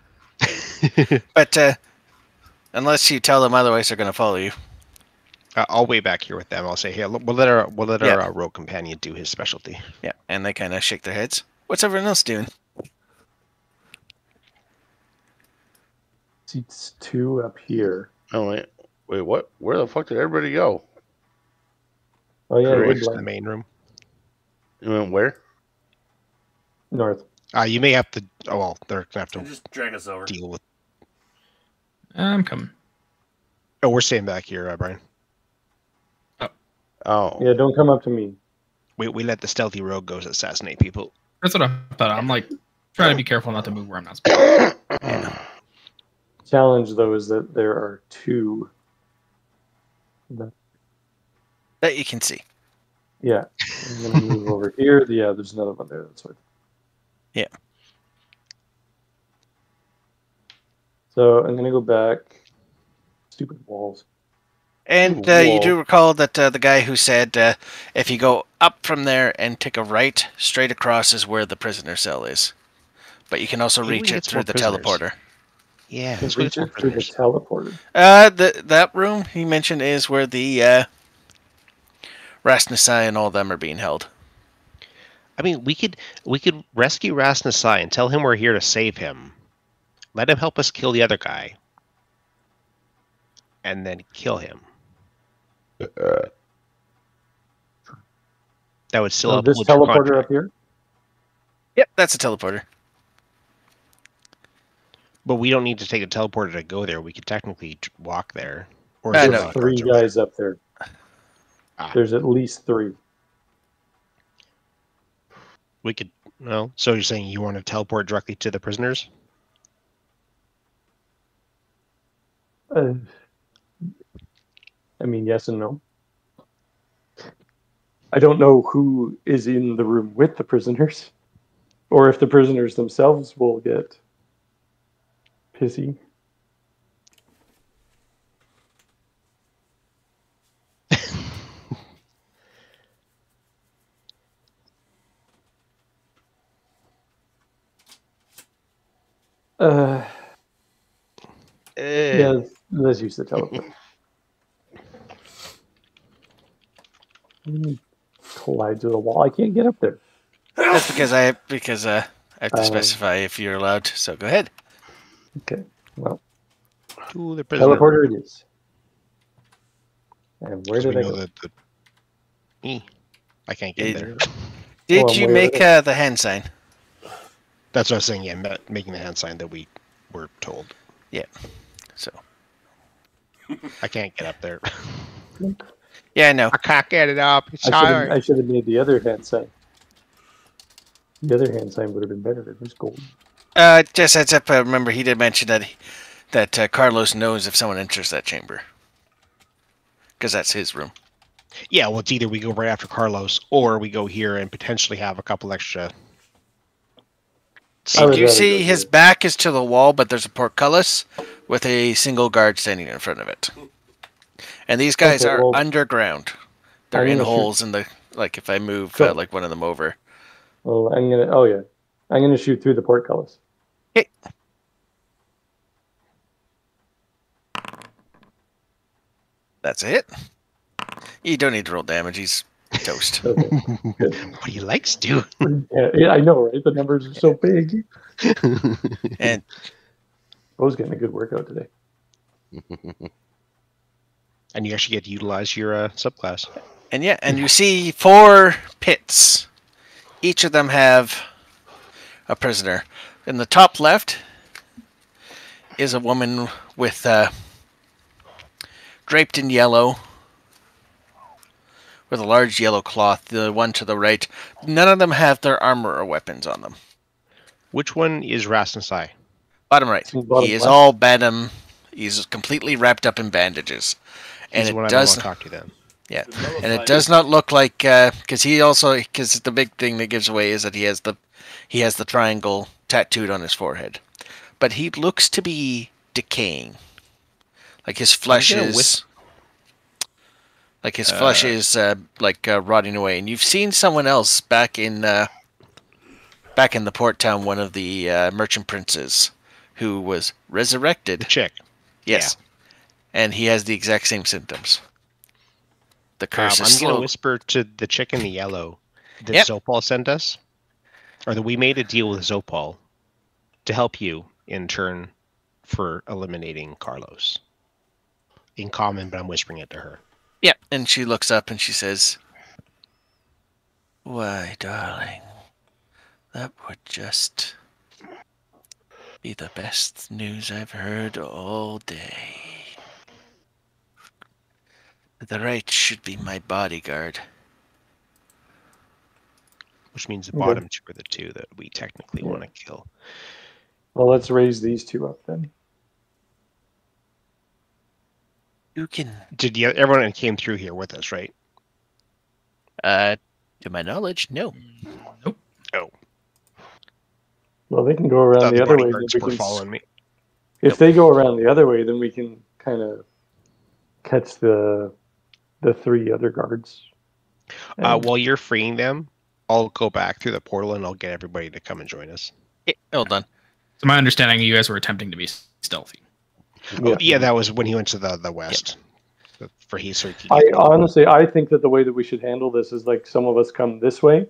But unless you tell them otherwise, they're going to follow you. I'll wait back here with them. I'll say, "Hey, we'll let our rogue companion do his specialty." Yeah, and they kind of shake their heads. What's everyone else doing? Seats 2 up here. Oh wait, what? Where the fuck did everybody go? Oh yeah, the main room. You went where? North. You may have to. Oh well, they're gonna have to just drag us over. Deal with. I'm coming. Oh, we're staying back here, Brian. Oh. Yeah, don't come up to me. We let the stealthy rogue go to assassinate people. That's what I thought. I'm like trying to be careful not to move where I'm not supposed to. Challenge though is that there are 2 that you can see. Yeah, I'm gonna move over here. Yeah, there's another one there. That's right. Yeah. So I'm gonna go back. Stupid walls. And you do recall that the guy who said if you go up from there and take a right, straight across is where the prisoner cell is. But you can also reach it through the teleporter. Yeah, let's reach it through the teleporter. That room he mentioned is where the Rasnasai and all of them are being held. I mean, we could rescue Rasnasai and tell him we're here to save him. Let him help us kill the other guy. and then kill him. That would still this uphold your teleporter contract. up here? Yep, that's a teleporter. But we don't need to take a teleporter to go there. We could technically walk there. Or There's 3 guys up there. There's at least 3. We could. No. So you're saying you want to teleport directly to the prisoners? I mean, yes and no. I don't know who is in the room with the prisoners, or if the prisoners themselves will get pissy. Yeah, let's use the teleport. Collide to the wall. I can't get up there. That's because I have to specify if you're allowed. So go ahead. Okay. Well, to the prisoner. Teleporter it is. And where did I go? I can't get there. Did you make the hand sign? That's what I was saying. Yeah, making the hand sign that we were told. Yeah. So I can't get up there. Yeah, I know. I can't get it up. It's I should have made the other hand sign. The other hand sign would have been better. It was gold. Just heads up. Remember, he did mention that Carlos knows if someone enters that chamber, because that's his room. Yeah, well, it's either we go right after Carlos, or we go here and potentially have a couple extra. You see his back is to the wall, but there's a portcullis with a single guard standing in front of it. And these guys are underground. They're in holes in the, like if I move like one of them over. Well, I'm gonna shoot through the portcullis. Okay. That's it. You don't need to roll damage. He's toast. Okay. What he likes to. Yeah, I know, right? The numbers are so big. And I was getting a good workout today. And you actually get to utilize your subclass. And yeah, and you see 4 pits. Each of them have a prisoner. In the top left is a woman with draped in yellow with a large yellow cloth. The one to the right, none of them have their armor or weapons on them. Which one is Rasmusai? Bottom right. He is all badam. He's completely wrapped up in bandages. And it does talk to them. Yeah, and it does not look like because the big thing that gives away is that he has the triangle tattooed on his forehead, but he looks to be decaying, like his flesh is rotting away. And you've seen someone else back in the port town, one of the merchant princes, who was resurrected. The chick. Yes, yeah. And he has the exact same symptoms. The curse is I'm going to whisper to the chick in the yellow that Zopal sent us, or that we made a deal with Zopal to help you in turn for eliminating Carlos. In common, but I'm whispering it to her. Yeah, and she looks up and she says, "Why, darling, that would just be the best news I've heard all day. The right should be my bodyguard." Which means the bottom 2 are the 2 that we technically want to kill. Well, let's raise these 2 up then. You can. Everyone came through here with us, right? To my knowledge, no. Nope. Oh. Well, they can go around the other way. Following me. If they go around the other way, then we can kind of catch the 3 other guards. While you're freeing them, I'll go back through the portal and I'll get everybody to come and join us. Hold on. So my understanding, you guys were attempting to be stealthy. Yeah, that was when he went to the west. Yeah. I think that the way that we should handle this is like some of us come this way,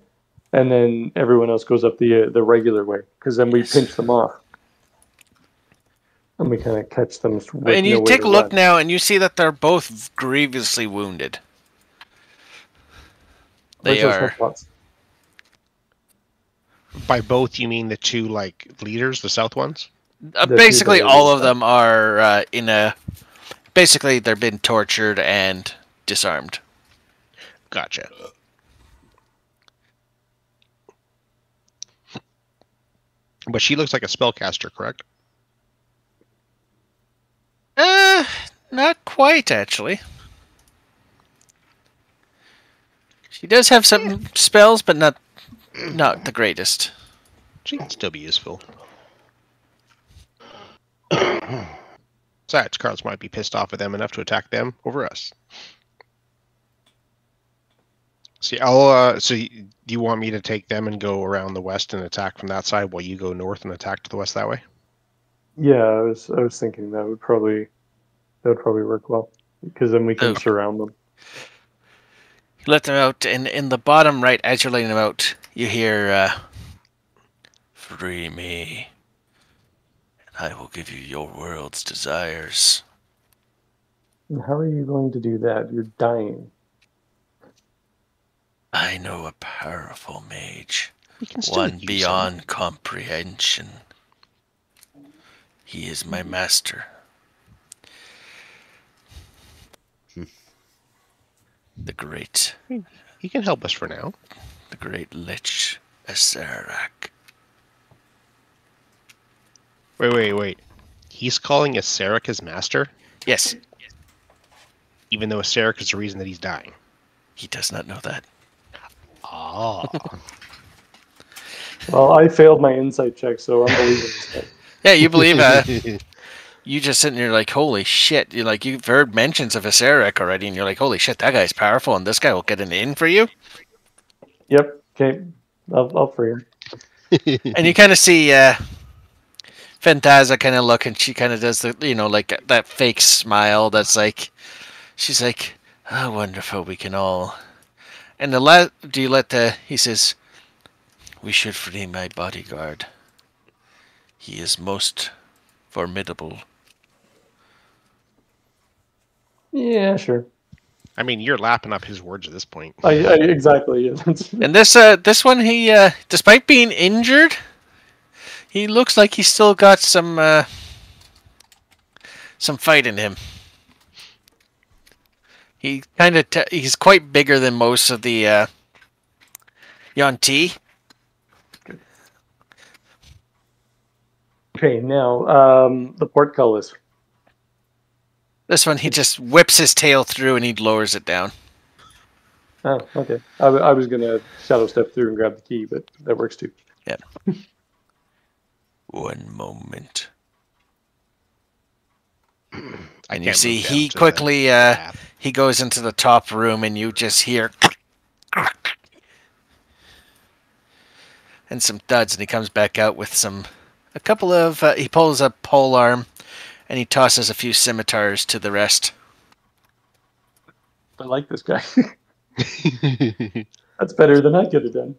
and then everyone else goes up the regular way, because then we pinch them off. And we kind of catch them with and you nowhere take to a look run. now, and you see that they're both grievously wounded. They are. By both, you mean the two leaders, the south ones? Basically, all of them are in a. Basically, they've been tortured and disarmed. Gotcha. But she looks like a spellcaster, correct? Not quite, actually. She does have some spells, but not the greatest. She can still be useful. Besides, Carlos might be pissed off at them enough to attack them over us. See, so do you want me to take them and go around the west and attack from that side while you go north and attack to the west that way? Yeah, I was thinking that would probably work well, because then we can surround them. You let them out, and in the bottom right, as you're letting them out, you hear, "Free me, and I will give you your world's desires." And how are you going to do that? You're dying. I know a powerful mage, one beyond comprehension. He is my master. The great... He can help us for now. The great Lich Acerak. Wait. He's calling Acerak his master? Yes. Even though Acerak is the reason that he's dying. He does not know that. Oh. Well, I failed my insight check, so I'm believing this guy. Yeah, you believe you just sitting there like, holy shit. You're like, you've heard mentions of Acerak already, and you're like, holy shit, that guy's powerful, and this guy will get an in for you? Yep. Okay. I'll free him. And you kind of see Fantaza kind of look, and she kind of does the, like that fake smile that's like, she's like, oh, wonderful, we can all... And he says, we should free my bodyguard. He is most formidable. Yeah, sure. I mean, you're lapping up his words at this point. Exactly. And this one, he, despite being injured, he looks like he's still got some fight in him. He kind of he's quite bigger than most of the Yuan-ti. Okay, now the portcullis. This one, he just whips his tail through and he lowers it down. Oh, okay. I was gonna shadow step through and grab the key, but that works too. Yeah. One moment. And you see he quickly he goes into the top room, and you just hear and some thuds, and he comes back out with a couple of he pulls a pole arm, and he tosses a few scimitars to the rest. I like this guy. That's better than I could have done.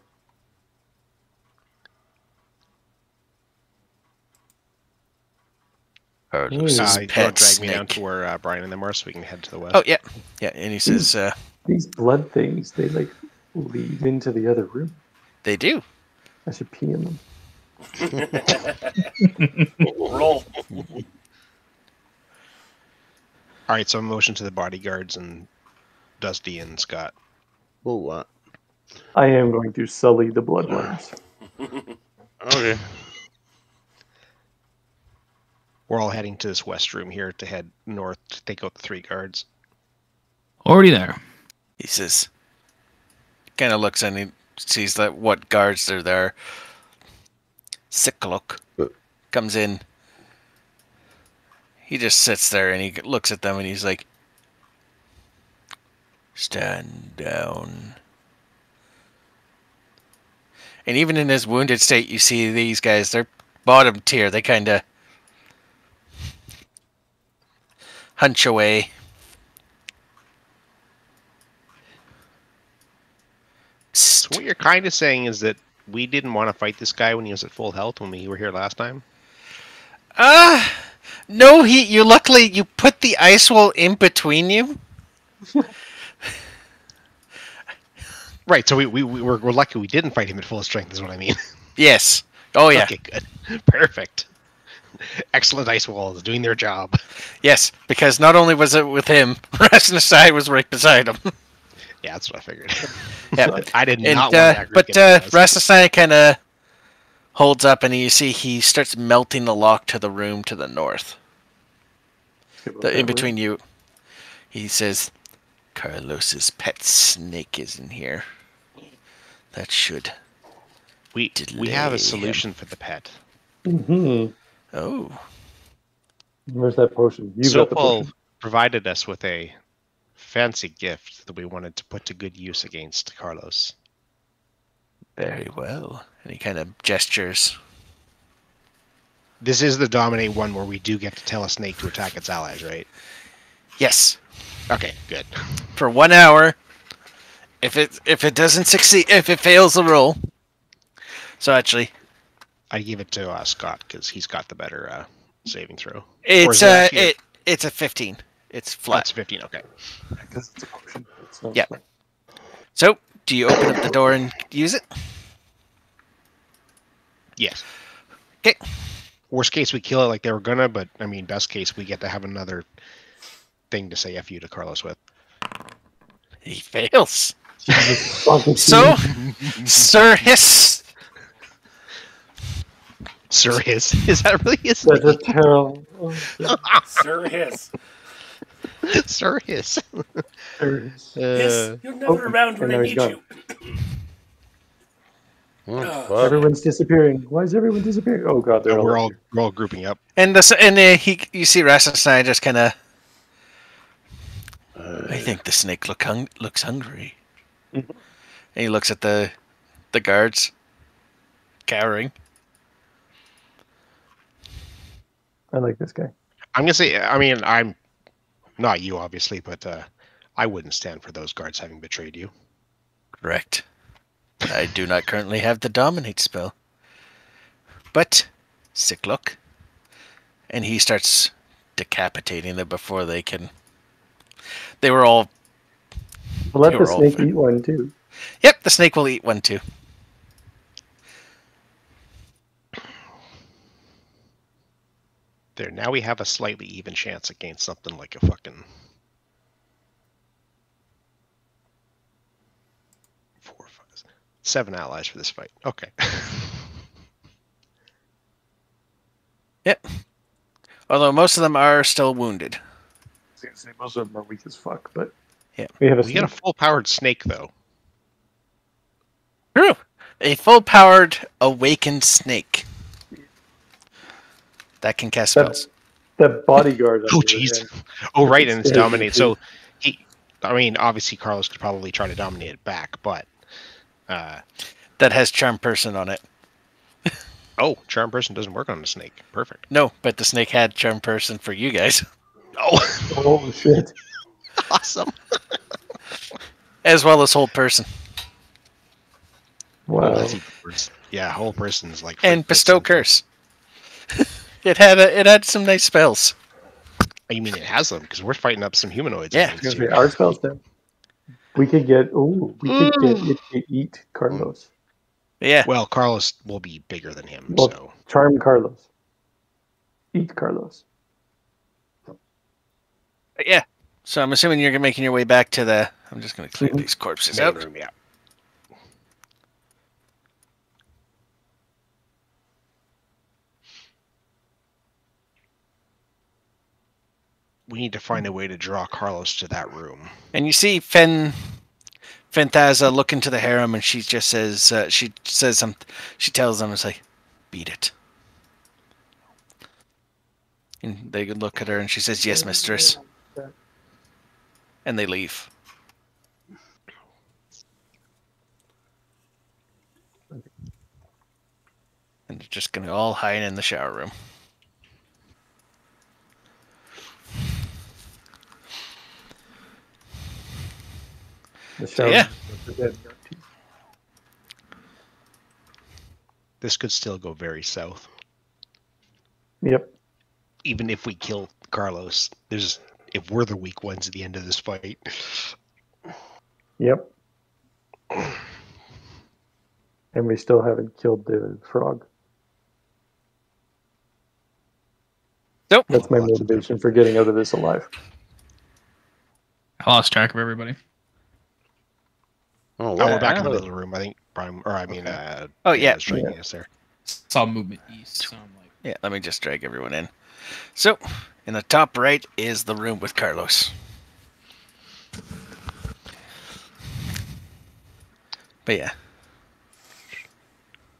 Drag me down to where Brian and them are, so we can head to the west. Oh yeah, and he says, "These blood things, they lead into the other room." They do. I should pee in them. Roll. All right, so motion to the bodyguards and Dusty and Scott. Oh, what? I am going to sully the bloodlines. Okay. We're all heading to this west room here to head north to take out the 3 guards. Already there. He says, kind of looks and he sees that what guards are there. Siklok comes in. He just sits there and he looks at them and he's like, stand down. And even in his wounded state, you see these guys, they're bottom tier. They kind of hunch away. So what you're kind of saying is that we didn't want to fight this guy when he was at full health when we were here last time? No, you luckily you put the ice wall in between you. Right, so we're lucky we didn't fight him at full strength, is what I mean. Yes. Oh yeah. Okay, good. Perfect. Excellent ice walls doing their job. Yes, because not only was it with him, Rasnasai was right beside him. Yeah, that's what I figured. Yeah, I did not want to but Rasnasai kind of holds up, and you see he starts melting the lock to the room to the north. In between you, he says, "Carlos's pet snake is in here. That should we have a solution for the pet." Mm-hmm. Oh. Where's that potion? You've got the potion. Provided us with a fancy gift that we wanted to put to good use against Carlos. Very well. And he kind of gestures. This is the dominate one where we do get to tell a snake to attack its allies, right? Yes. Okay, good. For 1 hour. If it doesn't succeed, if it fails the roll. So actually, I give it to Scott because he's got the better saving throw. It's a 15. It's flat. It's 15. Okay. Because it's a potion. Yeah. So, do you open up the door and use it? Yes. Okay. Worst case, we kill it like they were gonna, but I mean, best case, we get to have another thing to say "f you" to Carlos with. He fails. So, Sir Hiss. Sir Hiss. Is that really his name? That's a terrible. Sir Hiss. Sir Hiss. Hiss, you're never around when I need you. Everyone's disappearing. Why is everyone disappearing? Oh god, we're all grouping up. And you see Rasnasai just kind of. I think the snake looks hungry. Mm-hmm. And he looks at the guards, cowering. I like this guy. I'm gonna say. I mean, I'm not you, obviously, but I wouldn't stand for those guards having betrayed you. Correct. I do not currently have the dominate spell. But, sick look. And he starts decapitating them before they can... They were all... Well, let the snake eat one, too. Yep, the snake will eat one, too. There, now we have a slightly even chance against something like a fucking... 7 allies for this fight. Okay. Yep. Although most of them are still wounded. I was gonna say most of them are weak as fuck, but yeah, we got a full-powered snake though. True. A full-powered awakened snake that can cast spells. That bodyguard. Oh jeez. Oh right, and it's dominate. So I mean, obviously Carlos could probably try to dominate it back, but. That has charm person on it. Oh, charm person doesn't work on the snake. Perfect. No, but the snake had charm person for you guys. Oh shit! Awesome. As well as hold person. Wow. Yeah, whole person's like. And bestow curse. It had some nice spells. You mean it has them because we're fighting up some humanoids. Yeah, our spells then. We could get it to eat Carlos. Yeah. Well, Carlos will be bigger than him, well, so charm Carlos. Eat Carlos. Yeah. So I'm assuming you're making your way back to the. I'm just going to clear these corpses out. Room, yeah. We need to find a way to draw Carlos to that room. And you see Fenthaza look into the harem, and she just says, she tells them, it's like, beat it. And they look at her, and she says, yes, mistress. And they leave. And they're just going to all hide in the shower room. So, yeah. This could still go very south. Yep. even if we kill Carlos, if we're the weak ones at the end of this fight. Yep. And we still haven't killed the frog. Nope. That's my motivation for getting out of this alive. I lost track of everybody. Oh, we're back in the middle of the room, I think. Oh, yeah. Striking us there. Saw movement east. So I'm like, Yeah, let me just drag everyone in. So, in the top right is the room with Carlos. But yeah.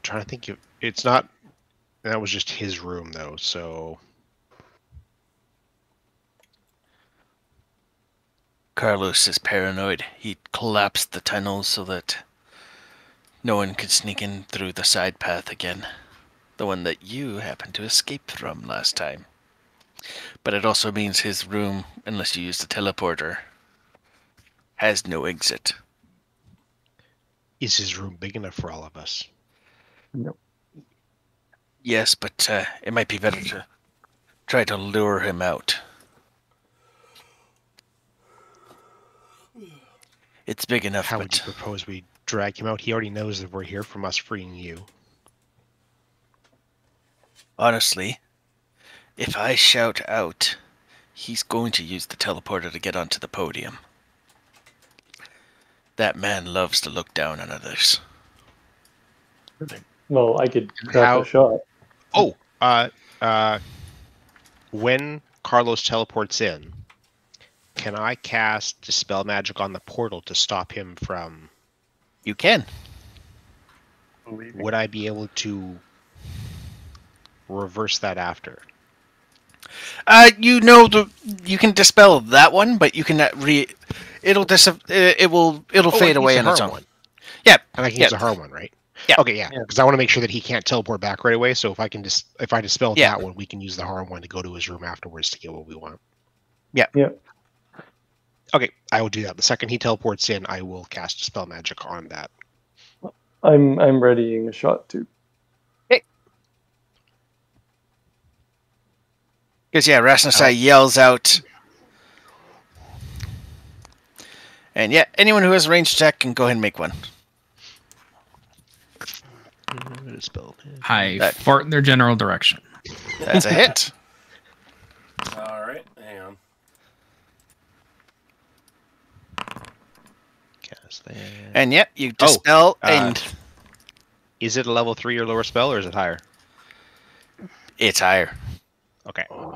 Trying to think if it's not. That was just his room, though. So Carlos is paranoid. He collapsed the tunnels so that no one could sneak in through the side path again. The one that you happened to escape from last time. But it also means his room, unless you use the teleporter, has no exit. is his room big enough for all of us? No. Yes, but it might be better to try to lure him out. It's big enough, How but would you propose we drag him out? He already knows that we're here from us freeing you. honestly, if I shout out, he's going to use the teleporter to get onto the podium. That man loves to look down on others. Well, I could craft a shot. Oh, when Carlos teleports in, can I cast Dispel Magic on the portal to stop him from... You can. Would I be able to reverse that after? You can dispel that one, but you can it'll fade away on its own. One. Yeah, and I can use a hard one, right? Yeah. Okay, yeah, because I want to make sure that he can't teleport back right away. So if I dispel that one, we can use the hard one to go to his room afterwards to get what we want. Yeah. Yeah. Okay, I will do that. The second he teleports in, I will cast Dispel Magic on that. I'm readying a shot too. Because Rasnasai yells out, and anyone who has a ranged attack can go ahead and make one. I fart in their general direction. That's a hit. All right, hang on. Cast that. And you dispel and. Is it a level 3 or lower spell, or is it higher? It's higher. Okay. Are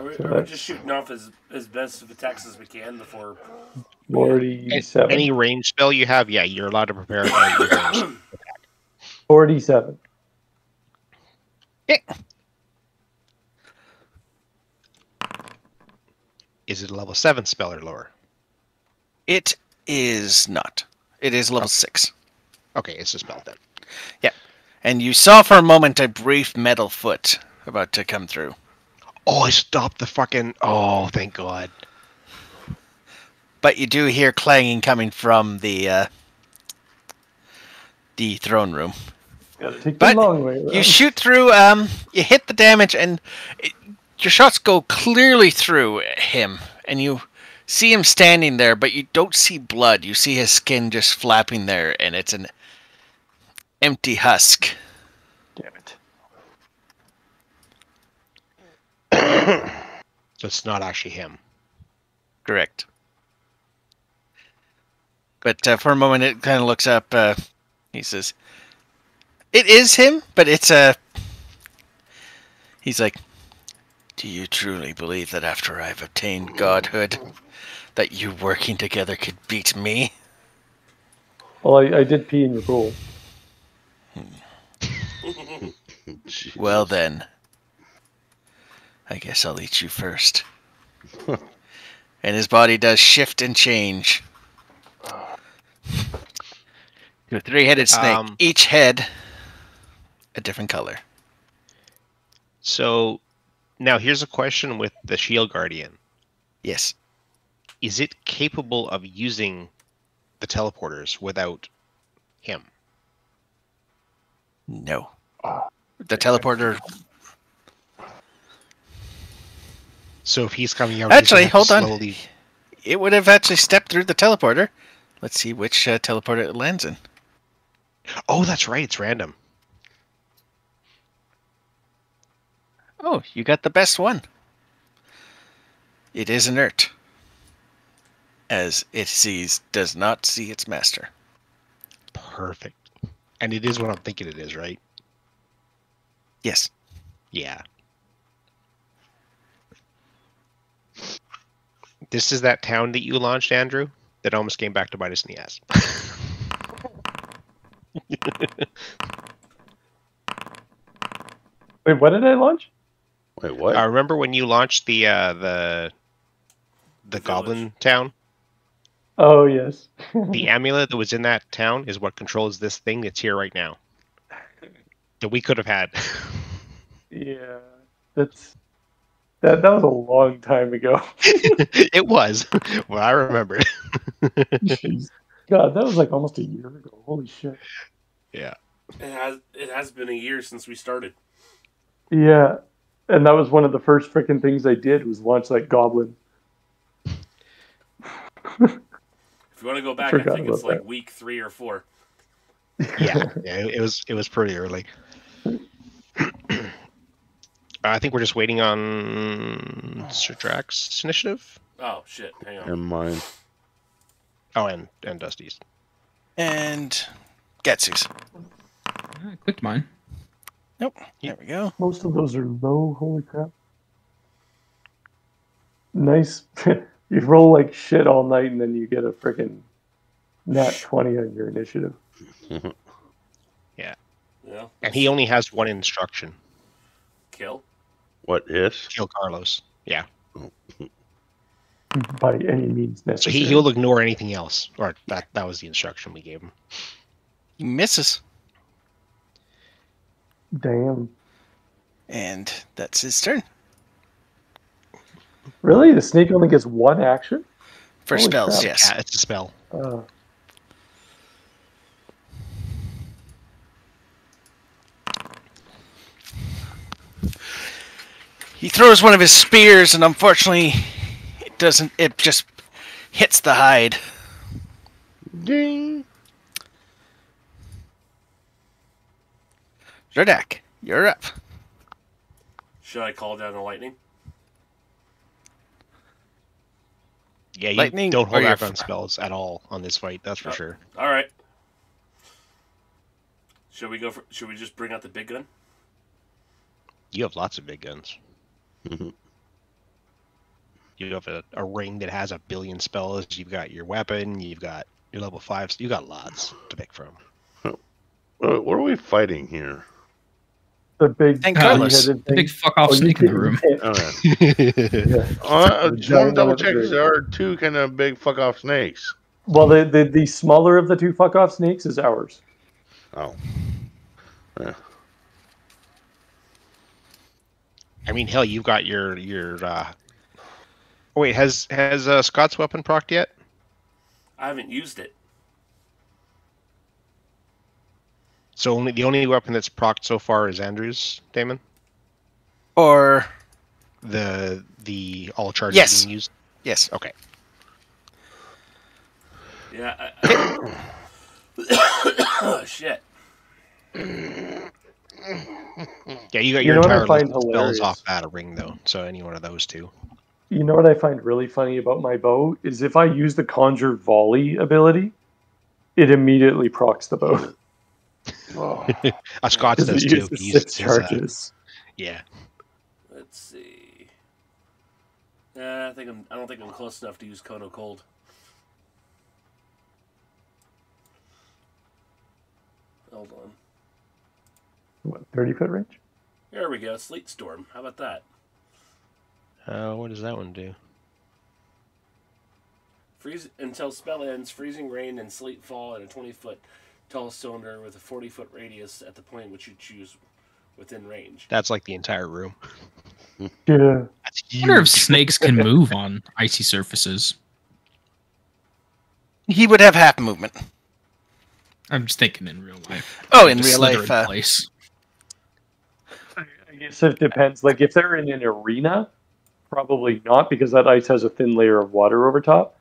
we just shooting off as best of attacks as we can before... 47. Any range spell you have, you're allowed to prepare a range attack. 47. Is it a level 7 spell or lower? It is not. It is level 6. Okay, it's a spell then. Yeah. And you saw for a moment a brief metal foot about to come through. Oh, I stopped the fucking... Oh, thank God. But you do hear clanging coming from the throne room. Gotta take the long way around. You shoot through, you hit the damage, and your shots go clearly through him. And you see him standing there, but you don't see blood. You see his skin just flapping there, and it's an empty husk. Damn it. So it's not actually him. Correct. But for a moment, it kind of looks up. He says, "It is him, but it's a." He's like, "Do you truly believe that after I've obtained godhood, that you working together could beat me?" Well, I did pee in your bowl. Well then, I guess I'll eat you first. And his body does shift and change to a 3-headed snake. Each head a different color. So now here's a question with the Shield Guardian. Yes. Is it capable of using the teleporters without him? No. The teleporter. So if he's coming out, actually, hold on. It would have actually stepped through the teleporter. Let's see which teleporter it lands in. Oh, that's right. It's random. Oh, you got the best one. It is inert, as it does not see its master. Perfect. And it is what I'm thinking it is, right? Yes. Yeah. This is that town that you launched, Andrew, that almost came back to bite us in the ass. Wait, what did I launch? Wait, what? I remember when you launched the goblin town? Oh, yes. The amulet that was in that town is what controls this thing that's here right now. That we could have had. Yeah, that was a long time ago. It was. Well, I remember it. Jeez. God, that was like almost a year ago. Holy shit. Yeah. It has been a year since we started. Yeah, and that was one of the first freaking things I did was launch that goblin. If you want to go back, I think it's like week 3 or 4. Yeah, it was pretty early. I think we're just waiting on Sir Drax's initiative. Oh shit! Hang on. And mine. Oh, and Dusty's. And Getsu's. I clicked mine. Nope. There we go. Most of those are low. Holy crap! Nice. You roll like shit all night, and then you get a freaking nat 20 on your initiative. Yeah. Yeah. And he only has one instruction. Kill. What is? Kill Carlos. Yeah. By any means necessary. So he'll ignore anything else. Or that was the instruction we gave him. He misses. Damn. And that's his turn. Really? The snake only gets one action? For Holy spells, crap. yes. Yeah, it's a spell. He throws one of his spears, and unfortunately, it just hits the hide. Ding. Zerdak, you're up. Should I call down the lightning? Yeah, you Lightning don't hold or back your on spells at all on this fight, that's for sure. All right. Should we just bring out the big gun? You have lots of big guns. You have a ring that has 1 billion spells. You've got your weapon. You've got your level 5s. You got lots to pick from. What are we fighting here? The big Carlos. The big fuck off snake in the room. I just want to double check because there are 2 kind of big fuck off snakes. Well, the smaller of the 2 fuck off snakes is ours. Oh. Yeah. I mean, hell, you've got your Wait, has Scott's weapon procced yet? I haven't used it. So the only weapon that's procced so far is Andrew's, Damon? Or the all charges being used? Yes. Okay. Yeah. Shit. Yeah, you got your entire list of spells off Battle Ring, though. So any one of those 2. You know what I find really funny about my bow is if I use the Conjure Volley ability, it immediately procs the bow. Scott's does too. He uses 6 charges. Yeah. Let's see. I don't think I'm close enough to use Cone of Cold. Hold on. What, 30-foot range? There we go. Sleet Storm. How about that? What does that one do? Freeze until spell ends. Freezing rain and sleet fall in a 20-foot tall cylinder with a 40-foot radius at the point which you choose within range. That's like the entire room. Yeah. I wonder if snakes can move on icy surfaces. He would have half movement. I'm just thinking in real life. Oh, in real life. In place. I guess it depends. Like if they're in an arena, probably not because that ice has a thin layer of water over top.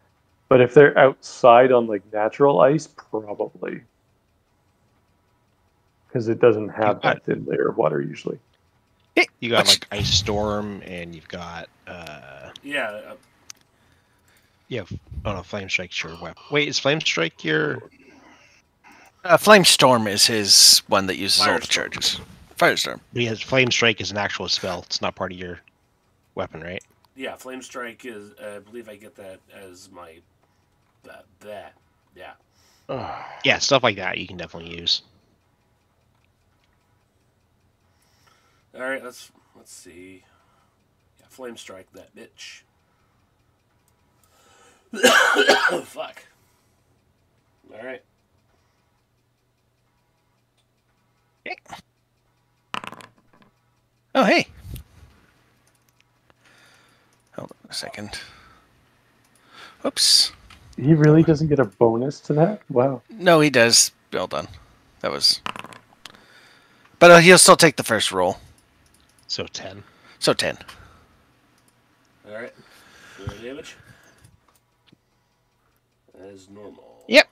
But if they're outside on like natural ice, probably. Because it doesn't have that thin layer of water usually. You got like Ice Storm, and you've got yeah. Oh no, Flame Strike's your weapon. Wait, is Flame Strike your? Flame Storm is his one that uses all the Firestorm. charges. Firestorm. He has Flame Strike is an actual spell. It's not part of your weapon, right? Yeah, Flame Strike is. I believe I get that as my. That. Yeah. Yeah, stuff like that you can definitely use. All right, let's see. Yeah, Flame Strike that bitch. Fuck. All right. Hey. Oh, hey. Hold on a second. Oops. He really doesn't get a bonus to that? Wow. No, he does. Well done. That was... But he'll still take the first roll. So 10. So 10. All right. 4 damage. As normal. Yep.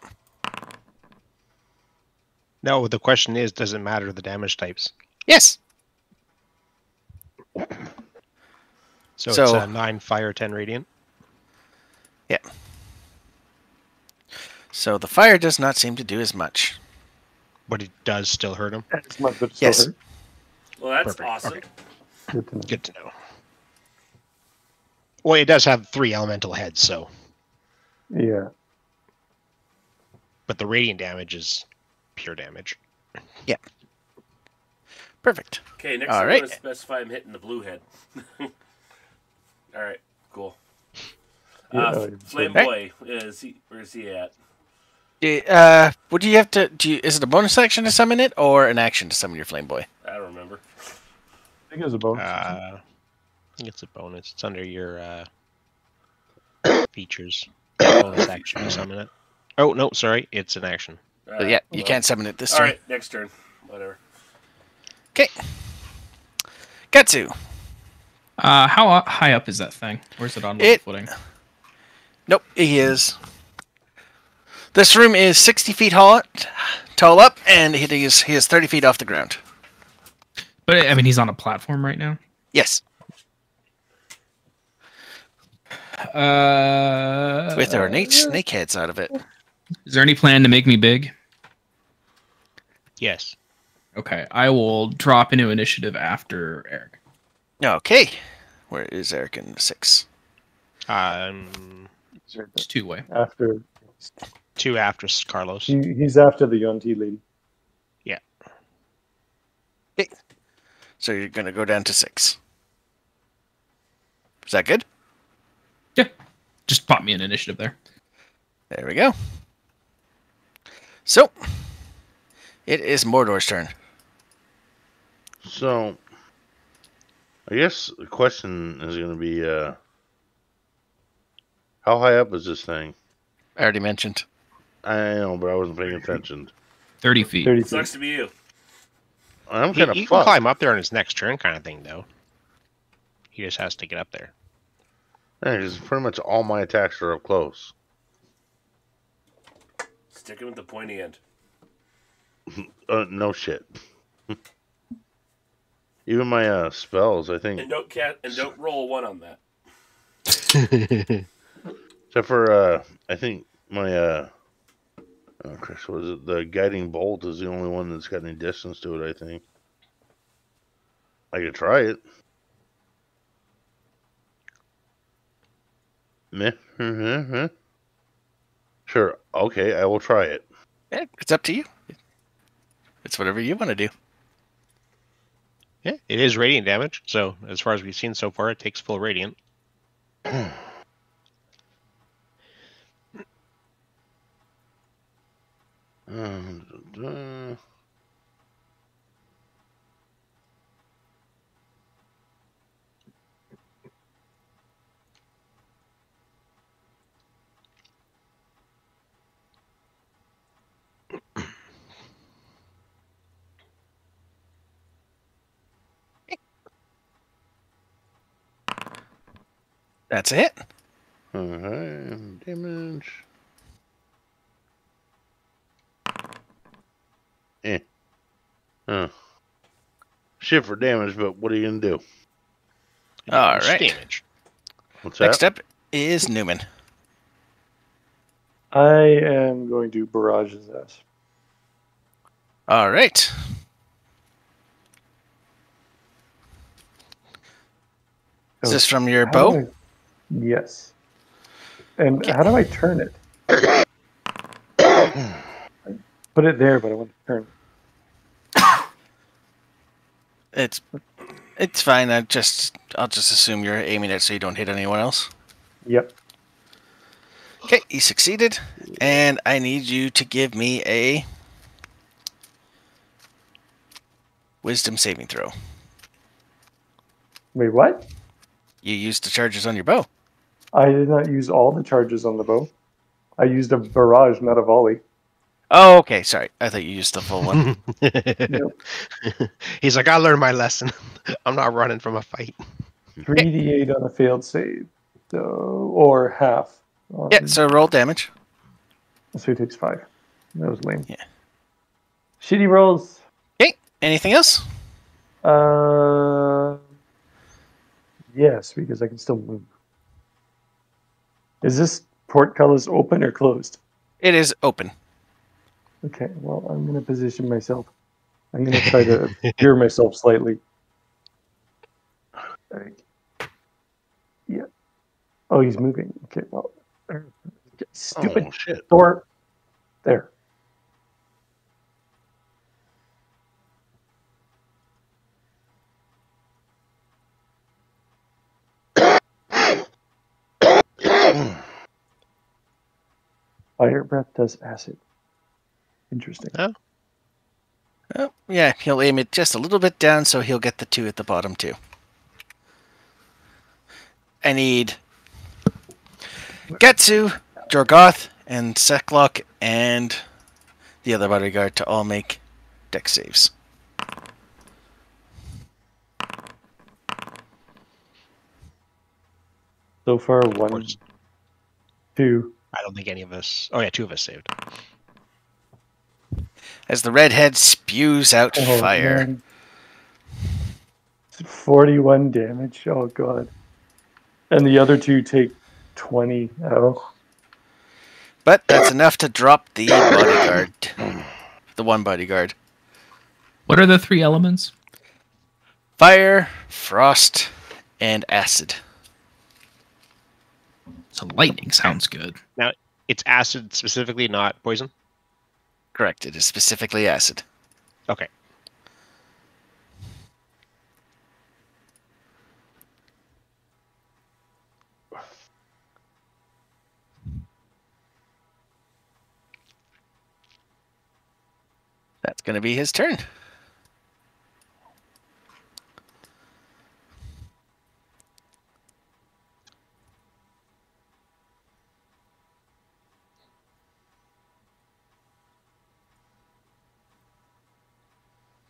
No, the question is, does it matter the damage types? Yes. So it's 9 fire, 10 radiant? Yeah. So the fire does not seem to do as much. But it does still hurt him? As much, but it still Yes. hurt. Well, that's Perfect. awesome. Okay. Good to know. Good to know. Well, it does have 3 elemental heads, so. Yeah. But the radiant damage is pure damage. Yeah. Perfect. Okay, next All I'm right. going to specify I'm hitting the blue head. All right, cool. Yeah, Flame Boy, where's he at? What do you have to do? Is it a bonus action to summon it, or an action to summon your Flame Boy? I don't remember. I think it was a bonus. I think it's a bonus. It's under your features. Bonus action to summon it. Oh, no, sorry. It's an action. But yeah, you can't summon it this All turn. right, next turn. Whatever. Okay. Katsu. How high up is that thing? Where's it on level footing? Nope, he is. This room is 60 feet tall up, and he is 30 feet off the ground. But I mean, he's on a platform right now. Yes. With ornate snake heads out of it. Is there any plan to make me big? Yes. Okay, I will drop into initiative after Eric. Okay. Where is Eric in 6? It's 2-way. After 2 after Carlos. he's after the Yonti lady. Yeah. Okay. So you're going to go down to 6. Is that good? Yeah. Just pop me in initiative there. There we go. So, it is Mordor's turn. So, I guess the question is going to be, how high up is this thing? I already mentioned. I know, but I wasn't paying attention. 30 feet. 30 feet. Sucks to be you. I'm kind of He can climb up there on his next turn kind of thing, though. He just has to get up there. Yeah, because pretty much all my attacks are up close. Sticking with the pointy end. No shit. Even my spells, I think. And don't roll 1 on that. Except for, I think my, oh, Chris, what is it? The guiding bolt is the only one that's got any distance to it, I think. I could try it. Meh. Sure. Okay, I will try it. Yeah, it's up to you. It's whatever you want to do. Yeah, it is radiant damage. So, as far as we've seen so far, it takes full radiant. That's it. Damage. Shit for damage, but what are you gonna do? All right. Damage. What's that? Next up is Newman. I am going to barrage his ass. All right. Is this from your bow? Yes. And how do I turn it? Put it there, but I want to turn it. It's fine. I'll just assume you're aiming it so you don't hit anyone else. Yep. Okay, you succeeded, and I need you to give me a wisdom saving throw. Wait, what? You used the charges on your bow. I did not use all the charges on the bow. I used a barrage, not a volley. Oh, okay. Sorry. I thought you used the full one. He's like, I learned my lesson. I'm not running from a fight. 3d8 on a failed save. So, or half. Yeah, so roll damage. So he takes 5. That was lame. Yeah. Shitty rolls. Okay. Anything else? Yes, because I can still move. Is this portcullis open or closed? It is open. Okay, well, I'm going to position myself. I'm going to try to gear myself slightly. Yeah. Oh, he's moving. Okay, well. Stupid shit. door. There. Fire breath does acid. Interesting. Oh, yeah, he'll aim it just a little bit down, so he'll get the 2 at the bottom too. I need Getsu, Jorgoth, and Seklok, and the other bodyguard to all make dex saves. So far, 1, 2. I don't think any of us... Oh, yeah, 2 of us saved. As the redhead spews out fire. Man. 41 damage. Oh, God. And the other 2 take 20. Oh. But that's enough to drop the bodyguard. The one bodyguard. What are the 3 elements? Fire, frost, and acid. So lightning sounds good. Now, it's acid specifically, not poison? Correct. It is specifically acid. Okay. That's going to be his turn.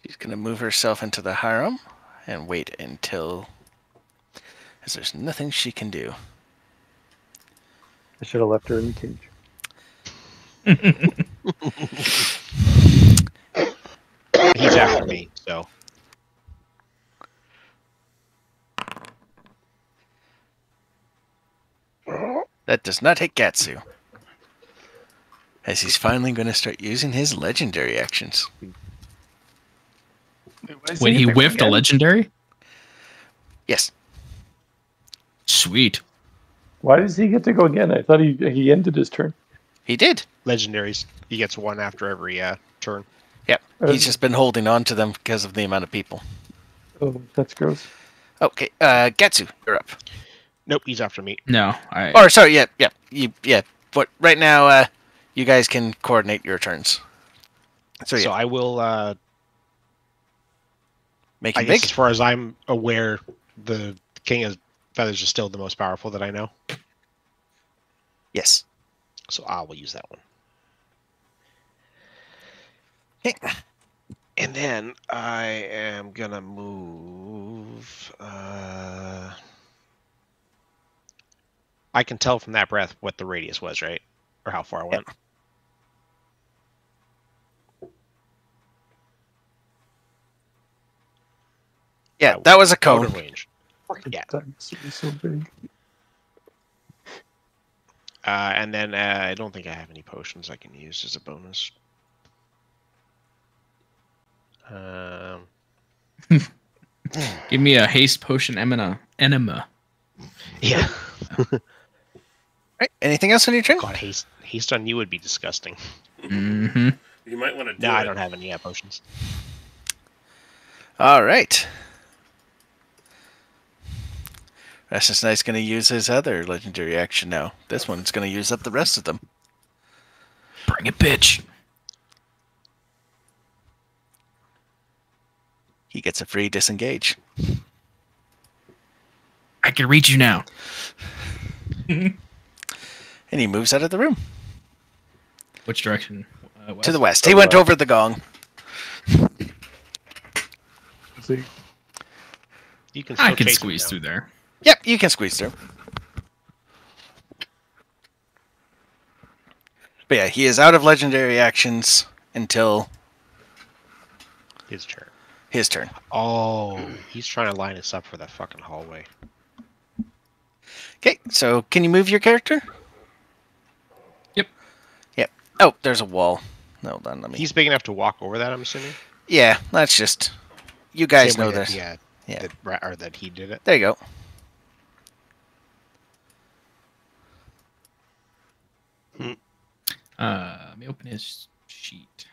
She's going to move herself into the harem and wait until... As there's nothing she can do. I should have left her in the cage. He's after me, so... That does not hit Gatsu. As he's finally going to start using his legendary actions. When he whiffed a legendary? Yes. Sweet. Why does he get to go again? I thought he ended his turn. He did. Legendaries. He gets 1 after every turn. Yep. He's just been holding on to them because of the amount of people. Oh, that's gross. Okay. Gatsu, you're up. Nope, he's after me. No. Or, sorry, yeah. But right now, you guys can coordinate your turns. So I will... Make him I guess big? as far as I'm aware, the King of Feathers is still the most powerful that I know. Yes. So I will use that one. Okay. And then I am going to move... I can tell from that breath what the radius was, right? Or how far I went. Yeah, that was a cone. Out of range. Yeah. That's so big. And then I don't think I have any potions I can use as a bonus. Give me a haste potion enema. Yeah. Right. Anything else on your turn? God, haste on you would be disgusting. Mm-hmm. You might want to do No, it. I don't have any potions. All right. Restless Knight's going to use his other legendary action now. This one's going to use up the rest of them. Bring it, bitch. He gets a free disengage. I can reach you now. And he moves out of the room. Which direction? West? To the west. He went over the gong. See, You can. I can squeeze through there. Yep, you can squeeze through. But yeah, he is out of legendary actions until His turn. his turn. Oh, he's trying to line us up for that fucking hallway. Okay, so can you move your character? Yep. Yep. Oh, there's a wall. Hold on, let me. He's big enough to walk over that, I'm assuming. Yeah, that's just. You guys Same know way this. that, Yeah. That he did it. There you go. Let me open his sheet.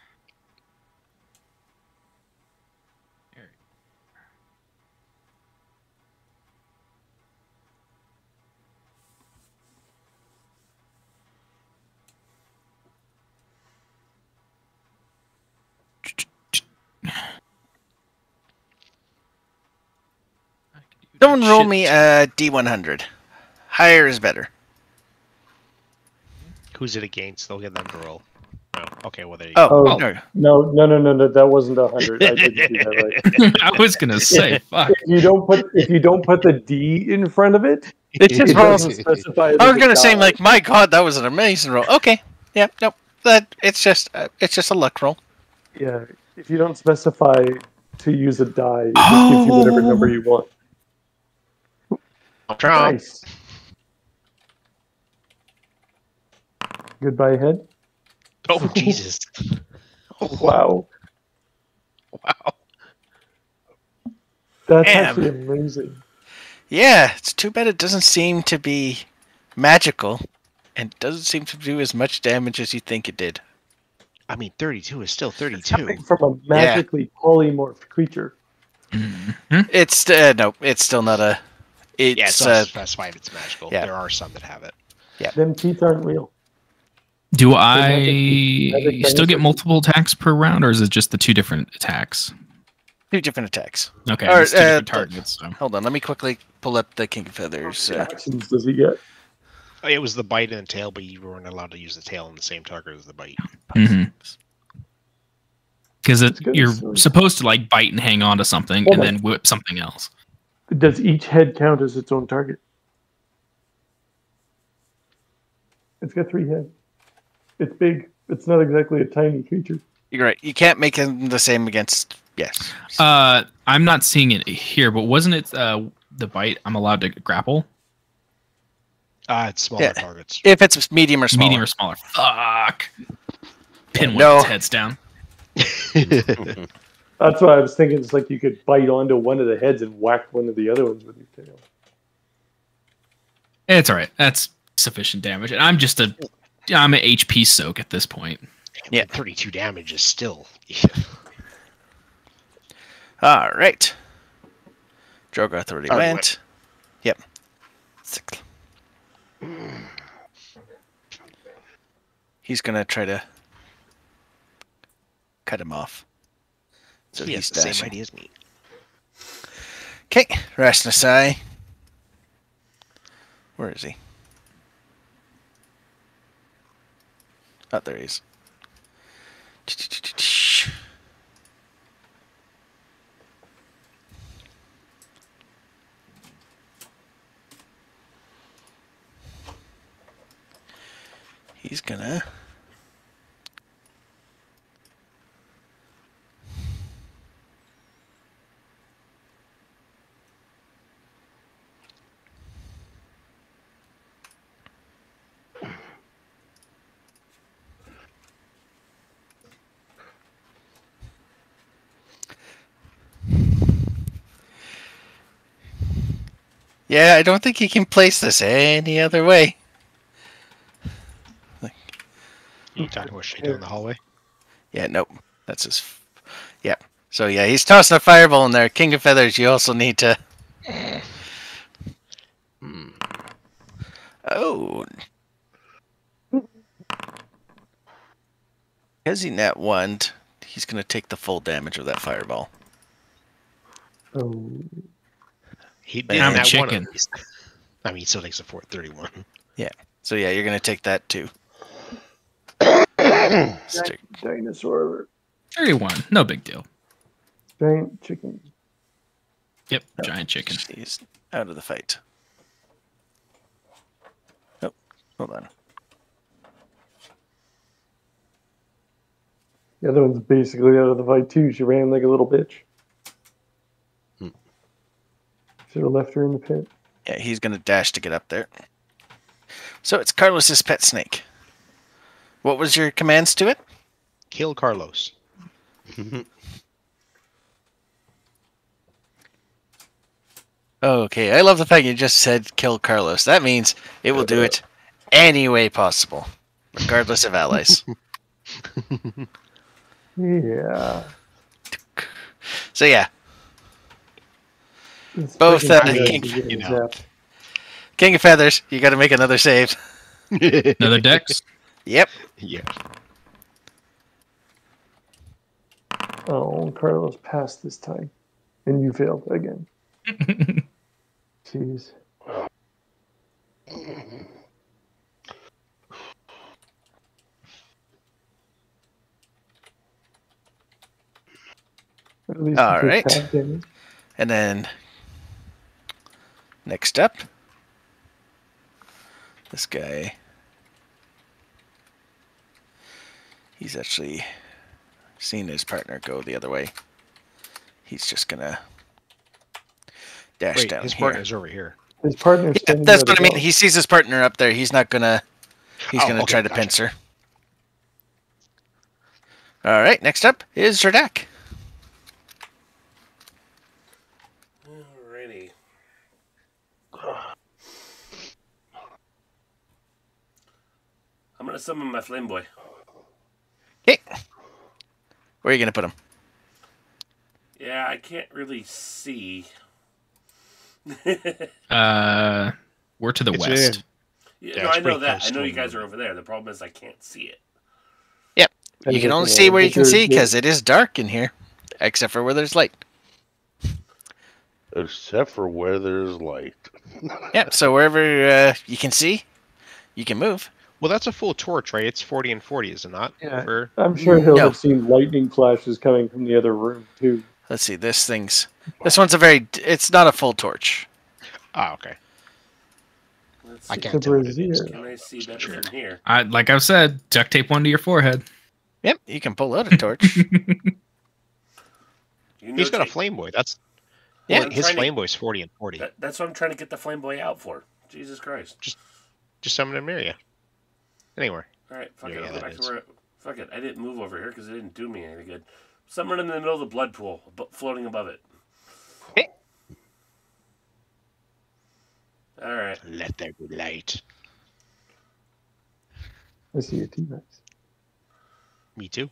There. Someone roll me a D100. Higher is better. Who's it against? They'll get them to roll. Oh, okay, well, there you Oh, Oh. no. No, that wasn't 100. I didn't do that right. I was gonna say, fuck. If you don't put the D in front of it, It just it rolls. doesn't specify. I was gonna say, die. like, my God, that was an amazing roll. Okay, yeah, nope. That it's just a luck roll. Yeah, if you don't specify to use a die, it just gives you whatever number you want. Try. Nice. Goodbye, head. Oh, Jesus. Wow, Wow. that's Damn. actually amazing. Yeah, it's too bad it doesn't seem to be magical, and doesn't seem to do as much damage as you think it did. I mean, 32 is still 32. Coming from a magically polymorphed creature. Mm-hmm. It's no, it's still not a. It's not specified it's magical. yeah. There are some that have it. Them teeth aren't real. Do magic I still get multiple attacks per round, or is it just the two different attacks? Two different attacks. Okay, Or, it's two different targets. So. Hold on, let me quickly pull up the King of Feathers. What actions does he get? It was the bite and the tail, but you weren't allowed to use the tail on the same target as the bite. Because you're So- supposed to like bite and hang on to something, Hold and on. then whip something else. Does each head count as its own target? It's got 3 heads. It's big. It's not exactly a tiny creature. You're right. You can't make them the same against. Yes. I'm not seeing it here, but wasn't it the bite? I'm allowed to grapple. It's smaller targets. If it's medium or smaller. Medium or smaller. Fuck. Pin one No. of its heads down. That's why I was thinking. It's like you could bite onto one of the heads and whack one of the other ones with your tail. It's all right. That's sufficient damage, and I'm an HP soak at this point. Yeah. 32 damage is still. All right. Drogoth already Already went. Yep. 6. He's gonna try to cut him off. So He has he's the same dashing. idea as me. Okay, Rasnasai. Where is he? Oh, there he is. He's gonna... Yeah, I don't think he can place this any other way. You talking about straight down the hallway? Yeah, nope. That's his... Yeah. So yeah, he's tossing a fireball in there. King of Feathers, you also need to... Oh. Because he net one, he's going to take the full damage of that fireball. Oh. He did I'm a that chicken. one. I mean, he still takes a 431. Yeah. So yeah, you're going to take that too. Dinosaur. 31. No big deal. Giant chicken. Yep, giant chicken. He's out of the fight. Oh, hold on. The other one's basically out of the fight too. She ran like a little bitch. Should have left her in the pit. Yeah, he's going to dash to get up there. So it's Carlos's pet snake. What was your commands to it? Kill Carlos. Okay, I love the fact you just said kill Carlos. That means it will do it any way possible, regardless of allies. Yeah. So yeah, It's both freaking King of Feathers, you got to make another save. Another dex? Yep. Yeah. Oh, Carlos passed this time. And you failed again. Jeez. All right. And then next up, this guy. He's actually seen his partner go the other way. He's just gonna dash down his here. partner's over here. His partner's Yeah, that's what I mean. He sees his partner up there. He's not gonna. He's gonna try to pincer. All right. Next up is Zerdak. Alrighty. I'm gonna summon my flame boy. Okay. Where are you gonna put him? Yeah, I can't really see. We're to the west. Yeah, no, I know that. I know you guys are over there. The problem is I can't see it. Yep. You can only see where you can see because it is dark in here, except for where there's light. Except for where there's light. Yep. So wherever you can see, you can move. Well, that's a full torch, right? It's 40 and 40, is it not? Yeah. I'm sure he'll have seen lightning flashes coming from the other room too. Let's see. This one's a very. It's not a full torch. Oh, okay. I can't tell what it is. Can I see better from here? Like I've said, duct tape one to your forehead. Yep, you can pull out a torch. He's got a flame boy. That's his flame boy's 40 and 40. That's what I'm trying to get the flame boy out for. Jesus Christ! Just summon him near you. Anywhere. All right, fuck it. I'll go back to where. Fuck it. I didn't move over here because it didn't do me any good. Somewhere in the middle of the blood pool, floating above it. Okay. All right. Let there be light. I see a T-Rex. Me too.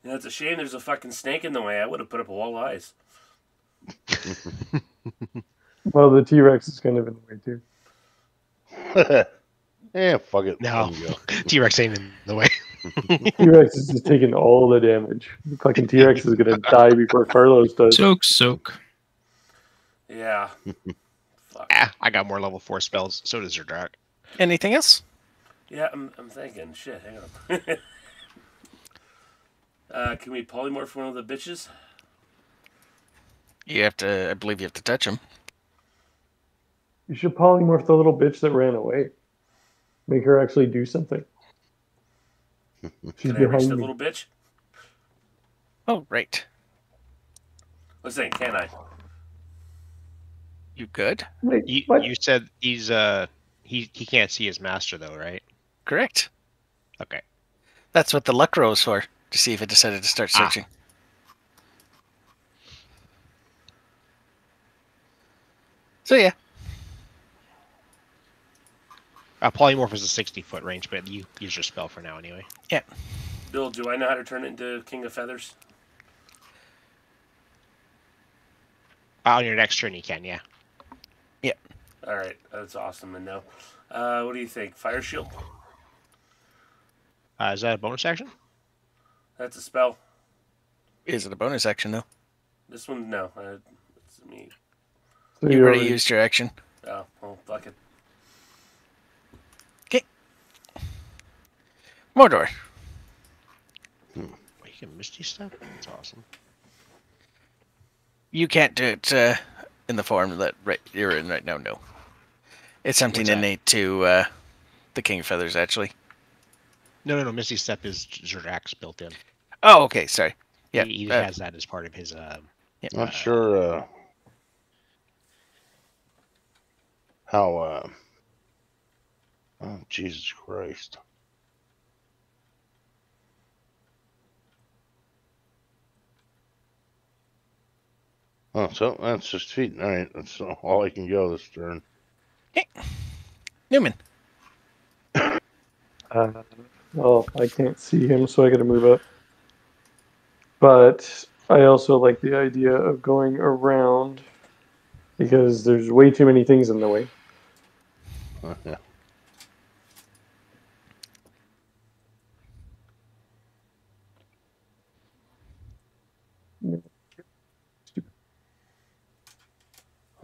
You know, it's a shame there's a fucking snake in the way. I would have put up a wall of ice. Well, the T-Rex is kind of in the way too. Yeah, fuck it. No, T-Rex ain't in the way. T-Rex is just taking all the damage. The fucking T-Rex is gonna die before Carlos does. Soak. Yeah. Fuck. I got more level 4 spells. So does your Zerdak. Anything else? Yeah, I'm thinking. Shit, hang on. Can we polymorph one of the bitches? You have to. I believe you have to touch him. You should polymorph the little bitch that ran away. Make her actually do something. She's Can I reach behind the me. little bitch? Oh, right. Let's say, can I? You good? Wait, You said he's he can't see his master though, right? Correct. Okay. That's what the luck row is for, to see if it decided to start searching. So yeah. Polymorph is a 60-foot range, but you use your spell for now anyway. Yeah. Bill, do I know how to turn it into King of Feathers? On your next turn, you can, yeah. Yeah. All right, that's awesome to know. What do you think? Fire Shield? Is that a bonus action? That's a spell. Is it a bonus action, though? This one, no. It's me. So You already used your action. Oh, well, fuck it. Okay. Mordor. You can Misty Step? That's awesome. You can't do it in the form that you're in right now, no. It's something innate to the King of Feathers, actually. No. Misty Step is Zerdax built in. Oh, okay, sorry. Yeah, he has that as part of his. Not sure how. Oh, Jesus Christ! Oh, so that's just feet. All right, that's all I can go this turn. Okay. Newman. Well, I can't see him, so I got to move up. But I also like the idea of going around because there's way too many things in the way. Yeah.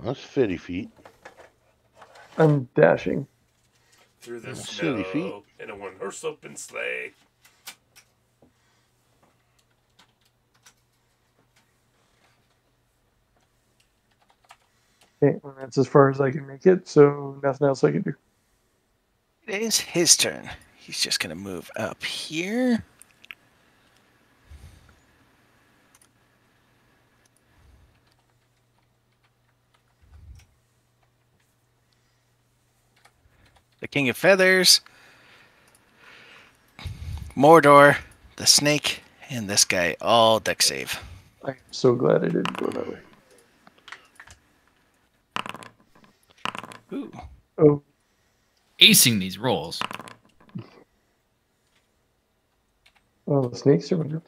That's 50 feet. I'm dashing. Through the That's snow 30 feet. in a one-horse open sleigh. Okay, well, that's as far as I can make it, so nothing else I can do. It is his turn. He's just going to move up here. The King of Feathers, Mordor, the Snake, and this guy all deck save. I'm so glad I didn't go that way. Ooh. Oh. Acing these rolls. Oh, the snakes are running.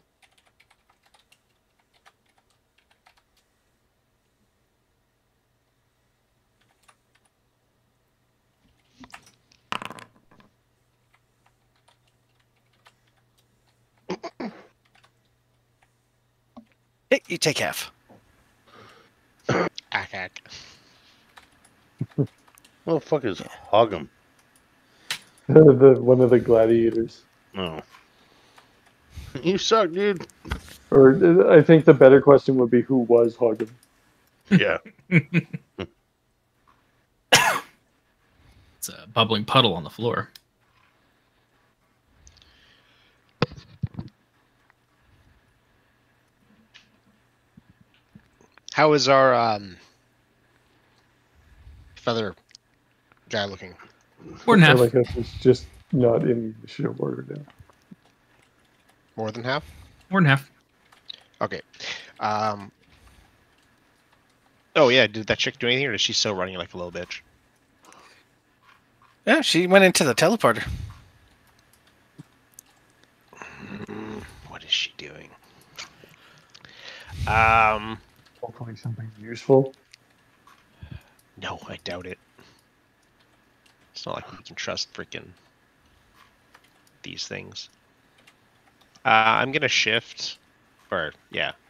Hey, you take half. Ack. What the fuck is Hoggum? One of the gladiators. No. You suck, dude. Or I think the better question would be who was Hoggum? Yeah. It's a bubbling puddle on the floor. How is our feather guy looking? More than half. Like it's just not in the show order now. More than half? More than half. Okay. Oh yeah, did that chick do anything, or is she still running like a little bitch? Yeah, she went into the teleporter. What is she doing? Hopefully something useful. No, I doubt it. It's not like we can trust freaking these things. I'm gonna shift, I'm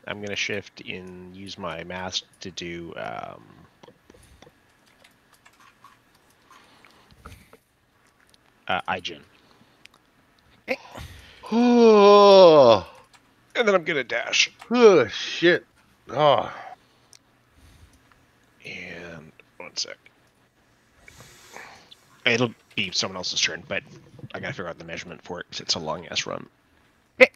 gonna shift and use my mask to do Ijin. Oh, And then I'm gonna dash. oh, shit. Oh. And one sec. It'll be someone else's turn, but I gotta figure out the measurement for it because it's a long ass run. Okay.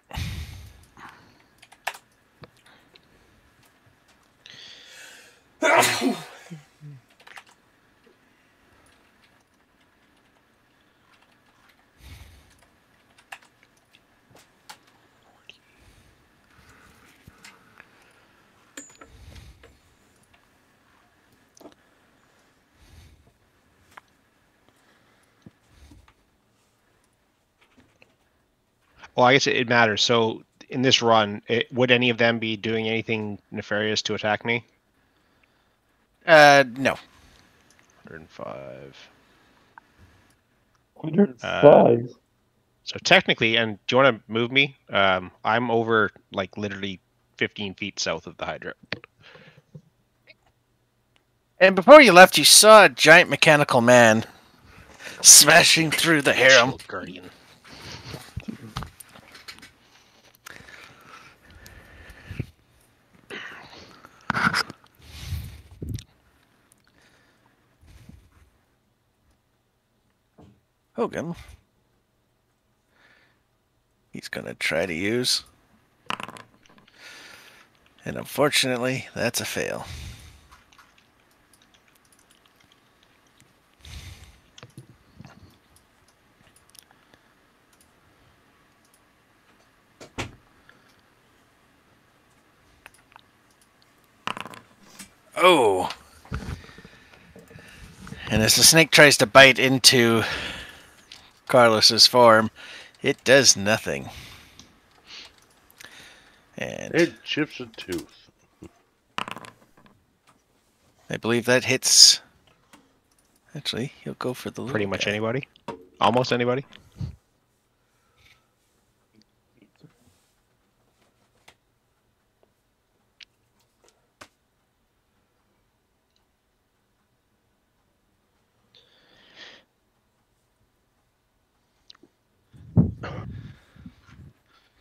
Well, I guess it matters. So in this run, would any of them be doing anything nefarious to attack me? No. 105. 105. So technically, and do you want to move me? I'm over like literally 15 feet south of the Hydra. And before you left, you saw a giant mechanical man smashing through the harem. Guardian. Hogan. He's going to try to use. And unfortunately, that's a fail. Oh. And as the snake tries to bite into Carlos's form, it does nothing. And it chips a tooth. I believe that hits. Actually, he'll go for the Pretty little much guy. anybody? Almost anybody?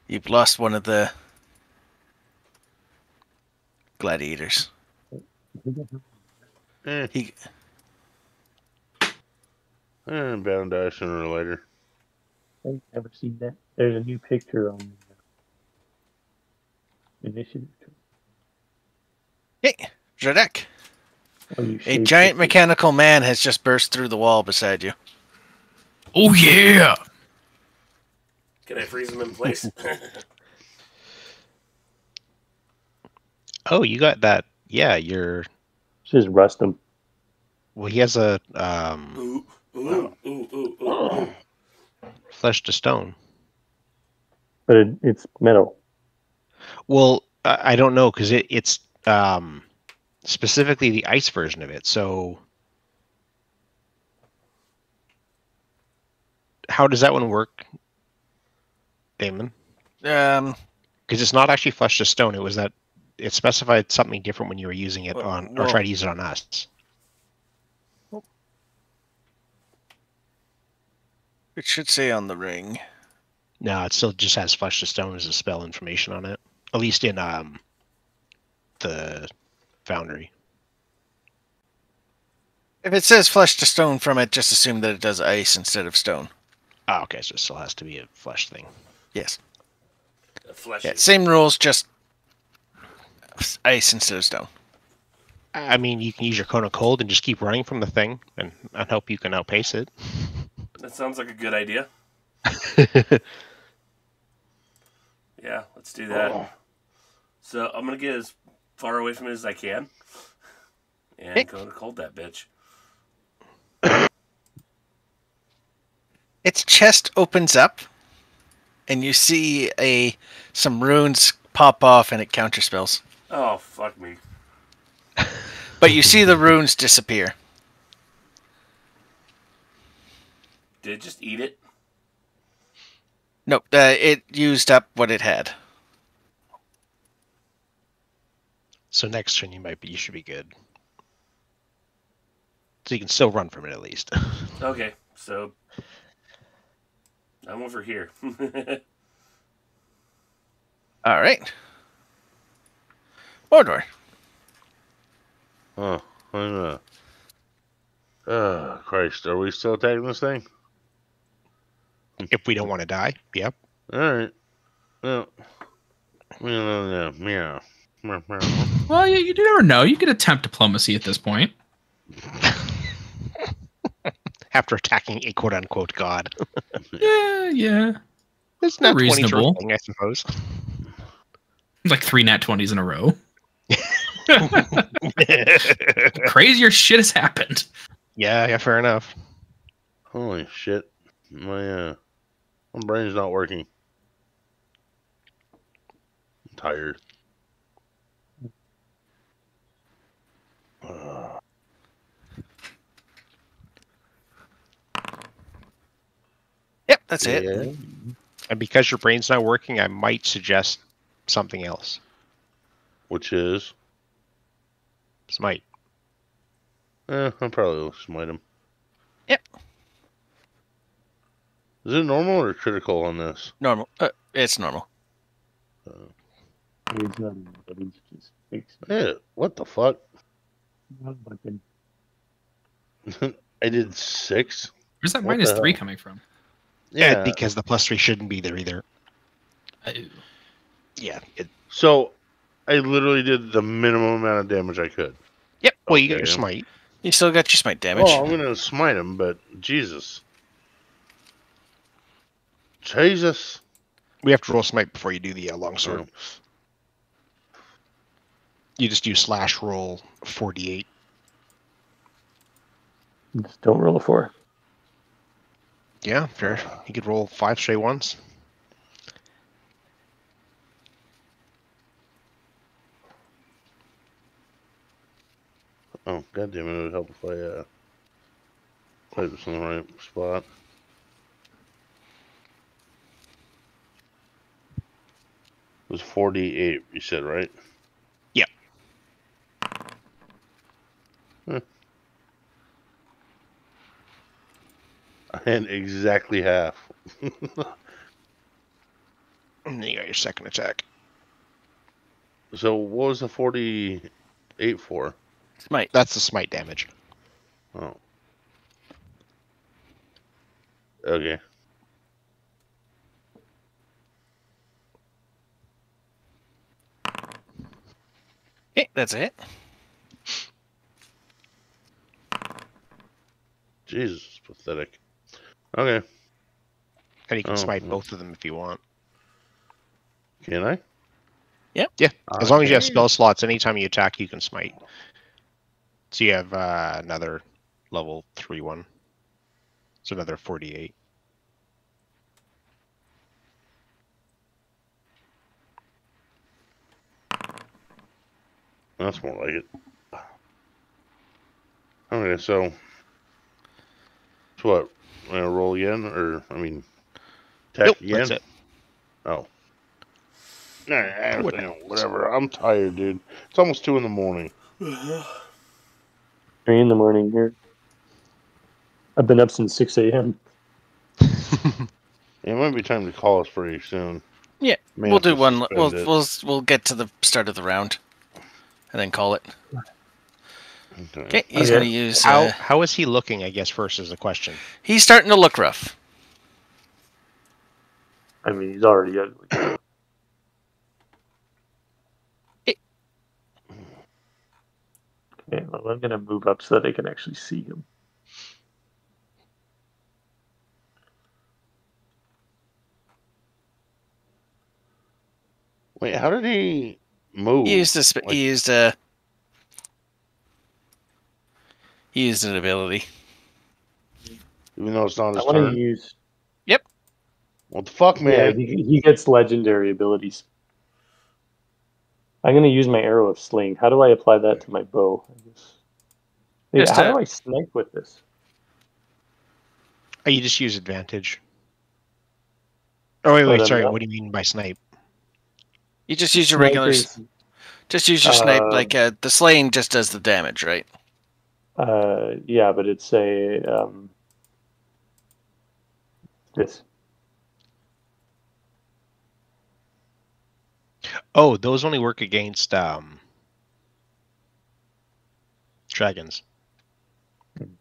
You've lost one of the gladiators. He Bound to die sooner or later. I've never seen that. There's a new picture on the initiative. Hey, Jadek. Oh, A giant mechanical man has just burst through the wall beside you. Oh yeah! Can I freeze him in place? Oh, you got that. Yeah, you're... Just rust him. Well, he has a flesh to stone. But it's metal. Well, I don't know because it's specifically the ice version of it. So how does that one work, Damon? Because it's not actually flesh to stone. It was that it specified something different when you were using it on or tried to use it on us. It should say on the ring. No, it still just has flesh to stone as a spell information on it. At least in the Foundry. If it says flesh to stone from it, just assume that it does ice instead of stone. Oh, okay, so it still has to be a flesh thing. Yes. Yeah, same rules, just ice instead of stone. I mean, you can use your cone of cold and just keep running from the thing, and I hope you can outpace it. That sounds like a good idea. Yeah, let's do that. So I'm gonna get as far away from it as I can, and go to cold that bitch. Its chest opens up, and you see some runes pop off, and it counterspells. Oh, fuck me. But you see the runes disappear. Did it just eat it? Nope, it used up what it had. So next turn you should be good. So you can still run from it at least. Okay, so I'm over here. All right. Mordor. Oh, I'm Christ, are we still attacking this thing? If we don't want to die, yep. All right. Well, yeah. Well, you never know. You could attempt diplomacy at this point. After attacking a quote-unquote god. Yeah. It's not reasonable thing, I suppose. Like 3 nat 20s in a row. Crazier shit has happened. Yeah, fair enough. Holy shit. My brain's not working. I'm tired. Yep, that's it. And because your brain's not working, I might suggest something else. Which is? Smite. I'll probably smite him. Yep. Is it normal or critical on this? Normal. It's normal. Yeah, what the fuck? I did 6. Where's that -3 coming from? Yeah, because the +3 shouldn't be there either. Yeah. So, I literally did the minimum amount of damage I could. Yep. Well, you got your smite. You still got your smite damage. Oh, I'm gonna smite him, but Jesus. Jesus. We have to roll smite before you do the longsword. You just do slash roll 48. Just don't roll a 4. Yeah, fair. You could roll 5 straight ones. Oh, goddamn it! It would help if I played this in the right spot. It was 48, you said, right? Yep. I had exactly half. And then you got your second attack. So what was the 48 for? Smite. That's the smite damage. Oh. Okay. Okay, that's it. Jesus, pathetic. Okay. And you can smite both of them if you want. Can I? Yep. Yeah. As long as you have spell slots, anytime you attack, you can smite. So you have another level 3 one. So another 48. That's more like it. Okay, so what? I'm gonna roll again, or I mean, attack again? That's it. Oh. Nah, whatever. I'm tired, dude. It's almost 2 in the morning. 3 in the morning here. I've been up since 6 a.m. It might be time to call us pretty soon. Yeah, we'll do one. We'll get to the start of the round, and then call it. Okay, he's going to use. How is he looking? I guess first is the question. He's starting to look rough. I mean, he's already ugly. Okay, well, I'm going to move up so that I can actually see him. Wait, how did he move? He used an ability. Even though it's not his turn? I want to use... Yep. What the fuck, man? Yeah, he gets legendary abilities. I'm going to use my arrow of sling. How do I apply that to my bow? How do I snipe with this? You just use advantage. Oh, wait, sorry. What do you mean by snipe? You just use your regular... Just use your snipe. Like, the slaying just does the damage, right? Yeah, but it's a... this. Oh, those only work against dragons.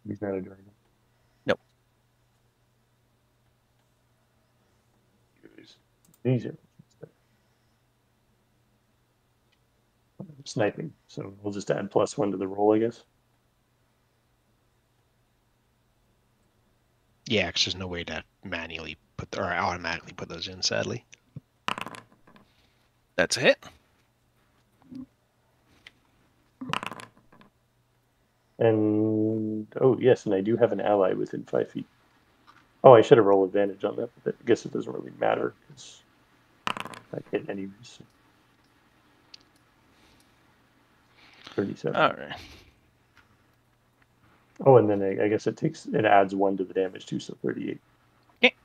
He's not a dragon. Nope. These are sniping, so we'll just add +1 to the roll, I guess. Yeah, because there's no way to manually put or automatically put those in, sadly. That's a hit. And oh yes, and I do have an ally within 5 feet. Oh, I should have rolled advantage on that, but I guess it doesn't really matter because I hit anyways. 37. All right. Oh, and then I guess it adds 1 to the damage too, so 38. Okay.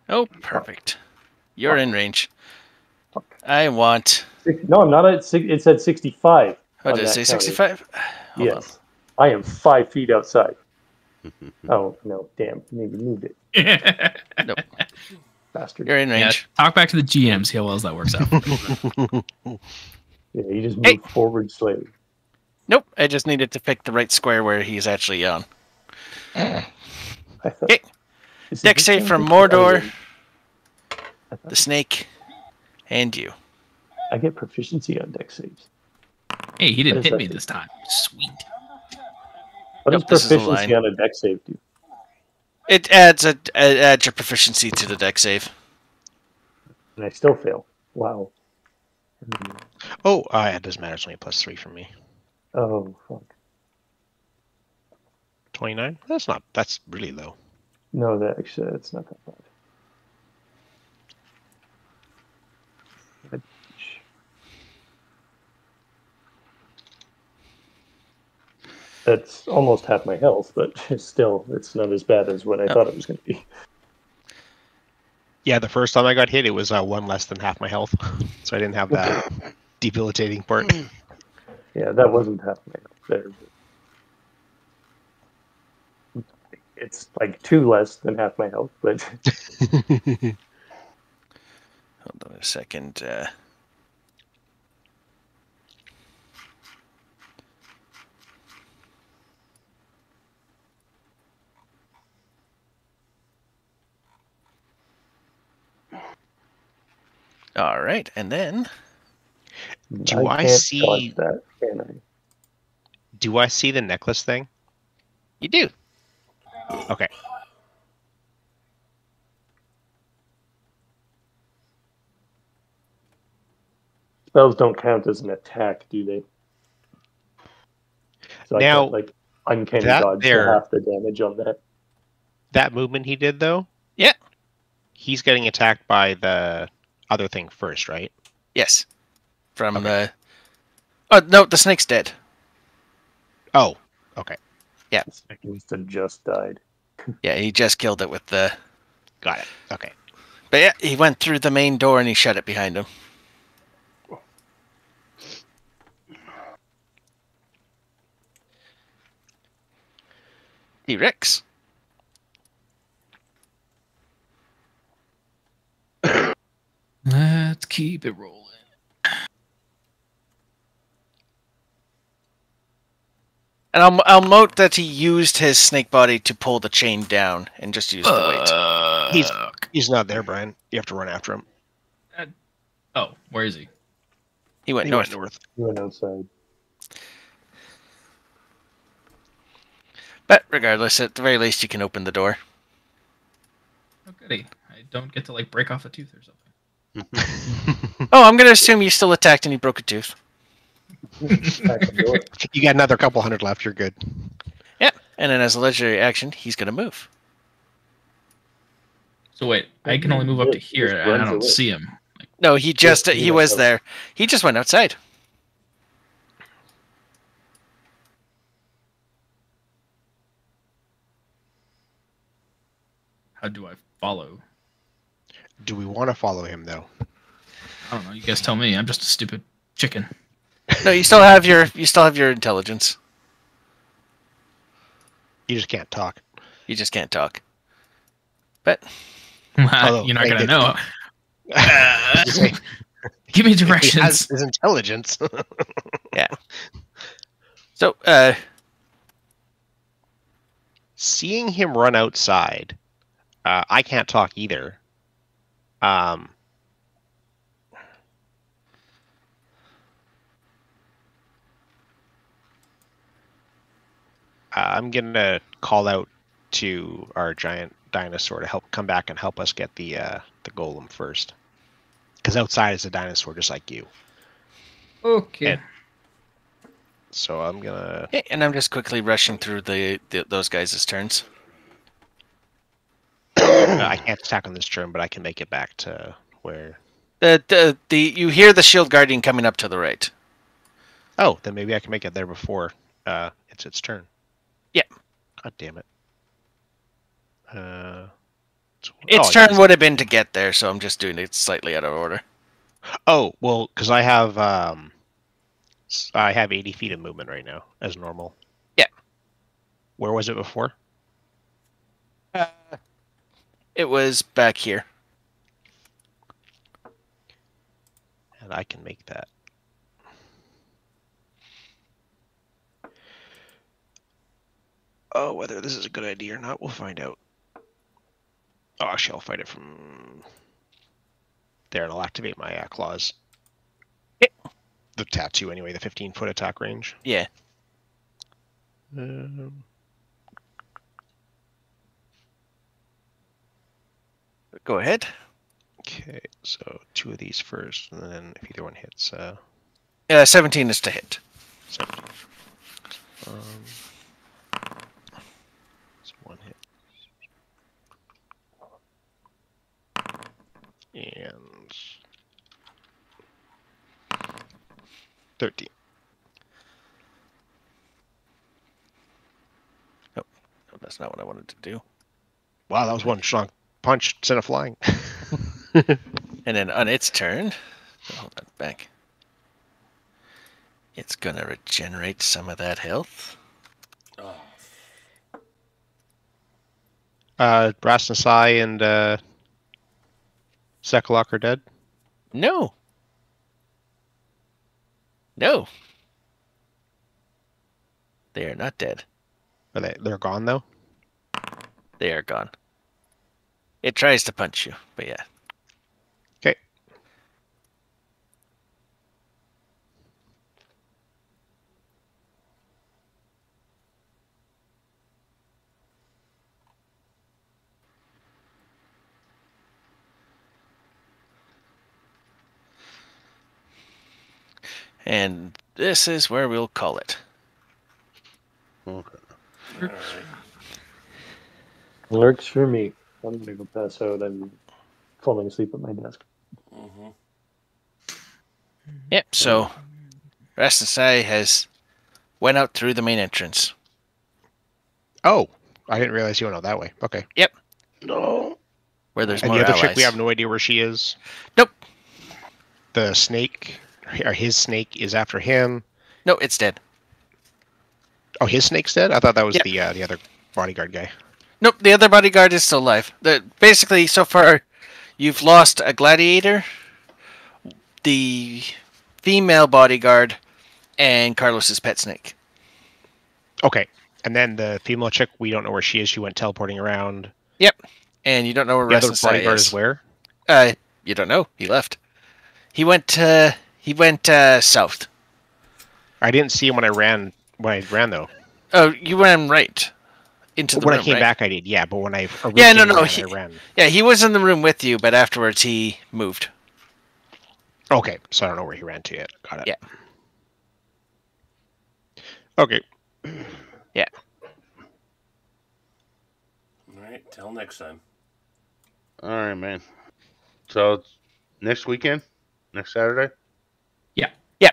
Oh, perfect. You're in range. I want. No, I'm not at. It said 65. Oh, did it say 65? Yes. I am 5 feet outside. Oh no! Damn! You moved it. Nope. Bastard. You're in range. Yeah, talk back to the GM. See how well that works out. Yeah, you just move forward slightly. Nope. I just needed to pick the right square where he's actually on. Okay. Dex save from Mordor, the snake, and you. I get proficiency on dex saves. Hey, he didn't hit me this time. Sweet. What does proficiency on a dex save do? It adds your proficiency to the dex save. And I still fail. Wow. Oh, it doesn't matter. It's only +3 for me. Oh, fuck. 29? That's really low. No, that's not that bad. That's almost half my health, but still, it's not as bad as what I thought it was going to be. Yeah, the first time I got hit, it was 1 less than half my health, so I didn't have that debilitating part. Yeah, that wasn't half my health there. It's like 2 less than half my health, but... Hold on a second. All right, and then do I see that? Can I? Do I see the necklace thing? You do. Okay. Spells don't count as an attack, do they? So now, I can't, like, uncanny dodge for half the damage on that. That movement he did, though? Yeah. He's getting attacked by the other thing first, right? Yes. From the... Oh, no, the snake's dead. Oh, okay. Yeah. The snake must have just died. Yeah, he just killed it with the... Got it. Okay. But yeah, he went through the main door and he shut it behind him. T-Rex. Let's keep it rolling. And I'll note that he used his snake body to pull the chain down and just used the weight. He's not there, Brian. You have to run after him. Oh, where is he? He went north. He went outside. But regardless, at the very least, you can open the door. Oh, goody. I don't get to, like, break off a tooth or something. Oh, I'm going to assume you still attacked and you broke a tooth. You got another couple hundred left. You're good. Yep. And then as a legendary action, he's going to move. So wait, I can only move up to here, and I don't see him. Like, no, he was there. He just went outside. How do I follow? Do we want to follow him, though? I don't know. You guys tell me. I'm just a stupid chicken. No, you still have your intelligence. You just can't talk. You just can't talk. But You're not gonna know. Give me directions. He has his intelligence. Yeah. So, seeing him run outside, I can't talk either. I'm gonna call out to our giant dinosaur to come back and help us get the golem first. Because outside is a dinosaur just like you. Okay. So I'm gonna. okay, and I'm just quickly rushing through those guys' turns. I can't attack on this turn, but I can make it back to where. You hear the shield guardian coming up to the right. Oh, then maybe I can make it there before it's its turn. Yeah. God damn it. Its turn would have been to get there, so I'm just doing it slightly out of order. Oh, well, because I have 80 feet of movement right now as normal. Yeah. Where was it before? It was back here. And I can make that. Oh, whether this is a good idea or not, we'll find out. Oh, actually, I'll fight it from there, and I'll activate my claws. The tattoo, anyway, the 15-foot attack range. Yeah. Go ahead. Okay, so 2 of these first, and then if either one hits... 17 is to hit. 17. So 1 hit. And 13. No, that's not what I wanted to do. Wow, that was one strong punch instead of flying. And then on its turn, hold that back. It's gonna regenerate some of that health. Rasnasai and Sekalok are dead? No. No. They are not dead. Are they're gone, though? They are gone. It tries to punch you, but yeah. Okay. And this is where we'll call it. Okay. Works for me. I'm gonna go pass out. I'm falling asleep at my desk. Mm-hmm. Yep, so Rastasai has went out through the main entrance. Oh, I didn't realize you went out that way. Okay. Yep. No. Where there's And more the other allies. chick, we have no idea where she is. Nope. The snake, or his snake, is after him. No, it's dead. Oh, his snake's dead? I thought that was Yep. the other bodyguard guy. Nope, the other bodyguard is still alive. Basically, so far, you've lost a gladiator, the female bodyguard, and Carlos's pet snake. Okay. And then the female chick, we don't know where she is. She went teleporting around. Yep. And you don't know where The other Rastasai bodyguard is. is where? You don't know. He left. He went south. I didn't see him when I ran though. Oh, you ran right into the When room, I came right? back, I did. Yeah, but when I Yeah, no, I ran. Yeah, he was in the room with you, but afterwards he moved. Okay, so I don't know where he ran to yet. Got it. Yeah. Okay. Yeah. All right. Till next time. All right, man. So it's next weekend, next Saturday. Yeah. Yeah.